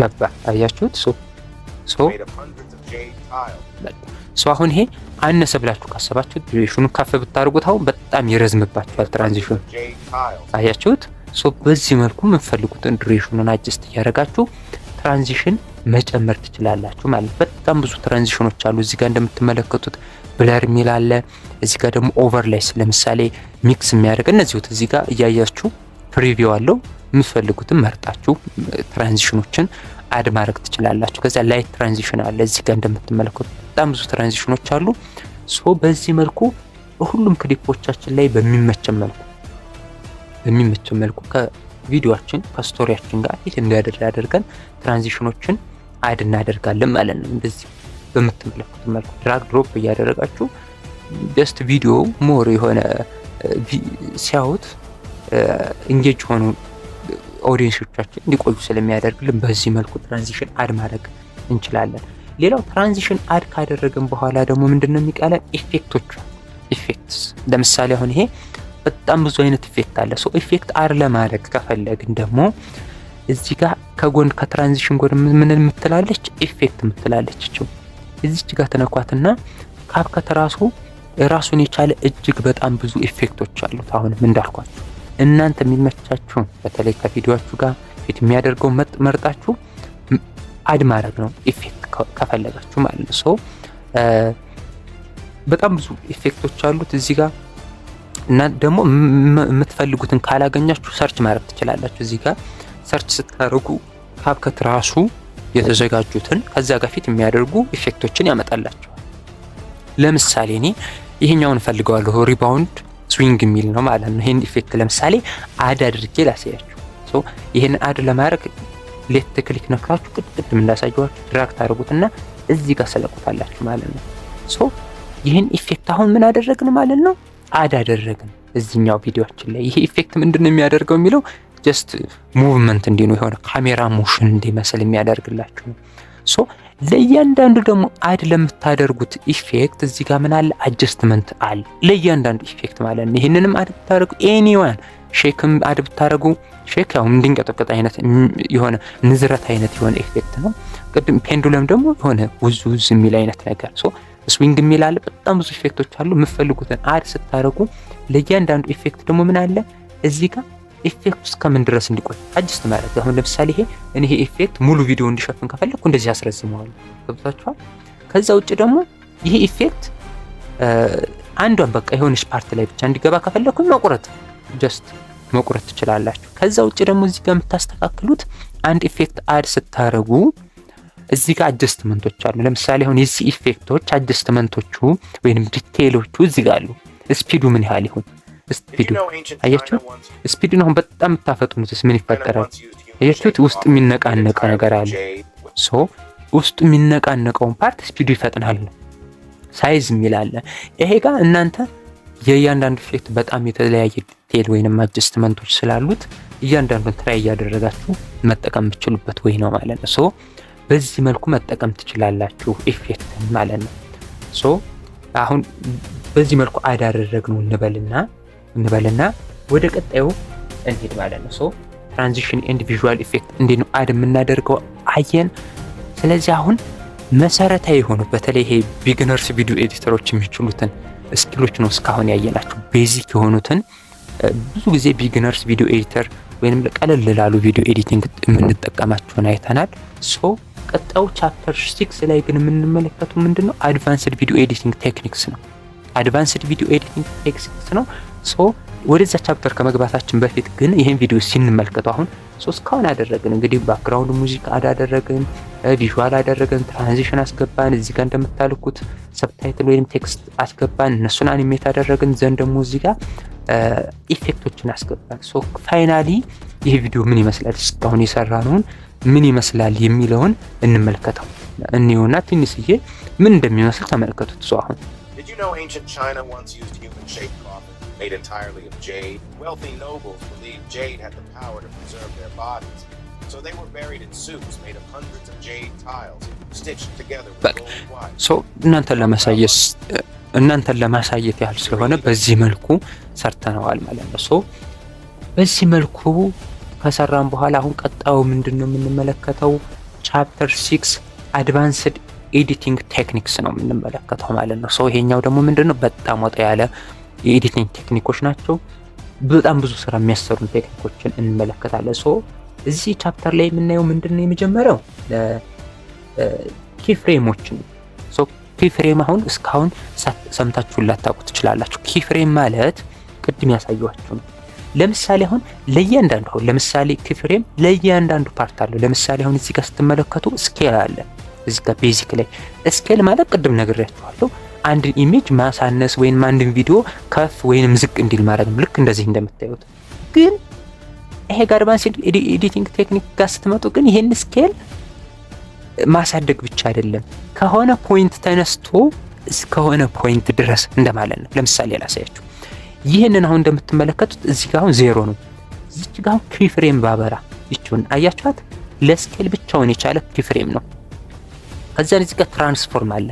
S1: ገባ። አያችሁት? ሶ አሁን ይሄ አነሰ ብላችሁ ካሰባችሁ ዲዩሬሽኑ ከፍ ብታደርጉት አሁን በጣም ይረዝምባችኋል ትራንዚሽኑ። አያችሁት? ሶ በዚህ መልኩ የምትፈልጉትን ዲዩሬሽኑን አጀስት እያደረጋችሁ ትራንዚሽን መጨመር ትችላላችሁ ማለት። በጣም ብዙ ትራንዚሽኖች አሉ። እዚህ ጋር እንደምትመለከቱት ብለር ሚል አለ። እዚህ ጋር ደግሞ ኦቨርላይስ ለምሳሌ ሚክስ የሚያደርግ እነዚህት እዚህ ጋር እያያችሁ ፕሪቪው አለው። የምትፈልጉትን መርጣችሁ ትራንዚሽኖችን አድ ማድረግ ትችላላችሁ። ከዛ ላይት ትራንዚሽን አለ። እዚህ ጋር እንደምትመለከቱት በጣም ብዙ ትራንዚሽኖች አሉ። ሶ በዚህ መልኩ ሁሉም ክሊፖቻችን ላይ በሚመቸው መልኩ ከቪዲዮአችን ከስቶሪያችን ጋር ፊት እንዲያደርግ አድርገን ትራንዚሽኖችን አድ እናደርጋለን ማለት ነው። እንደዚህ በምትመለከቱት መልኩ ድራግ ድሮፕ እያደረጋችሁ ጀስት ቪዲዮ ሞር የሆነ ሲያዩት ኢንጌጅ ሆኑ ኦዲየንሶቻችን እንዲቆዩ ስለሚያደርግልን በዚህ መልኩ ትራንዚሽን አድ ማድረግ እንችላለን። ሌላው ትራንዚሽን አድ ካደረግን በኋላ ደግሞ ምንድነው የሚቀለን? ኢፌክትስ ለምሳሌ አሁን ይሄ በጣም ብዙ አይነት ኢፌክት አለ። ሶ ኢፌክት አድ ለማድረግ ከፈለግን ደግሞ እዚህ ጋር ከጎን ከትራንዚሽን ጎን ምን የምትላለች ኢፌክት የምትላለች እዚች ጋር ተነኳትና ካፕከት ራሱን የቻለ እጅግ በጣም ብዙ ኢፌክቶች አሉት። አሁንም እንዳልኳችሁ እናንተ የሚመቻችሁ በተለይ ከቪዲዮአችሁ ጋር ፊት የሚያደርገው መርጣችሁ አድ ማድረግ ነው ኢፌክት ከፈለጋችሁ ማለት ነው። ሶ በጣም ብዙ ኢፌክቶች አሉት እዚህ ጋር እና ደግሞ የምትፈልጉትን ካላገኛችሁ ሰርች ማድረግ ትችላላችሁ። እዚህ ጋር ሰርች ስታደርጉ ካፕከት ራሱ የተዘጋጁትን ከዛ ጋር ፊት የሚያደርጉ ኢፌክቶችን ያመጣላቸዋል። ለምሳሌ እኔ ይሄኛውን ፈልገዋለሁ ሪባውንድ ስዊንግ የሚል ነው ማለት ነው። ይሄን ኢፌክት ለምሳሌ አድ አድርጌ ላሳያችሁ። ሶ ይሄን አድ ለማድረግ ሌፍት ክሊክ ነክታችሁ ቅድም እንዳሳያችሁ ድራግ ታደርጉትና እዚህ ጋር ሰለቁታላችሁ ማለት ነው። ሶ ይሄን ኢፌክት አሁን ምን አደረግን ማለት ነው? አድ አደረግን እዚህኛው ቪዲዮአችን ላይ። ይሄ ኢፌክት ምንድነው የሚያደርገው የሚለው ጀስት ሙቭመንት እንዲኖር የሆነ ካሜራ ሞሽን እንዲመስል የሚያደርግላችሁ ነው። ሶ ለእያንዳንዱ ደግሞ አድ ለምታደርጉት ኢፌክት እዚህ ጋር ምን አለ? አጀስትመንት አለ ለእያንዳንዱ ኢፌክት ማለት ነው። ይሄንንም አድ ብታደርጉ ኤኒዋን ሼክም አድ ብታደርጉ ሼክ ያው እንድንቀጠቀጥ አይነት የሆነ ንዝረት አይነት የሆነ ኢፌክት ነው። ቅድም ፔንዱለም ደግሞ የሆነ ውዝ ውዝ የሚል አይነት ነገር። ሶ ስዊንግ የሚል አለ። በጣም ብዙ ኢፌክቶች አሉ። የምትፈልጉትን አድ ስታደርጉ ለእያንዳንዱ ኢፌክት ደግሞ ምን አለ እዚህ ጋር ኢፌክቱ እስከምን ድረስ እንዲቆይ አጅስት ማለት። አሁን ለምሳሌ ይሄ ኢፌክት ሙሉ ቪዲዮ እንዲሸፍን ከፈለኩ እንደዚህ አስረዝመዋለሁ። ገብታችኋል? ከዛ ውጭ ደግሞ ይሄ ኢፌክት አንዷን በቃ የሆነች ፓርት ላይ ብቻ እንዲገባ ከፈለኩ ጀስት መቁረጥ ትችላላችሁ። ከዛ ውጭ ደግሞ እዚህ ጋር የምታስተካክሉት አንድ ኢፌክት አድ ስታረጉ እዚህ ጋር አጀስትመንቶች አሉ። ለምሳሌ አሁን የዚህ ኢፌክቶች አጀስትመንቶቹ ወይንም ዲቴይሎቹ እዚህ ጋር አሉ። ስፒዱ ምን ያህል ይሁን ስፒዱ አያችሁ? ስፒዱን አሁን በጣም የምታፈጥኑትስ ምን ይፈጠራል? አያችሁት? ውስጥ የሚነቃነቅ ነገር አለ። ሶ ውስጥ የሚነቃነቀውን ፓርት ስፒዱ ይፈጥናል ነው። ሳይዝ የሚል አለ። ይሄ ጋር እናንተ የእያንዳንዱ ኢፌክት በጣም የተለያየ ዲቴይል ወይንም አጀስትመንቶች ስላሉት እያንዳንዱን ትራይ እያደረጋችሁ መጠቀም የምትችሉበት ወይ ነው ማለት ነው። ሶ በዚህ መልኩ መጠቀም ትችላላችሁ ኢፌክትን ማለት ነው። ሶ አሁን በዚህ መልኩ አድ አደረግነው እንበልና ወደ ቀጣዩ እንሄድ ማለት ነው። ሶ ትራንዚሽን ኤንድ ቪዥዋል ኢፌክት እንዴት ነው አድ የምናደርገው አየን። ስለዚህ አሁን መሰረታዊ የሆኑ በተለይ ይሄ ቢግነርስ ቪዲዮ ኤዲተሮች የሚችሉትን ስኪሎች ነው እስካሁን ያየናቸው። ቤዚክ የሆኑትን ብዙ ጊዜ ቢግነርስ ቪዲዮ ኤዲተር ወይንም ቀለል ላሉ ቪዲዮ ኤዲቲንግ የምንጠቀማቸውን አይተናል። ሶ ቀጣዩ ቻፕተር 6 ላይ ግን የምንመለከተው ምንድነው? አድቫንስድ ቪዲዮ ኤዲቲንግ ቴክኒክስ ነው። አድቫንስድ ቪዲዮ ኤዲቲንግ ቴክኒክስ ነው። ሶ ወደዛ ቻፕተር ከመግባታችን በፊት ግን ይሄን ቪዲዮ ሲንመለከተው አሁን እስካሁን አደረግን እንግዲህ ባክግራውንድ ሙዚቃ አደረግን፣ ቪዥዋል አደረግን፣ ትራንዚሽን አስገባን፣ እዚህ ጋር እንደምታልኩት ሰብታይትል ወይም ቴክስት አስገባን፣ እነሱን አኒሜት አደረግን፣ ዘንድ ደግሞ እዚህ ጋር ኢፌክቶችን አስገባን። ሶ ፋይናሊ ይሄ ቪዲዮ ምን ይመስላል፣ እስካሁን የሰራነውን ምን ይመስላል የሚለውን እንመልከተው። እንየውና ትንሽዬ ምን እንደሚመስል ተመልከቱት። ሶ አሁን
S2: Did you know ancient China once used human-shaped coffins made entirely of jade? Wealthy nobles believed jade had the power to preserve their bodies, so they were buried in suits made of hundreds of jade tiles stitched together with gold wire.
S1: ሶ እናንተን ለማሳየት ያህል ስለሆነ በዚህ መልኩ ሰርተነዋል ማለት ነው። ሶ በዚህ መልኩ ከሰራን በኋላ አሁን ቀጣዩ ምንድነው የምንመለከተው? ቻፕተር 6 አድቫንስድ ኤዲቲንግ ቴክኒክስ ነው የምንመለከተው ማለት ነው። ሶ ይሄኛው ደግሞ ምንድነው በጣም ወጣ ያለ የኤዲቲንግ ቴክኒኮች ናቸው። በጣም ብዙ ስራ የሚያሰሩን ቴክኒኮችን እንመለከታለን። ሶ እዚህ ቻፕተር ላይ የምናየው ምንድነው? የመጀመሪያው ኪፍሬሞችን። ሶ ኪፍሬም አሁን እስካሁን ሰምታችሁን ላታውቁ ትችላላችሁ። ኪፍሬም ማለት ቅድም ያሳየኋችሁ ነው። ለምሳሌ አሁን ለእያንዳንዱ ለምሳሌ ኪፍሬም ለእያንዳንዱ ፓርት አለው። ለምሳሌ አሁን እዚህ ጋር ስትመለከቱ ስኬል አለ። እዚህ ጋር ቤዚክ ላይ ስኬል ማለት ቅድም ነግሬያችኋለሁ አንድን ኢሜጅ ማሳነስ ወይም አንድን ቪዲዮ ከፍ ወይንም ዝቅ እንዲል ማለት ነው። ልክ እንደዚህ እንደምታዩት። ግን ይሄ ጋር አድቫንስድ ኤዲቲንግ ቴክኒክ ጋር ስትመጡ ግን ይሄን ስኬል ማሳደግ ብቻ አይደለም፣ ከሆነ ፖይንት ተነስቶ እስከሆነ ፖይንት ድረስ እንደማለት ነው። ለምሳሌ ላሳያችሁ። ይህንን አሁን እንደምትመለከቱት እዚህ ጋር አሁን 0 ነው። እዚህ ጋር ኪፍሬም ባበራ ይችውን አያችኋት? ለስኬል ብቻውን የቻለ ኪፍሬም ነው። ከዛ እዚህ ጋር ትራንስፎርም አለ።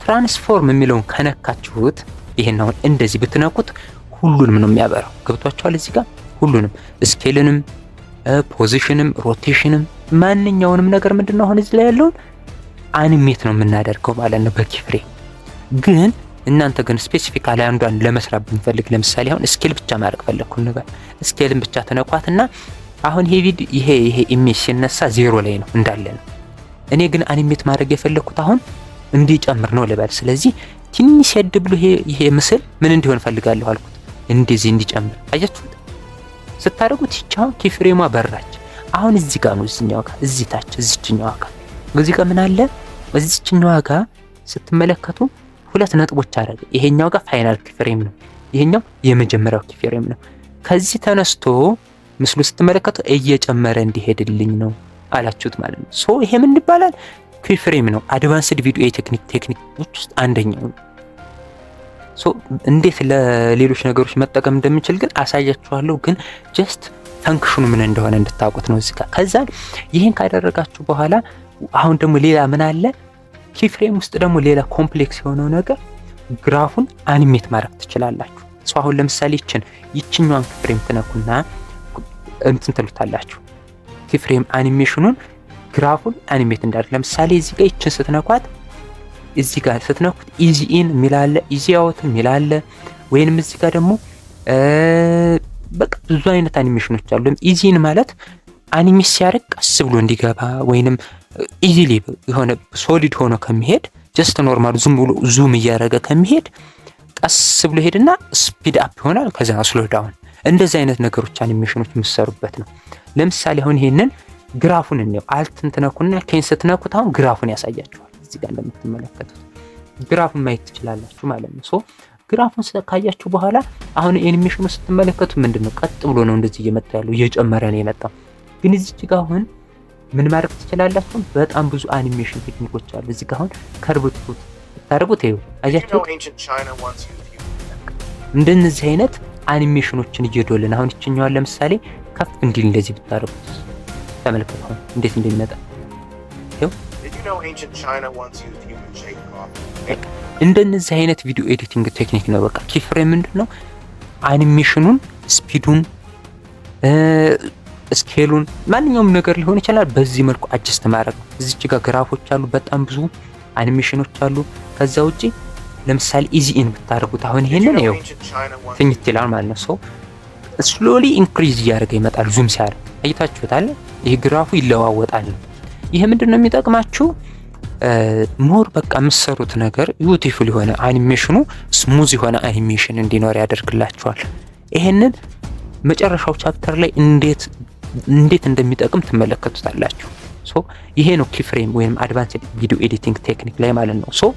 S1: ትራንስፎርም የሚለውን ከነካችሁት ይሄን አሁን እንደዚህ ብትነኩት ሁሉንም ነው የሚያበራው። ገብቷችኋል? እዚህ ጋር ሁሉንም ስኬልንም፣ ፖዚሽንም፣ ሮቴሽንም ማንኛውንም ነገር ምንድነው አሁን እዚህ ላይ ያለውን አኒሜት ነው የምናደርገው ማለት ነው በኪፍሬም። ግን እናንተ ግን ስፔሲፊካሊ አንዷን ለመስራት ብንፈልግ ለምሳሌ አሁን ስኬል ብቻ ማድረግ ፈለኩ እንበል። ስኬልን ብቻ ተነኳትና አሁን ይሄ ኢሜጅ ሲነሳ 0 ላይ ነው እንዳለ ነው። እኔ ግን አኒሜት ማድረግ የፈለኩት አሁን እንዲጨምር ነው ልበል። ስለዚህ ትንሽ ያድብሉ ይሄ ምስል ምን እንዲሆን ፈልጋለሁ አልኩት፣ እንደዚህ እንዲጨምር። አያችሁት? ስታደርጉት ይቻው ኪፍሬሟ በራች። አሁን እዚህ ጋር ነው እዚህኛው ጋር እዚህ ታች እዚህኛው ጋር እዚህ ጋር ምን አለ እዚህኛው ጋር ስትመለከቱ ሁለት ነጥቦች አረገ። ይሄኛው ጋር ፋይናል ኪፍሬም ነው፣ ይሄኛው የመጀመሪያው ኪፍሬም ነው። ከዚህ ተነስቶ ምስሉ ስትመለከቱ እየጨመረ እንዲሄድልኝ ነው አላችሁት ማለት ነው። ሶ ይሄ ምን ይባላል? ኪፍሬም ነው። አድቫንስድ ቪዲዮ ቴክኒኮች ውስጥ አንደኛው ነው። ሶ እንዴት ለሌሎች ነገሮች መጠቀም እንደምንችል ግን አሳያችኋለሁ። ግን ጀስት ፈንክሽኑ ምን እንደሆነ እንድታውቁት ነው እዚህ ጋር። ከዛ ይሄን ካደረጋችሁ በኋላ አሁን ደግሞ ሌላ ምን አለ? ኪፍሬም ውስጥ ደግሞ ሌላ ኮምፕሌክስ የሆነው ነገር ግራፉን አኒሜት ማድረግ ትችላላችሁ። ሶ አሁን ለምሳሌ ይችኛዋን ኪፍሬም ትነኩና እንትን ትሉታላችሁ። ኪፍሬም አኒሜሽኑን ግራፉን አኒሜት እንዳደርግ ለምሳሌ እዚህ ጋር ይችን ስትነኳት እዚህ ጋር ስትነኩት ኢዚ ኢን ሚላለ ኢዚ አውት ሚላለ ወይንም እዚህ ጋር ደግሞ በቃ ብዙ አይነት አኒሜሽኖች አሉ። ኢዚ ኢን ማለት አኒሜት ሲያደርግ ቀስ ብሎ እንዲገባ ወይንም ኢዚሊ የሆነ ሶሊድ ሆኖ ከሚሄድ ጀስት ኖርማል ዙም ብሎ ዙም እያደረገ ከሚሄድ ቀስ ብሎ ሄድና ስፒድ አፕ ይሆናል። ከዛ ስሎ ዳውን እንደዚህ አይነት ነገሮች አኒሜሽኖች የምትሰሩበት ነው። ለምሳሌ አሁን ይሄንን ግራፉን እንየው። አልትን ትነኩና ኬን ስትነኩት አሁን ግራፉን ያሳያችኋል። እዚህ ጋር እንደምትመለከቱት ግራፉን ማየት ትችላላችሁ ማለት ነው። ሶ ግራፉን ካያችሁ በኋላ አሁን አኒሜሽኑ ስትመለከቱ ምንድነው ቀጥ ብሎ ነው እንደዚህ እየመጣ ያለው እየጨመረ ነው የመጣው። ግን እዚህ ጋር አሁን ምን ማድረግ ትችላላችሁ? በጣም ብዙ አኒሜሽን ቴክኒኮች አሉ። እዚህ ጋር አሁን ከርቭት ፉት ታደርጉት ይኸው አያችሁ። እንደነዚህ አይነት አኒሜሽኖችን እየዶልን አሁን እችኛዋን ለምሳሌ ከፍ እንዲል እንደዚህ ብታደርጉት ተመልከቱ እንዴት እንደሚመጣ ይኸው። እንደነዚህ አይነት ቪዲዮ ኤዲቲንግ ቴክኒክ ነው። በቃ ኪፍሬም ምንድነው አኒሜሽኑን፣ ስፒዱን፣ ስኬሉን ማንኛውም ነገር ሊሆን ይችላል በዚህ መልኩ አጀስት ማድረግ ነው። እዚች ጋር ግራፎች አሉ፣ በጣም ብዙ አኒሜሽኖች አሉ። ከዛ ውጪ ለምሳሌ ኢዚ ኢን ብታደርጉት አሁን ይሄንን ይኸው ትኝት ይላል ማለት ነው። ሶ ስሎሊ ኢንክሪዝ እያደረገ ይመጣል ዙም ሲያደርግ አይታችሁታል። ይሄ ግራፉ ይለዋወጣል። ይሄ ምንድነው የሚጠቅማችሁ? ሞር በቃ የምትሰሩት ነገር ቢዩቲፉል የሆነ አኒሜሽኑ ስሙዝ የሆነ አኒሜሽን እንዲኖር ያደርግላችኋል። ይሄንን መጨረሻው ቻፕተር ላይ እንዴት እንደሚጠቅም ትመለከቱታላችሁ። ሶ ይሄ ነው ኪፍሬም ወይም አድቫንስድ ቪዲዮ ኤዲቲንግ ቴክኒክ ላይ ማለት ነው። ሶ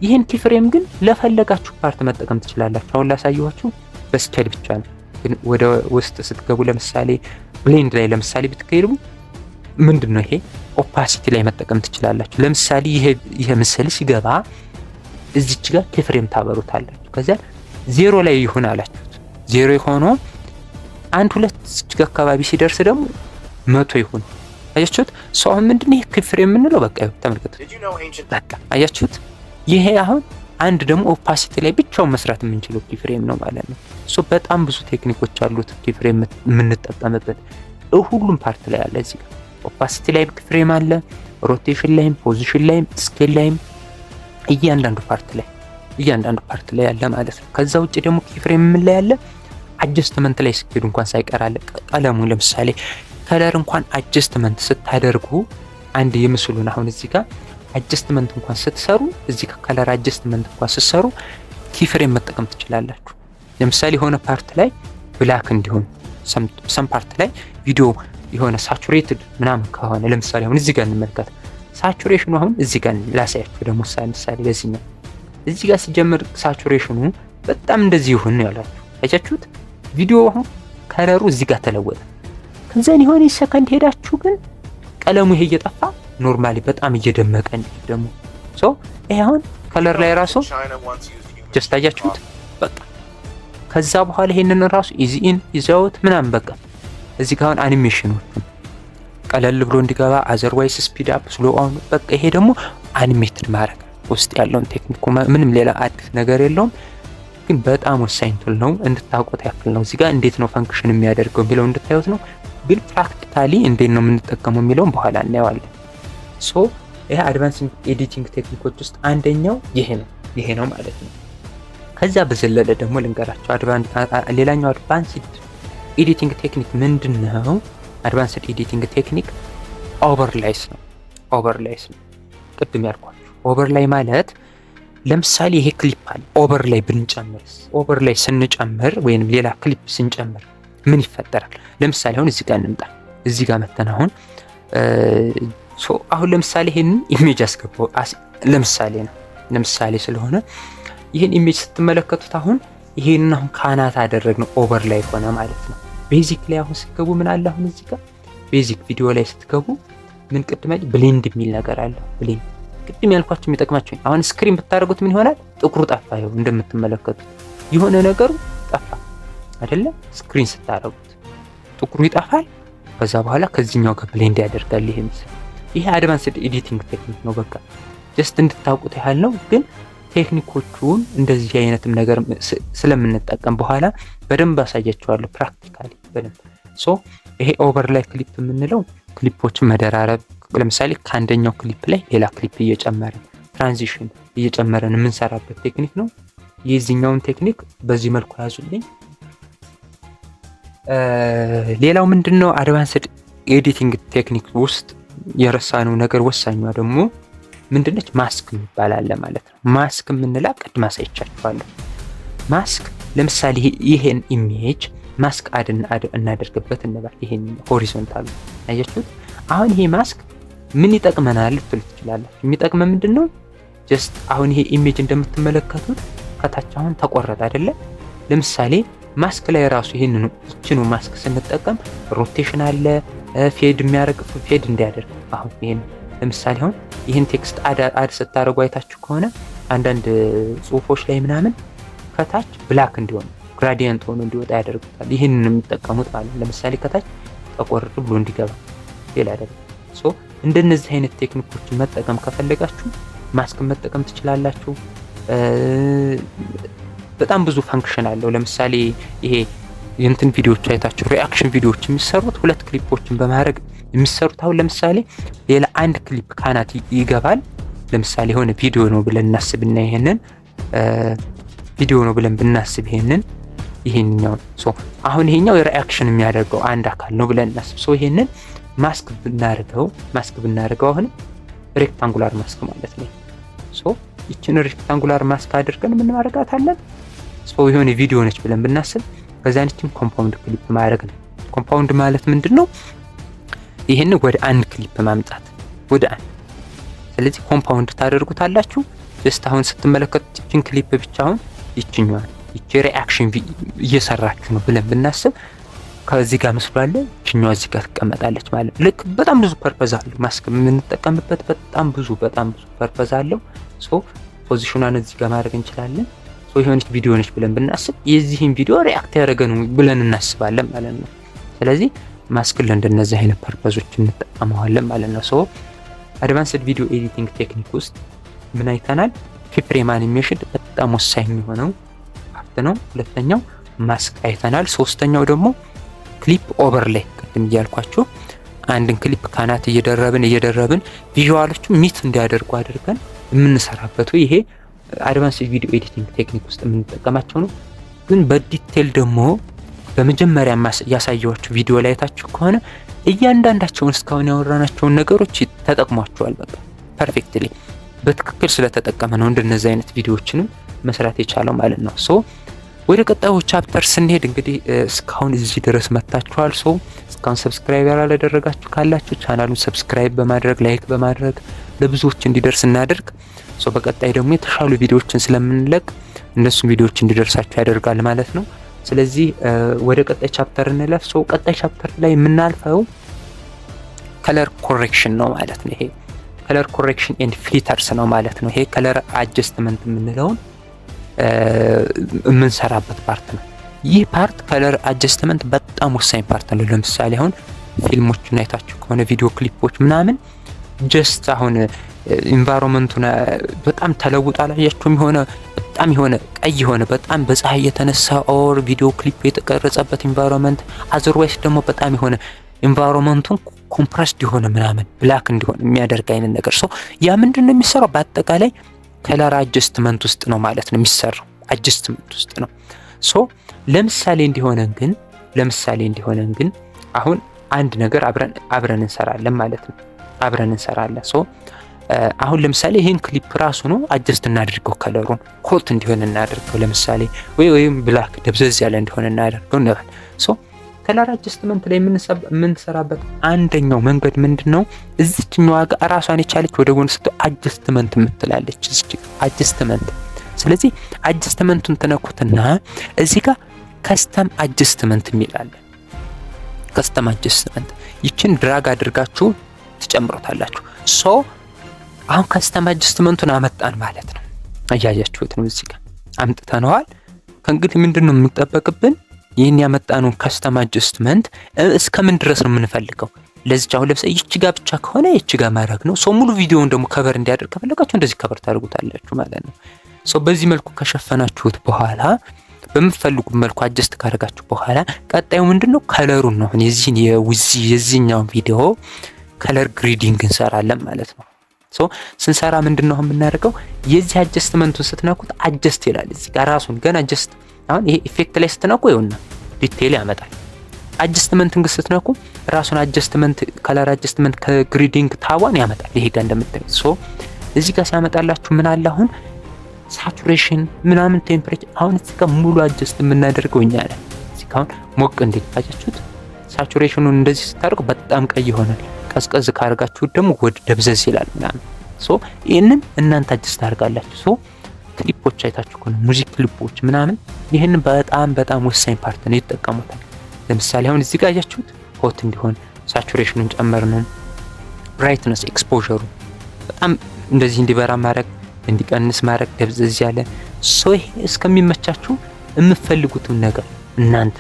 S1: ይሄን ኪፍሬም ግን ለፈለጋችሁ ፓርት መጠቀም ትችላላችሁ። አሁን ላሳየኋችሁ በስኬል ብቻ ነው። ግን ወደ ውስጥ ስትገቡ ለምሳሌ ብሌንድ ላይ ለምሳሌ ብትቀይሩ ምንድነው ይሄ ኦፓሲቲ ላይ መጠቀም ትችላላችሁ። ለምሳሌ ይሄ ምስል ሲገባ እዚች ጋር ኪፍሬም ታበሩታላችሁ። ከዛ ዜሮ ላይ ይሁን አላችሁት። ዜሮ የሆነው 1-2 እዚች ጋር አካባቢ ሲደርስ ደግሞ 100 ይሁን። አያችሁት? ሰው ምንድነው ይሄ ኪፍሬም የምንለው በቃ ተመልከቱ። በቃ አያችሁት? ይሄ አሁን አንድ ደግሞ ኦፓሲቲ ላይ ብቻውን መስራት የምንችለው ኪፍሬም ነው ማለት ነው። ሶ በጣም ብዙ ቴክኒኮች አሉት ኪፍሬም የምንጠቀምበት ሁሉም ፓርት ላይ አለ። እዚህ ጋር ኦፓሲቲ ላይ ኪፍሬም አለ፣ ሮቴሽን ላይም፣ ፖዚሽን ላይም፣ ስኬል ላይም እያንዳንዱ ፓርት ላይ አለ ማለት ነው። ከዛ ውጪ ደግሞ ኪፍሬም ምን ላይ አለ? አጀስትመንት ላይ ስኬል እንኳን ሳይቀር አለ። ቀለሙ ለምሳሌ ከለር እንኳን አጀስትመንት ስታደርጉ አንድ የምስሉን አሁን እዚህ ጋር አጀስትመንት እንኳን ስትሰሩ እዚህ ጋር ከለር አጀስትመንት እንኳን ስትሰሩ ኪፍሬም መጠቀም ትችላላችሁ። ለምሳሌ የሆነ ፓርት ላይ ብላክ እንዲሆን ሰም ፓርት ላይ ቪዲዮ የሆነ ሳቹሬትድ ምናምን ከሆነ ለምሳሌ አሁን እዚህ ጋር እንመልከት። ሳቹሬሽኑ አሁን እዚህ ጋር ላሳያችሁ ደግሞ ምሳሌ በዚህኛው እዚህ ጋር ሲጀምር ሳቹሬሽኑ በጣም እንደዚህ ይሁን ነው ያላችሁ። አያችሁት? ቪዲዮ አሁን ከለሩ እዚህ ጋር ተለወጠ። ከዛን የሆነ ሰከንድ ሄዳችሁ ግን ቀለሙ ይሄ እየጠፋ ኖርማሊ በጣም እየደመቀ እንዲህ ደግሞ ሶ ይሄ አሁን ከለር ላይ ራሱ ጀስት አያችሁት? በቃ ከዛ በኋላ ይሄንን ራሱ ኢዚ ኢን ኢዚ አውት ምናምን በቃ እዚህ ጋር አሁን አኒሜሽኖቹን ቀለል ብሎ እንዲገባ አዘርዋይስ ስፒድ አፕ ስሎ ኦን በቃ ይሄ ደግሞ አኒሜትድ ማድረግ ውስጥ ያለውን ቴክኒኩ ምንም ሌላ አዲስ ነገር የለውም። ግን በጣም ወሳኝ ቱል ነው እንድታውቁት ያክል ነው። እዚህ ጋር እንዴት ነው ፈንክሽን የሚያደርገው የሚለው እንድታዩት ነው። ግን ፕራክቲካሊ እንዴት ነው የምንጠቀመው የሚለውን በኋላ እናየዋለን። ሶ ይሄ አድቫንስድ ኤዲቲንግ ቴክኒኮች ውስጥ አንደኛው ይሄ ነው ማለት ነው። ከዛ በዘለለ ደግሞ ልንገራቸው ሌላኛው አድቫንስድ ኤዲቲንግ ቴክኒክ ምንድነው? አድቫንስድ ኤዲቲንግ ቴክኒክ ኦቨርላይስ ነው። ቅድም ያልኳችሁ ኦቨርላይ ማለት ለምሳሌ ይሄ ክሊፕ አለ። ኦቨርላይ ስንጨምር ወይንም ሌላ ክሊፕ ስንጨምር ምን ይፈጠራል? ለምሳሌ አሁን እዚህ ጋር እንምጣ። እዚህ ጋር መተን አሁን ለምሳሌ ይሄንን ኢሜጅ አስገባው ለምሳሌ ስለሆነ ይሄን ኢሜጅ ስትመለከቱት አሁን ይሄንን አሁን ካናት አደረግነው ኦቨርላይ ሆነ ማለት ነው። ቤዚክ ላይ አሁን ስትገቡ ምን አለ አሁን እዚህ ጋር ቤዚክ ቪዲዮ ላይ ስትገቡ ምን ቅድም ብሌንድ የሚል ነገር አለ። ብሌንድ ቅድም ያልኳችሁ የሚጠቅማችሁ አሁን ስክሪን ብታደርጉት ምን ይሆናል? ጥቁሩ ጠፋ። ይኸው እንደምትመለከቱት የሆነ ነገሩ ጠፋ አይደለ? ስክሪን ስታደርጉት ጥቁሩ ይጠፋል። ከዛ በኋላ ከዚህኛው ጋር ብሌንድ ያደርጋል። ይሄ አድቫንስድ ኤዲቲንግ ቴክኒክ ነው። በቃ ጀስት እንድታውቁት ያህል ነው። ግን ቴክኒኮቹን እንደዚህ አይነትም ነገር ስለምንጠቀም በኋላ በደንብ አሳያችኋለሁ ፕራክቲካሊ በደንብ። ይሄ ኦቨርላይ ክሊፕ የምንለው ክሊፖችን መደራረብ፣ ለምሳሌ ከአንደኛው ክሊፕ ላይ ሌላ ክሊፕ እየጨመረን ትራንዚሽን እየጨመረን የምንሰራበት ቴክኒክ ነው። የዚህኛውን ቴክኒክ በዚህ መልኩ ያዙልኝ። ሌላው ምንድነው አድቫንስድ ኤዲቲንግ ቴክኒክ ውስጥ የረሳነው ነገር ወሳኟ ደግሞ ምንድነች? ማስክ የሚባል አለ ማለት ነው። ማስክ የምንላ ቅድም አሳይቻችኋለሁ። ማስክ ለምሳሌ ይሄን ኢሜጅ ማስክ አድ እናደርግበት እንባል። ይሄን ሆሪዞንታል አያችሁት? አሁን ይሄ ማስክ ምን ይጠቅመናል ልትሉ ትችላላችሁ። የሚጠቅመ ምንድነው? ጀስት አሁን ይሄ ኢሜጅ እንደምትመለከቱት ከታች አሁን ተቆረጠ አይደለ? ለምሳሌ ማስክ ላይ ራሱ ይህንኑ ማስክ ስንጠቀም ሮቴሽን አለ፣ ፌድ የሚያደርግ ፌድ እንዲያደርግ። አሁን ይሄን ለምሳሌ አሁን ይህን ቴክስት አድ ስታደርጉ አይታችሁ ከሆነ አንዳንድ ጽሁፎች ላይ ምናምን ከታች ብላክ እንዲሆን ግራዲየንት ሆኖ እንዲወጣ ያደርጉታል። ይህንን የሚጠቀሙት ማለት ለምሳሌ ከታች ጠቆር ብሎ እንዲገባ ሌላ አይደለም። እንደነዚህ አይነት ቴክኒኮችን መጠቀም ከፈለጋችሁ ማስክ መጠቀም ትችላላችሁ። በጣም ብዙ ፈንክሽን አለው። ለምሳሌ ይሄ የእንትን ቪዲዮዎች አይታችሁ ሪአክሽን ቪዲዮዎች የሚሰሩት ሁለት ክሊፖችን በማድረግ የሚሰሩት። አሁን ለምሳሌ ሌላ አንድ ክሊፕ ካናት ይገባል። ለምሳሌ የሆነ ቪዲዮ ነው ብለን እናስብና ይሄንን ቪዲዮ ነው ብለን ብናስብ ይሄንኛው አሁን ይሄኛው የሪአክሽን የሚያደርገው አንድ አካል ነው ብለን እናስብ። ይሄንን ማስክ ብናደርገው አሁን ሬክታንጉላር ማስክ ማለት ነው። ይችን ሬክታንጉላር ማስክ አድርገን ምን ማድረጋታለን? የሆነ ቪዲዮ ነች ብለን ብናስብ ከዛን ይችን ኮምፓውንድ ክሊፕ ማድረግ ነው። ኮምፓውንድ ማለት ምንድነው? ይሄን ወደ አንድ ክሊፕ ማምጣት ወደ አንድ። ስለዚህ ኮምፓውንድ ታደርጉታላችሁ። ጀስት አሁን ስትመለከቱት ይችን ክሊፕ ብቻ አሁን ይችኛዋን ይቺ ሪአክሽን እየሰራችሁ ነው ብለን ብናስብ ከዚህ ጋር መስሎ አለ፣ ይችኛዋ እዚህ ጋር ትቀመጣለች ማለት ነው። ልክ በጣም ብዙ ፐርፐዝ አለው ማስክ የምንጠቀምበት በጣም ብዙ ፐርፐዝ አለው። ፖዚሽኗን እዚህ ጋር ማድረግ እንችላለን። የሆነች ቪዲዮ ነች ብለን ብናስብ የዚህን ቪዲዮ ሪአክት ያደረገ ነው ብለን እናስባለን ማለት ነው። ስለዚህ ማስክ ለእንደነዚህ አይነት ፐርፐዞች እንጠቀመዋለን ማለት ነው። አድቫንስድ ቪዲዮ ኤዲቲንግ ቴክኒክ ውስጥ ምን አይተናል? ኪፍሬም አኒሜሽን በጣም ወሳኝ የሚሆነው ፓርት ነው። ሁለተኛው ማስክ አይተናል። ሶስተኛው ደግሞ ክሊፕ ኦቨርላይ ቅድም እያልኳችሁ አንድን ክሊፕ ካናት እየደረብን ቪዥዋሎቹ ሚት እንዲያደርጉ አድርገን የምንሰራበት ይሄ አድቫንስድ ቪዲዮ ኤዲቲንግ ቴክኒክ ውስጥ የምንጠቀማቸው ነው። ግን በዲቴል ደግሞ በመጀመሪያ ያሳየኋችሁ ቪዲዮ ላይ ታችሁ ከሆነ እያንዳንዳቸውን እስካሁን ያወራናቸውን ነገሮች ተጠቅሟቸዋል። በቃ ፐርፌክትሊ በትክክል ስለተጠቀመ ነው እንደነዚህ አይነት ቪዲዮዎችንም መስራት የቻለው ማለት ነው። ወደ ቀጣዩ ቻፕተር ስንሄድ እንግዲህ እስካሁን እዚህ ድረስ መጣችኋል። እስካሁን ሰብስክራይብ ያላደረጋችሁ ካላችሁ ቻናሉን ሰብስክራይብ በማድረግ ላይክ በማድረግ ለብዙዎች እንዲደርስ እናደርግ። በቀጣይ ደግሞ የተሻሉ ቪዲዮዎችን ስለምንለቅ እነሱም ቪዲዮዎች እንዲደርሳችሁ ያደርጋል ማለት ነው። ስለዚህ ወደ ቀጣይ ቻፕተር እንለፍ። ቀጣይ ቻፕተር ላይ የምናልፈው ከለር ኮሬክሽን ነው ማለት ነው። ይሄ ከለር ኮሬክሽን ኤንድ ፊልተርስ ነው ማለት ነው። ይሄ ከለር አጀስትመንት የምንለውን የምንሰራበት ፓርት ነው። ይህ ፓርት ከለር አጀስትመንት በጣም ወሳኝ ፓርት ነው። ለምሳሌ አሁን ፊልሞችን አይታችሁ ከሆነ ቪዲዮ ክሊፖች ምናምን ጀስት አሁን ኢንቫይሮንመንቱን በጣም ተለውጧል። አያችሁም? የሆነ ቀይ የሆነ በጣም በፀሐይ የተነሳ ኦር ቪዲዮ ክሊፕ የተቀረጸበት ኢንቫይሮንመንት አዘርዋይስ ደግሞ በጣም የሆነ ኢንቫይሮንመንቱን ኮምፕረስድ የሆነ ምናምን ብላክ እንዲሆን የሚያደርግ አይነት ነገር ያ ምንድነው የሚሰራው? በአጠቃላይ ከለር አጀስትመንት ውስጥ ነው ማለት ነው የሚሰራው። አጀስትመንት ውስጥ ነው። ለምሳሌ እንዲሆነን ግን አሁን አንድ ነገር አብረን እንሰራለን ማለት ነው። አሁን ለምሳሌ ይሄን ክሊፕ ራሱ ነው አጀስት እናድርገው፣ ከለሩን ኮት እንዲሆን እናድርገው ለምሳሌ ወይም ብላክ ደብዘዝ ያለ እንዲሆን እናድርገው እንበል። ከለር አጀስትመንት ላይ የምንሰራበት አንደኛው መንገድ ምንድነው? እዚህኛው ጋር ራሷን የቻለች ወደ ጎን ስትው አጀስትመንት የምትላለች እዚህ አጀስትመንት። ስለዚህ አጀስትመንቱን ተነኩትና እዚህ ጋር ከስተም አጀስትመንት የሚላል ከስተም አጀስትመንት ይችን ድራግ አድርጋችሁ ትጨምሩታላችሁ። ሶ አሁን ከስተም አጀስትመንቱን አመጣን ማለት ነው። አያያችሁት ነው እዚህ ጋር አምጥተነዋል። ከእንግዲህ ምንድነው የሚጠበቅብን? ይሄን ያመጣነው ከስተም አጀስትመንት እስከምን ድረስ ነው የምንፈልገው? ለዚህ አሁን ለምሳሌ ይቺ ጋር ብቻ ከሆነ ይቺ ጋር ማድረግ ነው። ሶ ሙሉ ቪዲዮውን ደግሞ ከቨር እንዲያደርግ ከፈለጋችሁ እንደዚህ ከቨር ታደርጉታላችሁ ማለት ነው። ሶ በዚህ መልኩ ከሸፈናችሁት በኋላ በምትፈልጉት መልኩ አጀስት ካደረጋችሁ በኋላ ቀጣዩ ምንድነው? ከለሩን ነው። የዚህኛው ቪዲዮ ከለር ግሬዲንግ እንሰራለን ማለት ነው። ሶ ስንሰራ ምንድነው የምናደርገው? የዚህ አጀስትመንቱን ስትነኩት አጀስት ይላል እዚህ ጋር ራሱን ገና አጀስት። አሁን ይሄ ኢፌክት ላይ ስትነኩ ይኸውና ዲቴል ያመጣል። አጀስትመንትን ግን ስትነኩ ራሱን አጀስትመንት ከለር አጀስትመንት ከግሬዲንግ ታቧን ያመጣል። ይሄ ጋር እንደምታዩት ሶ እዚህ ጋር ሲያመጣላችሁ ምን አለ አሁን ሳቹሬሽን ምናምን ቴምፕሬቸር። አሁን እዚህ ጋር ሙሉ አጀስት የምናደርገው እኛ ነን። እዚህ ጋር ሞቅ እንዲታያችሁት ሳቹሬሽኑን እንደዚህ ስታደርጉ በጣም ቀይ ይሆናል። ቀዝቀዝ ካርጋችሁት ደግሞ ወደ ደብዘዝ ይላል ምናምን። ሶ ይሄንን እናንተ አጀስት አድርጋላችሁ። ሶ ክሊፖች አይታችሁ ከሆነ ሙዚክ ክሊፖች ምናምን ይሄንን በጣም ወሳኝ ፓርት ነው ይጠቀሙታል። ለምሳሌ አሁን እዚህ ጋር አያችሁት ሆት እንዲሆን ሳቹሬሽኑን ጨመርነን፣ ብራይትነስ ኤክስፖዠሩ በጣም እንደዚህ እንዲበራ ማድረግ እንዲቀንስ ማድረግ ደብዘዝ ያለ። ሶ ይሄ እስከሚመቻችሁ የምትፈልጉትን ነገር እናንተ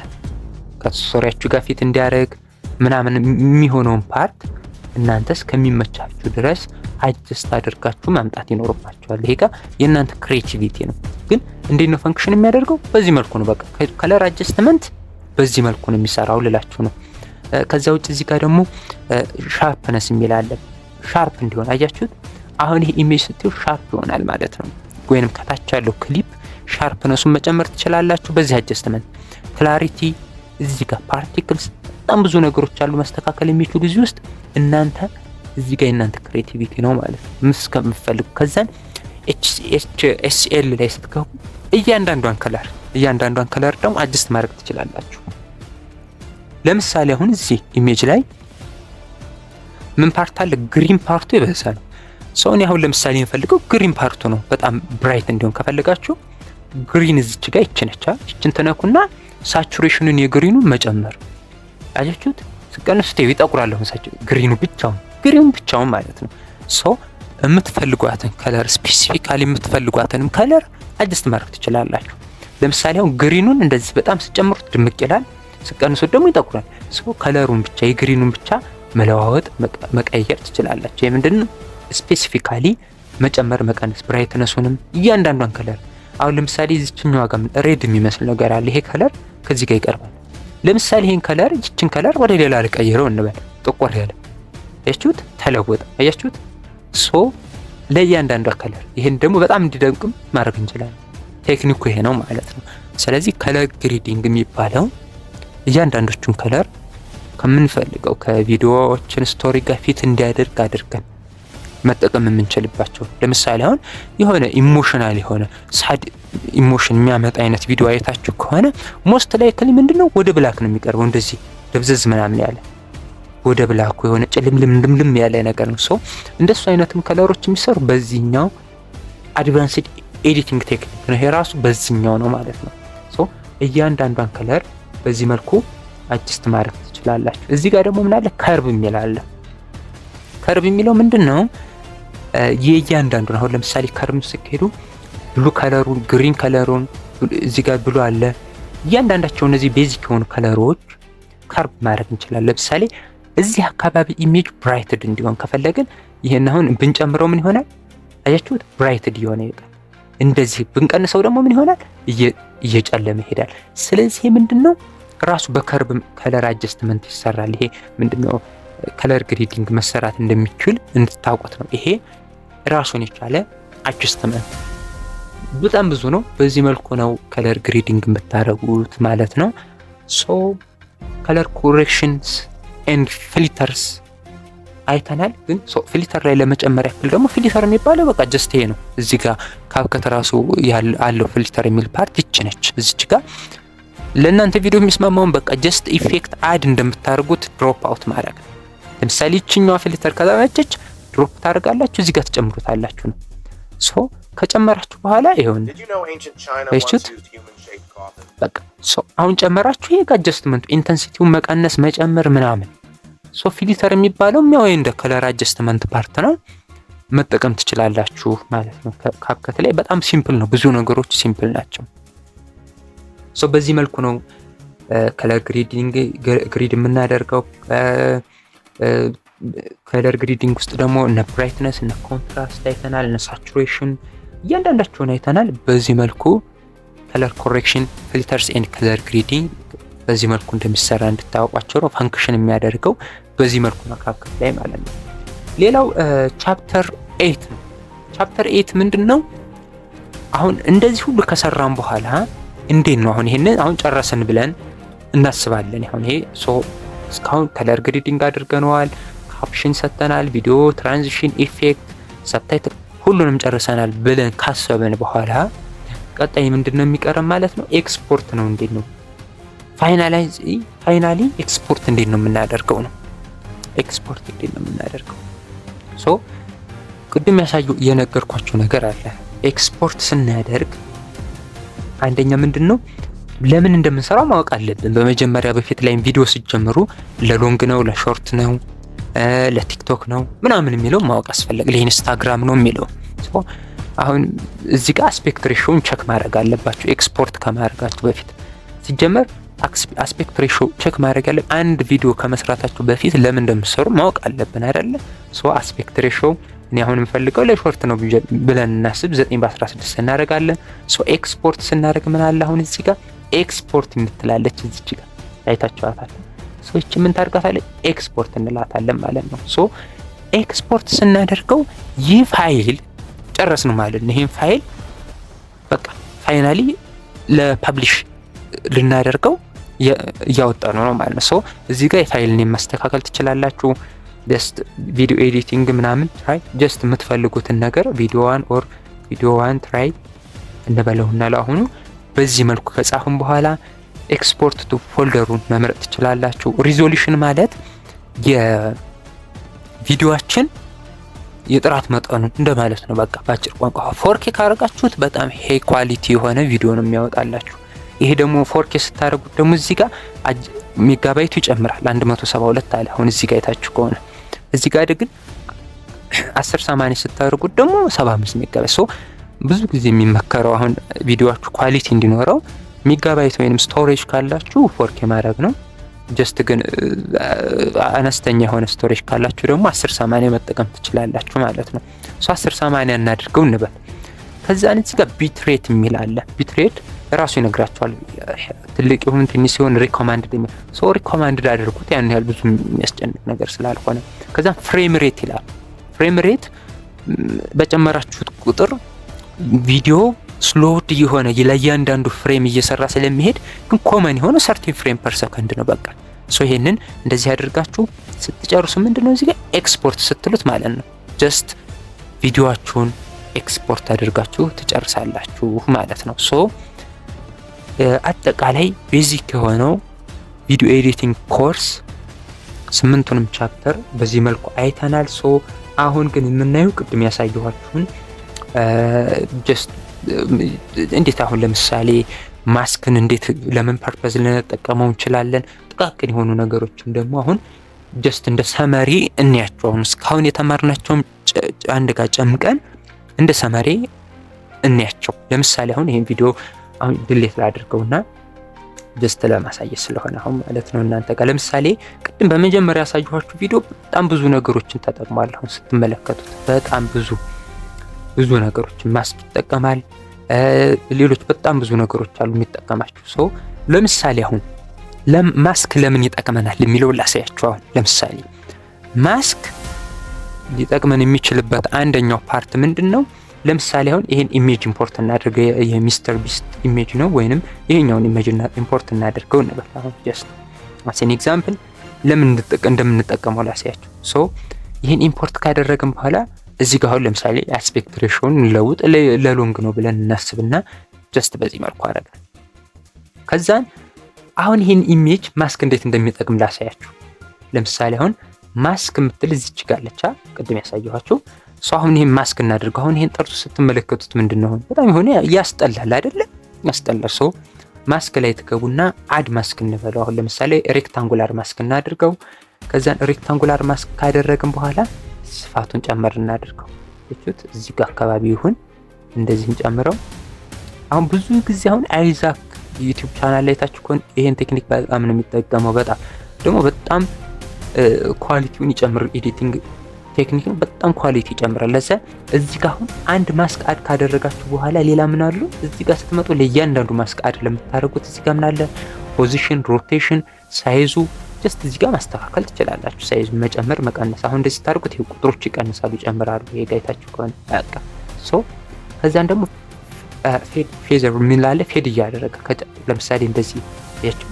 S1: ከሶሪያችሁ ጋር ፊት እንዲያደርግ ምናምን የሚሆነውን ፓርት እናንተ እስከሚመቻችሁ ድረስ አጀስት አድርጋችሁ ማምጣት ይኖርባችኋል። ይሄ ጋር የእናንተ ክሬቲቪቲ ነው። ግን እንዴት ነው ፈንክሽን የሚያደርገው? በዚህ መልኩ ነው። በቃ ከለር አጀስትመንት በዚህ መልኩ ነው የሚሰራው ልላችሁ ነው። ከዛ ውጭ እዚህ ጋር ደግሞ ሻርፕነስ የሚል አለ። ሻርፕ እንዲሆን አያችሁት። አሁን ይሄ ኢሜጅ ስትዩ ሻርፕ ይሆናል ማለት ነው። ወይንም ከታች ያለው ክሊፕ ሻርፕነሱን መጨመር ትችላላችሁ በዚህ አጀስትመንት። ክላሪቲ እዚህ ጋር ፓርቲክልስ በጣም ብዙ ነገሮች አሉ መስተካከል የሚችሉ እዚህ ውስጥ። እናንተ እዚህ ጋር የእናንተ ክሬቲቪቲ ነው ማለት ነው እስከምትፈልጉ። ከዛን ኤችኤስኤል ላይ ስትገቡ እያንዳንዷን ከለር ደግሞ አጀስት ማድረግ ትችላላችሁ። ለምሳሌ አሁን እዚህ ኢሜጅ ላይ ምን ፓርት አለ? ግሪን ፓርቱ የበዛ ነው። ሰው እኔ አሁን ለምሳሌ የምፈልገው ግሪን ፓርቱ ነው በጣም ብራይት እንዲሆን ከፈለጋችሁ ግሪን እዚች ጋር ይችነቻ ይችን ተነኩና ሳቹሬሽኑን የግሪኑን መጨመር አያችሁት። ስቀንሱት ይጠቁራል። ግሪኑ ብቻውን ማለት ነው። ሶ የምትፈልጓትን ከለር ስፔሲፊካሊ የምትፈልጓትንም ከለር አጀስት ማድረግ ትችላላችሁ። ለምሳሌ አሁን ግሪኑን እንደዚህ በጣም ስጨምሩት ድምቅ ይላል፣ ስቀንሱት ደግሞ ይጠቁራል። ሶ ከለሩን ብቻ የግሪኑን ብቻ መለዋወጥ መቀየር ትችላላችሁ። የምንድነው ስፔሲፊካሊ መጨመር መቀነስ፣ ብራይትነሱንም እያንዳንዷን ከለር። አሁን ለምሳሌ እዚህኛው ጋር ሬድ የሚመስል ነገር አለ። ይሄ ከለር ከዚህ ጋር ይቀርባል። ለምሳሌ ይሄን ከለር ይችን ከለር ወደ ሌላ ልቀይረው እንበል። ጥቁር ያለ አያችሁት፣ ተለወጠ። አያችሁት። ሶ ለእያንዳንዷ ከለር ይሄን ደግሞ በጣም እንዲደምቅም ማድረግ እንችላለን። ቴክኒኩ ይሄ ነው ማለት ነው። ስለዚህ ከለር ግሬዲንግ የሚባለው እያንዳንዶቹን ከለር ከምንፈልገው ከቪዲዮዎችን ስቶሪ ጋር ፊት እንዲያደርግ አድርገን መጠቀም የምንችልባቸው። ለምሳሌ አሁን የሆነ ኢሞሽናል የሆነ ሳድ ኢሞሽን የሚያመጣ አይነት ቪዲዮ አይታችሁ ከሆነ ሞስት ላይክሊ ምንድነው ወደ ብላክ ነው የሚቀርበው። እንደዚህ ደብዘዝ ምናምን ያለ ወደ ብላክ የሆነ ጭልምልም ያለ ነገር ነው። ሶ እንደሱ አይነትም ከለሮች የሚሰሩ በዚህኛው አድቫንስድ ኤዲቲንግ ቴክኒክ ነው። ይሄ ራሱ በዚህኛው ነው ማለት ነው። ሶ እያንዳንዷን ከለር በዚህ መልኩ አጀስት ማድረግ ትችላላችሁ። እዚህ ጋር ደግሞ ምን አለ? ከርብ የሚል አለ። ከርብ የሚለው ምንድነው? የእያንዳንዱን አሁን ለምሳሌ ከርብ ስትሄዱ ብሉ ከለሩን፣ ግሪን ከለሩን እዚህ ጋር ብሉ አለ። እያንዳንዳቸው እነዚህ ቤዚክ የሆኑ ከለሮች ከርብ ማድረግ እንችላለን። ለምሳሌ እዚህ አካባቢ ኢሜጅ ብራይትድ እንዲሆን ከፈለግን ይሄን አሁን ብንጨምረው ምን ይሆናል? አያችሁት? ብራይትድ ይሆነ ይወጣል። እንደዚህ ብንቀንሰው ደግሞ ምን ይሆናል? እየጨለመ ይሄዳል። ስለዚህ ምንድነው ራሱ በከርብ ከለር አጀስትመንት ይሰራል። ይሄ ምንድነው ከለር ግሬዲንግ መሰራት እንደሚችል እንድታውቁት ነው። ይሄ ራሱን የቻለ አጀስትመንት በጣም ብዙ ነው። በዚህ መልኩ ነው ከለር ግሬዲንግ የምታደርጉት ማለት ነው። ሶ ከለር ኮሬክሽንስ ኤንድ ፊልተርስ አይተናል። ግን ሶ ፊልተር ላይ ለመጨመር ያክል ደግሞ ፊልተር የሚባለው በቃ ጀስት ይሄ ነው። እዚህ ጋር ካብከት ራሱ አለው ፊልተር የሚል ፓርት ይች ነች። እዚች ጋር ለእናንተ ቪዲዮ የሚስማማውን በቃ ጀስት ኢፌክት አድ እንደምታደርጉት ድሮፕ አውት ማድረግ ነው። ለምሳሌ ይችኛዋ ፊልተር ከተመቸች ድሮፕ ታደርጋላችሁ፣ እዚህ ጋር ትጨምሩታላችሁ ነው። ሶ ከጨመራችሁ በኋላ ይሁን እሺት በቃ ሶ አሁን ጨመራችሁ። ይሄ አጀስትመንቱ ኢንተንሲቲውን መቀነስ መጨመር ምናምን። ሶ ፊልተር የሚባለው ያው እንደ ከለር አጀስትመንት ፓርት ነው፣ መጠቀም ትችላላችሁ ማለት ነው። ካፕከት ላይ በጣም ሲምፕል ነው፣ ብዙ ነገሮች ሲምፕል ናቸው። ሶ በዚህ መልኩ ነው ከለር ግሪድ የምናደርገው። ከለር ግሪዲንግ ውስጥ ደግሞ እነ ብራይትነስ እነ ኮንትራስት አይተናል፣ እነ ሳቹሬሽን እያንዳንዳቸውን አይተናል። በዚህ መልኩ ከለር ኮሬክሽን ፊልተርስ ኤንድ ከለር ግሪዲንግ በዚህ መልኩ እንደሚሰራ እንድታውቋቸው ነው። ፋንክሽን የሚያደርገው በዚህ መልኩ ነው ካፕከት ላይ ማለት ነው። ሌላው ቻፕተር 8 ነው። ቻፕተር 8 ምንድነው? አሁን እንደዚህ ሁሉ ከሰራን በኋላ እንዴት ነው አሁን ይሄንን አሁን ጨረስን ብለን እናስባለን። አሁን ይሄ ሶ እስካሁን ከለር ግሪዲንግ አድርገናል፣ ካፕሽን ሰጥተናል፣ ቪዲዮ ትራንዚሽን ኢፌክት ሰብታይትል ሁሉንም ጨርሰናል ብለን ካሰብን በኋላ ቀጣይ ምንድነው የሚቀረን ማለት ነው? ኤክስፖርት ነው። እንዴት ነው ፋይናሊ ኤክስፖርት እንዴት ነው የምናደርገው ነው። ኤክስፖርት እንዴት ነው የምናደርገው? ሶ ቅድም የነገርኳችሁ ነገር አለ። ኤክስፖርት ስናደርግ አንደኛ ምንድነው ለምን እንደምንሰራው ማወቅ አለብን። በመጀመሪያ በፊት ላይ ቪዲዮ ሲጀምሩ ለሎንግ ነው ለሾርት ነው ለቲክቶክ ነው ምናምን የሚለው ማወቅ አስፈልግ፣ ለኢንስታግራም ነው የሚለው። አሁን እዚህ ጋር አስፔክት ሬሾውን ቼክ ማድረግ አለባችሁ። ኤክስፖርት ከማድረጋችሁ በፊት ሲጀመር አስፔክት ሬሾ ቼክ ማድረግ ያለ አንድ ቪዲዮ ከመስራታችሁ በፊት ለምን እንደምትሰሩ ማወቅ አለብን አይደለ? ሶ አስፔክት ሬሾ እኔ አሁን የምፈልገው ለሾርት ነው ብለን እናስብ 9:16 እናደርጋለን። ሶ ኤክስፖርት ስናደርግ ምን አለ አሁን እዚህ ጋር ኤክስፖርት የምትላለች እዚህ ጋር አይታችኋታል። ሶ እቺ ምን ታርጋታለች? ኤክስፖርት እንላታለን ማለት ነው። ሶ ኤክስፖርት ስናደርገው ይህ ፋይል ጨረስን ማለት ነው። ይሄን ፋይል በቃ ፋይናሊ ለፐብሊሽ ልናደርገው እያወጣነው ነው ማለት ነው። ሶ እዚህ ጋር የፋይልን ማስተካከል ትችላላችሁ። ጀስት ቪዲዮ ኤዲቲንግ ምናምን ትራይ ጀስት የምትፈልጉትን ነገር ቪዲዮ 1 ኦር ቪዲዮ 1 ትራይ እንበለውና ለአሁኑ በዚህ መልኩ ከጻፍን በኋላ ኤክስፖርት ቱ ፎልደሩን መምረጥ ትችላላችሁ። ሪዞሉሽን ማለት የቪዲዮአችን የጥራት መጠኑ እንደማለት ነው። በቃ ባጭር ቋንቋ 4K ካረጋችሁት በጣም ሃይ ኳሊቲ የሆነ ቪዲዮ ነው የሚያወጣላችሁ። ይሄ ደግሞ 4K ስታደርጉት ደግሞ እዚህ ጋር ሜጋባይቱ ይጨምራል 172 አለ። አሁን እዚህ ጋር አይታችሁ ከሆነ እዚህ ጋር ግን 1080 ስታደርጉት ደግሞ 75 ሜጋባይት። ሶ ብዙ ጊዜ የሚመከረው አሁን ቪዲዮአችሁ ኳሊቲ እንዲኖረው ሜጋባይት ወይንም ስቶሬጅ ካላችሁ 4K ማድረግ ነው። ጀስት ግን አነስተኛ የሆነ ስቶሬጅ ካላችሁ ደግሞ 1080 መጠቀም ትችላላችሁ ማለት ነው። ሶ 1080 እናድርገው እንበል። ከዛ እዚህ ጋር ቢትሬት የሚል አለ። ቢትሬት ራሱ ይነግራችኋል። ትልቅ ይሁን ትንሽ ሲሆን ሪኮማንድድ የሚል ሶ ሪኮማንድድ አድርጉት፣ ያን ያህል ብዙ የሚያስጨንቅ ነገር ስላልሆነ። ከዛ ፍሬም ሬት ይላል። ፍሬም ሬት በጨመራችሁት ቁጥር ቪዲዮ ስሎድ የሆነ ለእያንዳንዱ ፍሬም እየሰራ ስለሚሄድ ግን ኮመን የሆነ 30 ፍሬም ፐር ሰከንድ ነው በቃ። ሶ ይሄንን እንደዚህ አድርጋችሁ ስትጨርሱ ምንድነው እዚህ ጋር ኤክስፖርት ስትሉት ማለት ነው ጀስት ቪዲዮአችሁን ኤክስፖርት አድርጋችሁ ትጨርሳላችሁ ማለት ነው። ሶ አጠቃላይ ቤዚክ የሆነው ቪዲዮ ኤዲቲንግ ኮርስ 8ቱንም ቻፕተር በዚህ መልኩ አይተናል። ሶ አሁን ግን የምናየው ቅድም ያሳየኋችሁን ጀስት እንዴት አሁን ለምሳሌ ማስክን እንዴት ለምን ፐርፐዝ ልንጠቀመው እንችላለን፣ ጥቃቅን የሆኑ ነገሮችን ደግሞ አሁን ጀስት እንደ ሰመሪ እንያቸው። አሁን እስካሁን የተማርናቸውን አንድ ጋር ጨምቀን እንደ ሰመሪ እንያቸው። ለምሳሌ አሁን ይሄን ቪዲዮ አሁን ድሌት ላድርገውና ጀስት ለማሳየት ስለሆነ አሁን ማለት ነው እናንተ ጋር ለምሳሌ ቅድም በመጀመሪያ ያሳየኋችሁ ቪዲዮ በጣም ብዙ ነገሮችን ተጠቅሟል። አሁን ስትመለከቱት በጣም ብዙ ነገሮችን ማስክ ይጠቀማል። ሌሎች በጣም ብዙ ነገሮች አሉ የሚጠቀማቸው። ሶ ለምሳሌ አሁን ማስክ ለምን ይጠቅመናል የሚለው ላሳያችሁ። አሁን ለምሳሌ ማስክ ሊጠቅመን የሚችልበት አንደኛው ፓርት ምንድነው? ለምሳሌ አሁን ይሄን ኢሜጅ ኢምፖርት እናድርገው፣ የሚስተር ቢስት ኢሜጅ ነው ወይንም ይሄኛውን ኢሜጅ ኢምፖርት እናድርገው እንበል። አሁን ጀስት አስ ኤን ኤግዛምፕል ለምን እንደምንጠቀመው ላሳያችሁ። ሶ ይሄን ኢምፖርት ካደረግን በኋላ እዚህ ጋር አሁን ለምሳሌ አስፔክት ሬሾውን ለውጥ ለሎንግ ነው ብለን እናስብና ጀስት በዚህ መልኩ አደረግን። ከዛን አሁን ይህን ኢሜጅ ማስክ እንዴት እንደሚጠቅም ላሳያችሁ። ለምሳሌ አሁን ማስክ የምትል እዚች ጋር አለች ቅድም ያሳየኋችሁ። አሁን ይሄን ማስክ እናድርገው። አሁን ይሄን ጠርዙ ስትመለከቱት ምንድነው በጣም የሆነ ያስጠላል አይደለ? ያስጠላል። ማስክ ላይ ትገቡና አድ ማስክ እንበለው። አሁን ለምሳሌ ሬክታንጉላር ማስክ እናድርገው። ከዛን ሬክታንጉላር ማስክ ካደረግን በኋላ ስፋቱን ጨመር እናድርገው። እቹት እዚህ ጋር አካባቢ ይሁን እንደዚህ እንጨምረው። አሁን ብዙ ጊዜ አሁን አይዛክ ዩቲዩብ ቻናል ላይ ታችሁ ኮን ይሄን ቴክኒክ በጣም ነው የሚጠቀመው። በጣም ኳሊቲውን ይጨምር። ኤዲቲንግ ቴክኒክ ነው፣ በጣም ኳሊቲ ይጨምራል። ለዛ እዚህ ጋር አሁን አንድ ማስክ አድ ካደረጋችሁ በኋላ ሌላ ምን አሉ እዚህ ጋር ስትመጡ ለእያንዳንዱ ማስክ አድ ለምታደርጉት እዚህ ጋር ምን አለ ፖዚሽን፣ ሮቴሽን፣ ሳይዙ ጀስት እዚህ ጋር ማስተካከል ትችላላችሁ። ሳይዙ መጨመር መቀነስ። አሁን እንደዚህ ታደርጉት ይሄ ቁጥሮች ይቀንሳሉ ይጨምራሉ። ይሄ ጋይታችሁ ከሆነ በቃ ከዛን ደግሞ ፌዘር ምን ላለ ፌድ እያደረገ ለምሳሌ እንደዚህ ያችሁ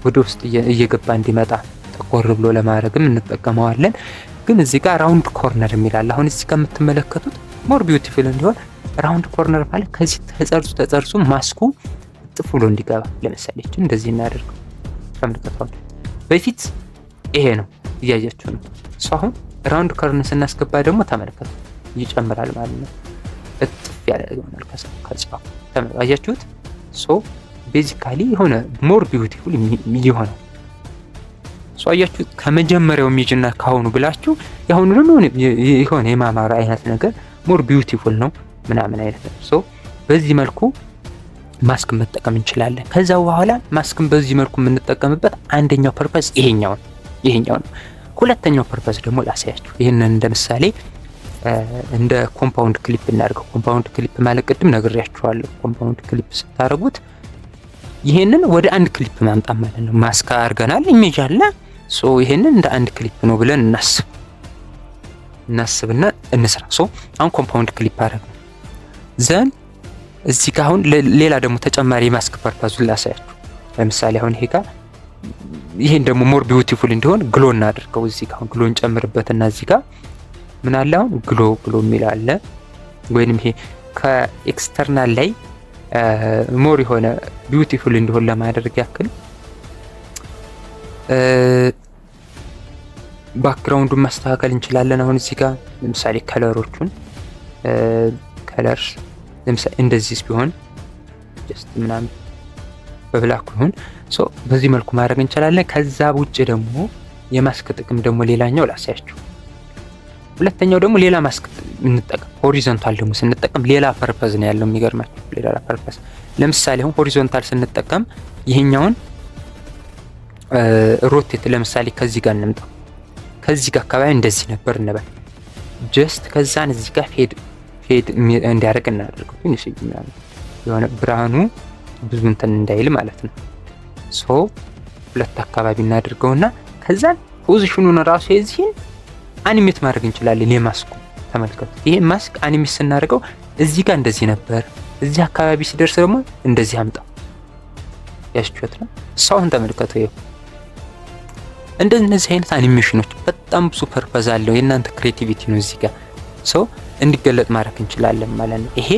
S1: ወደ ውስጥ እየገባ እንዲመጣ ጠቆር ብሎ ለማድረግም እንጠቀመዋለን። ግን እዚህ ጋር ራውንድ ኮርነር የሚላል አሁን እዚህ ጋር የምትመለከቱት ሞር ቢዩቲፉል እንዲሆን ራውንድ ኮርነር ማለት ከዚህ ተጸርጹ ማስኩ ጥፍ ብሎ እንዲገባ ለምሳሌ እንደዚህ እናደርገው። ተመልከቱ። በፊት ይሄ ነው እያያችሁ ነው። አሁን ራውንድ ኮርነር ስናስገባ ደግሞ ተመልከቱ ይጨምራል ማለት ነው። እጥፍ ያለ ይሆናል ከጻፉ ተመልካያችሁት። ቤዚካሊ የሆነ ሞር ቢዩቲፉል ይሆናል። አያችሁ ከመጀመሪያው ኢሜጅና ካሁኑ ብላችሁ ያሁኑ ደግሞ የሆነ የማማራ አይነት ነገር ሞር ቢዩቲፉል ነው ምናምን አይነት ነው። በዚህ መልኩ ማስክ መጠቀም እንችላለን። ከዛ በኋላ ማስክን በዚህ መልኩ የምንጠቀምበት አንደኛው ፐርፐስ ይሄኛው ነው። ሁለተኛው ፐርፐስ ደግሞ ላሳያችሁ። ይሄንን እንደ ምሳሌ እንደ ኮምፓውንድ ክሊፕ እናድርገው። ኮምፓውንድ ክሊፕ ማለት ቅድም ነግሬያችኋለሁ። ኮምፓውንድ ክሊፕ ስታደርጉት ይሄንን ወደ አንድ ክሊፕ ማምጣት ማለት ነው። ማስክ አድርገናል፣ ኢሜጅ አለ። ይሄንን እንደ አንድ ክሊፕ ነው ብለን እናስብና እንስራ። አሁን ኮምፓውንድ ክሊፕ አደረግን። ዘን እዚህ ጋር አሁን ሌላ ደግሞ ተጨማሪ ማስክ ፐርፐዙን ላሳያችሁ። ለምሳሌ አሁን ይሄ ጋር ይሄን ደግሞ ሞር ቢዩቲፉል እንዲሆን ግሎ እናድርገው። እዚህ ጋር አሁን ግሎ እንጨምርበትና እዚህ ጋር ምን አለ አሁን ግሎ የሚል አለ። ወይንም ይሄ ከኤክስተርናል ላይ ሞር የሆነ ቢዩቲፉል እንዲሆን ለማድረግ ያክል ባክግራውንዱን ማስተካከል እንችላለን። አሁን እዚህ ጋር ለምሳሌ ከለሮቹን ከለርስ ለምሳሌ እንደዚህ ቢሆን ጀስት ምናምን በብላክ ይሁን። በዚህ መልኩ ማድረግ እንችላለን። ከዛ ውጭ ደግሞ የማስክ ጥቅም ደግሞ ሌላኛው ላሳያችሁ። ሁለተኛው ደግሞ ሌላ ማስክ እንጠቀም። ሆሪዞንታል ደግሞ ስንጠቀም ሌላ ፐርፐዝ ነው ያለው። የሚገርማችሁ ሌላ ፐርፐዝ። ለምሳሌ አሁን ሆሪዞንታል ስንጠቀም ይሄኛውን ሮቴት ለምሳሌ ከዚህ ጋር እንምጣ። ከዚህ ጋር አካባቢ እንደዚህ ነበር እንበል። ጀስት ከዛን እዚህ ጋር ፌድ እንዲያደርግ እናደርገው። ትንሽ የሆነ ብርሃኑ ብዙ እንትን እንዳይል ማለት ነው። ሁለት አካባቢ እናድርገውና ከዛን ፖዚሽኑን ራሱ የዚህን አኒሜት ማድረግ እንችላለን። የማስኩ ተመልከቱ። ይሄ ማስክ አኒሜት ስናደርገው እዚህ ጋር እንደዚህ ነበር፣ እዚህ አካባቢ ሲደርስ ደግሞ እንደዚህ አምጣው። ያስችሁት ነው። አሁን ተመልከቱ። ይሄ እንደነዚህ አይነት አኒሜሽኖች በጣም ብዙ ፐርፐዝ አለው። የእናንተ ክሬቲቪቲ ነው እዚህ ጋር እንዲገለጥ ማድረግ እንችላለን ማለት ነው። ይሄ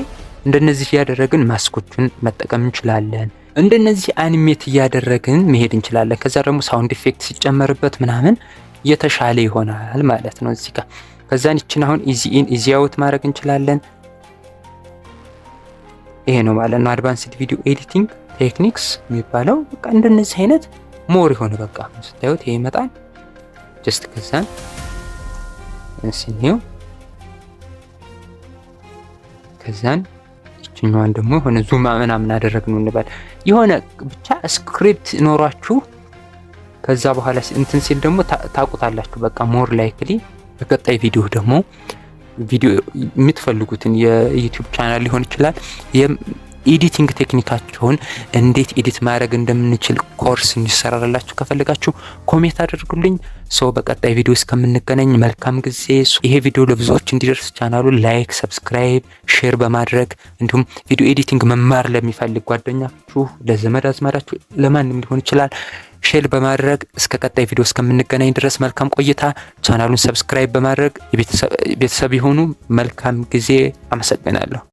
S1: እንደነዚህ እያደረግን ማስኮቹን መጠቀም እንችላለን። እንደነዚህ አኒሜት እያደረግን መሄድ እንችላለን። ከዛ ደግሞ ሳውንድ ኢፌክት ሲጨመርበት ምናምን የተሻለ ይሆናል ማለት ነው እዚህ ጋር። ከዛን ይችን አሁን ኢዚ ኢን ኢዚ አውት ማድረግ እንችላለን። ይሄ ነው ማለት ነው አድቫንስድ ቪዲዮ ኤዲቲንግ ቴክኒክስ የሚባለው። በቃ እንደነዚህ አይነት ሞር የሆነ በቃ ስታዩት ይሄ ይመጣል። ጀስት ከዛን እንስኒው ከዛን ይችኛዋን ደግሞ የሆነ ዙም ምናምን አደረግነው እንበል። የሆነ ብቻ ስክሪፕት ኖሯችሁ ከዛ በኋላ እንትን ሲል ደግሞ ታቁታላችሁ። በቃ ሞር ላይክሊ በቀጣይ ቪዲዮ ደግሞ የምትፈልጉትን የዩቲዩብ ቻናል ሊሆን ይችላል የኤዲቲንግ ቴክኒካችሁን እንዴት ኤዲት ማድረግ እንደምንችል ኮርስ እንዲሰራላችሁ ከፈለጋችሁ ኮሜንት አድርጉልኝ። በቀጣይ ቪዲዮ እስከምንገናኝ መልካም ጊዜ። ይሄ ቪዲዮ ለብዙዎች እንዲደርስ ቻናሉን ላይክ፣ ሰብስክራይብ፣ ሼር በማድረግ እንዲሁም ቪዲዮ ኤዲቲንግ መማር ለሚፈልግ ጓደኛችሁ፣ ለዘመድ አዝማዳችሁ፣ ለማንም ሊሆን ይችላል ሼር በማድረግ እስከ ቀጣይ ቪዲዮ እስከምንገናኝ ድረስ መልካም ቆይታ። ቻናሉን ሰብስክራይብ በማድረግ ቤተሰብ የሆኑ መልካም ጊዜ። አመሰግናለሁ።